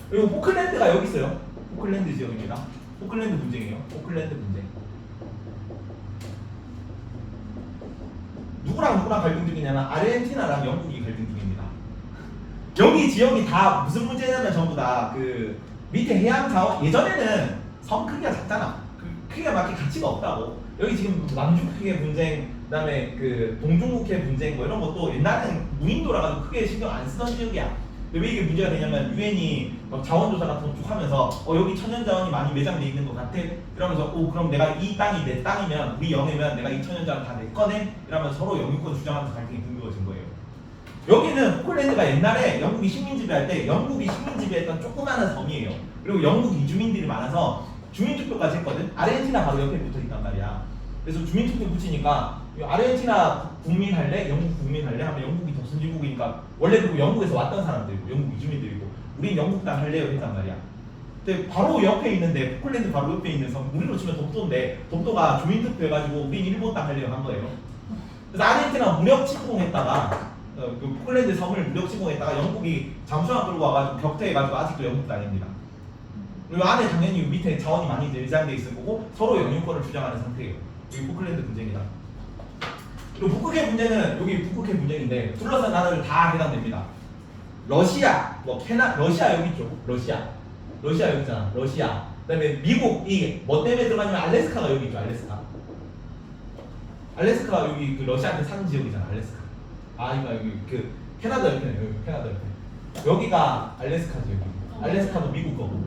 그리고 포클랜드가 여기 있어요. 포클랜드 지역입니다. 포클랜드 분쟁이에요. 포클랜드 분쟁. 누구랑 갈등 중이냐면 아르헨티나랑 영국이 갈등 중입니다. 여기 지역이 다 무슨 문제냐면 전부 다 그 밑에 해양 자원 예전에는 섬 크기가 작잖아. 그 크기가 맞게 가치가 없다고. 여기 지금 남중국해 분쟁, 그다음에 그 동중국해 분쟁 뭐 이런 것도 옛날에는 무인도라 가지고 크게 신경 안 쓰던 지역이야. 근데 왜 이게 문제가 되냐면 유엔이 막 자원조사 같은 거 쭉 하면서 여기 천연자원이 많이 매장돼 있는 것 같아. 이러면서 그럼 내가 이 땅이 내 땅이면 우리 영해면 내가 이 천연자원 다 내 거네. 이러면서 서로 영유권 주장하면서 갈등이 불거진 거예요. 여기는 포클랜드가 옛날에 영국이 식민 지배할 때 영국이 식민 지배했던 조그마한 섬이에요. 그리고 영국 이주민들이 많아서 주민투표까지 했거든. 아르헨티나 바로 옆에 붙어 있단 말이야. 그래서 주민투표 붙이니까 아르헨티나 국민 할래? 영국 국민 할래? 하면 영국이 더 선진국이니까 원래 그리고 영국에서 왔던 사람들이고 영국 이주민들이고 우린 영국 땅 할래요 했단 말이야. 근데 바로 옆에 있는데 포클랜드 바로 옆에 있는 섬 우리로 치면 독도인데 독도가 주민투표 해가지고 우린 일본 땅 하려고 한 거예요. 그래서 아르헨티나가 무력 침공했다가 그 포클랜드 섬을 무력 침공했다가 영국이 잠수함 끌고 와가지고 격퇴해가지고 아직도 영국 땅입니다. 그리고 안에 당연히 밑에 자원이 많이 내장돼 있을 거고 서로 영유권을 주장하는 상태예요. 여기 포클랜드 분쟁이다. 그리고 북극해 분쟁은 여기 북극해 분쟁인데 둘러싼 나라들 다 해당됩니다. 러시아, 뭐 러시아 여기 있죠. 러시아 여기 있잖아. 러시아. 그다음에 미국 이 뭐 때문에 들어가냐면 알래스카가 여기 있죠. 알래스카가 여기 그 러시아한테 사는 지역이잖아. 이거 여기 그 캐나다 옆에네. 여기 캐나다 옆에. 여기가 알래스카 지역이고. 알래스카도 미국 거고.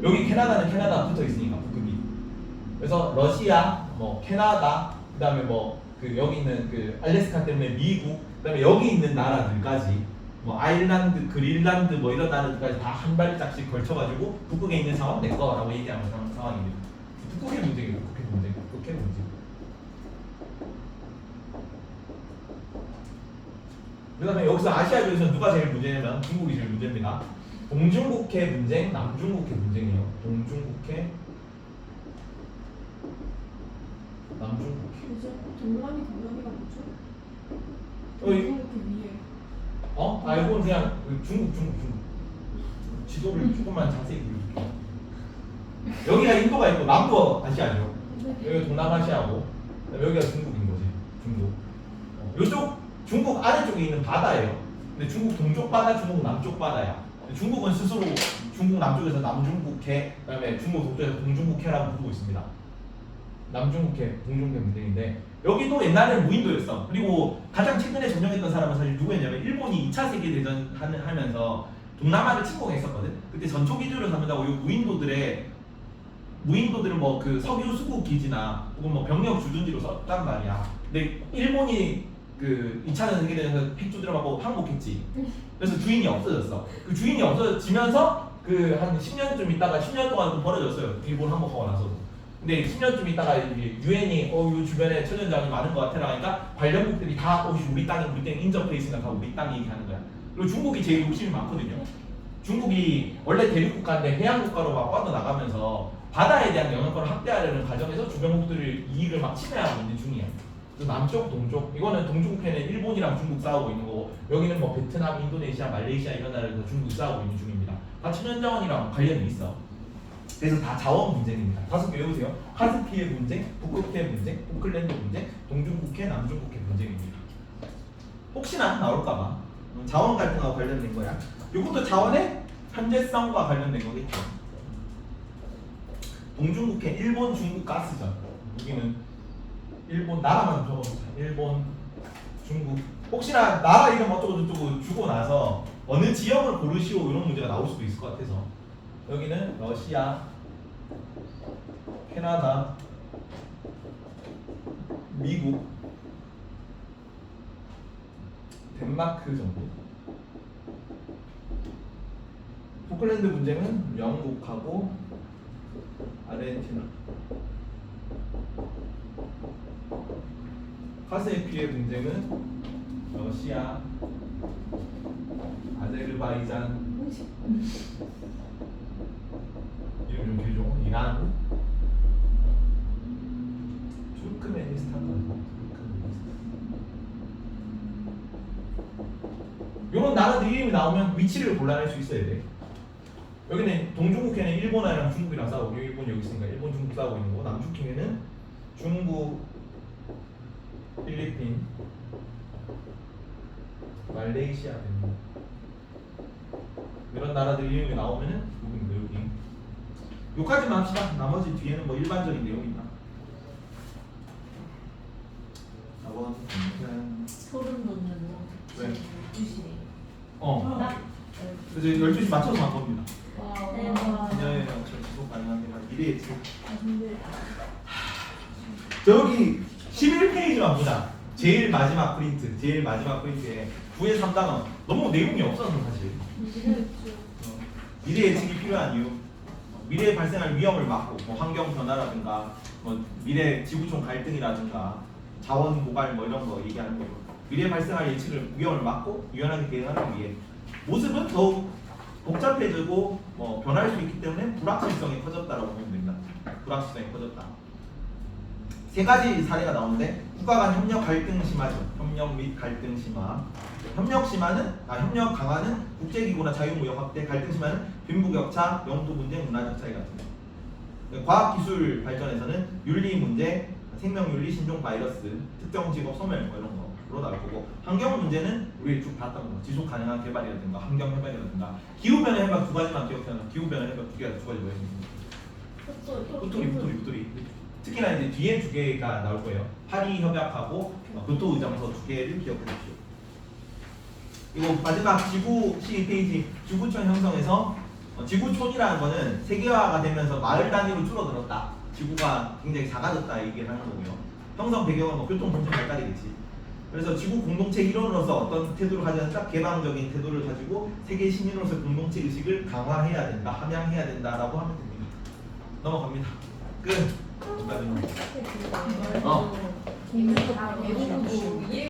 여기 캐나다는 캐나다가 붙어 있으니까 북극이. 그래서 러시아, 뭐 캐나다, 그다음에 뭐 그 여기 있는 그 알래스카 때문에 미국, 그다음에 여기 있는 나라들까지 뭐 아일란드, 그린란드 뭐 이런 나라들까지 다 한 발짝씩 걸쳐가지고 북극에 있는 자원 내 거라고 얘기하는 상황입니다. 북극의 문제예요. 북극의 문제. 그다음에 여기서 아시아 쪽에서 누가 제일 문제냐면 중국이 제일 문제입니다. 동중국해 분쟁, 남중국해 분쟁이에요. 동중국해, 남중국해. 뭐죠? 동남이가 뭐죠? 어, 이- 이렇게 위에. 이건 그냥 그 중국. 지도를 조금만 자세히 보여줄게요. 여기가 인도가 있고 남부 아시아죠. 여기가 동남아시아고 여기가 중국인 거지. 중국. 이쪽 중국 아래쪽에 있는 바다예요. 근데 중국 동쪽 바다, 중국 남쪽 바다야. 중국은 스스로 중국 남쪽에서 남중국해, 그다음에 중국 동쪽에서 동중국해라고 부르고 있습니다. 남중국해, 동중국해 문제인데 여기도 옛날에 무인도였어. 그리고 가장 최근에 점령했던 사람은 사실 누구였냐면 일본이 2차 세계대전 하면서 동남아를 침공했었거든. 그때 전초 기준으로 삼는다고 이 무인도들은 뭐 그 석유 수급 기지나 혹은 뭐 병력 주둔지로 썼단 말이야. 근데 일본이 그 2차 세계대전에서 핵 들어가고 항복했지. 그래서 주인이 없어졌어. 그 주인이 없어지면서 그 한 10년쯤 있다가 10년 동안 좀 벌어졌어요. 일본 항복하고 나서도. 근데 10년쯤 있다가 이제 유엔이 이 주변에 천연자원이 많은 것 같아라 하니까 관련국들이 다 우리 땅이 인접돼 있으니까 다 우리 땅이 얘기하는 거야. 그리고 중국이 제일 욕심이 많거든요. 중국이 원래 대륙국가인데 해양국가로 막 뻗어나가면서 바다에 대한 영향권을 확대하려는 과정에서 주변국들의 이익을 막 침해하고 있는 중이야. 그래서 남쪽, 동쪽 이거는 동중국해는 일본이랑 중국 싸우고 있는 거고 여기는 뭐 베트남, 인도네시아, 말레이시아 이런 나라에서 중국이 싸우고 있는 중입니다. 다 천연자원이랑 관련이 있어. 그래서 다 자원 분쟁입니다. 5개 외우세요. 카스피해 분쟁, 북극해 분쟁, 포클랜드 분쟁, 동중국해, 남중국해 분쟁입니다. 혹시나 나올까봐 자원 갈등과 관련된 거야. 이것도 자원의 현재성과 관련된 거겠죠. 동중국해, 일본, 중국 가스전. 여기는 일본 나라만 적어보자. 일본, 중국. 혹시나 나라 이름 어쩌고 저쩌고 주고 나서 어느 지역을 고르시오 이런 문제가 나올 수도 있을 것 같아서 여기는 러시아, 캐나다, 미국, 덴마크 정도. 포클랜드 분쟁은 영국하고 아르헨티나. 카스피해 분쟁은 러시아, 아제르바이잔. 이름 좀 길죠? 이란, 투르크메니스탄. 이런 나라들 이름이 나오면 위치를 골라낼 수 있어야 돼. 여기는 동중국해는 일본이랑 중국이랑 싸우고 일본 여기 있으니까 일본, 중국 싸우고 있는 거고 남중국해는 중국, 필리핀, 말레이시아 됩니다. 이런 나라들 이름이 나오면은 여기입니다. 여기. 여기까지만 합시다. 나머지 뒤에는 뭐 일반적인 내용입니다. 4번. 소름 돋는 왜? 12시네. 그래서 12시 맞춰서 한 겁니다. 와. 네. 분야에 지속 가능합니다. 미래 예측. 힘들다. 저기 11페이지만 보자. 제일 마지막 프린트에 9의 3단원 너무 내용이 없어서 사실. 미래 예측이 필요한 이유. 미래에 발생할 위험을 막고 뭐 환경 변화라든가 뭐 미래 지구촌 갈등이라든가 자원 고갈 뭐 이런 거 얘기하는 거고 미래에 발생할 위험을 막고 유연하게 대응하기 위해 모습은 더욱 복잡해지고 변할 수 있기 때문에 불확실성이 커졌다라고 보면 됩니다. 불확실성이 커졌다. 세 가지 사례가 나오는데 국가 간 협력 갈등 심화죠. 협력 및 갈등 심화. 협력 강화는 국제기구나 자유무역 확대, 갈등 심화는 빈부격차, 영토 문제, 문화적 차이 같은 거. 과학기술 발전에서는 윤리 문제, 생명윤리, 신종 바이러스, 특정 직업 소멸 이런 거로 나올 거고, 환경 문제는 우리 쭉 봤던 거, 지속 가능한 개발이라든가 환경 해발이라든가, 기후 변화 해발 두 가지만 기억해놔. 기후 변화 해발 두 가지 뭐예요? 도토리. 특히나 이제 뒤에 두 개가 나올 거예요. 파리 협약하고 교토 의정서 두 개를 기억해 주십시오. 이거 마지막 지구 12페이지 지구촌 형성에서 지구촌이라는 거는 세계화가 되면서 마을 단위로 줄어들었다. 지구가 굉장히 작아졌다 얘기를 하는 거고요. 형성 배경은 교통 통신 발달이겠지. 그래서 지구 공동체 일원으로서 어떤 태도를 가져야 딱 개방적인 태도를 가지고 세계 시민으로서 공동체 의식을 강화해야 된다, 함양해야 된다라고 하면 됩니다. 넘어갑니다. 끝. 이거 다 외우고 이해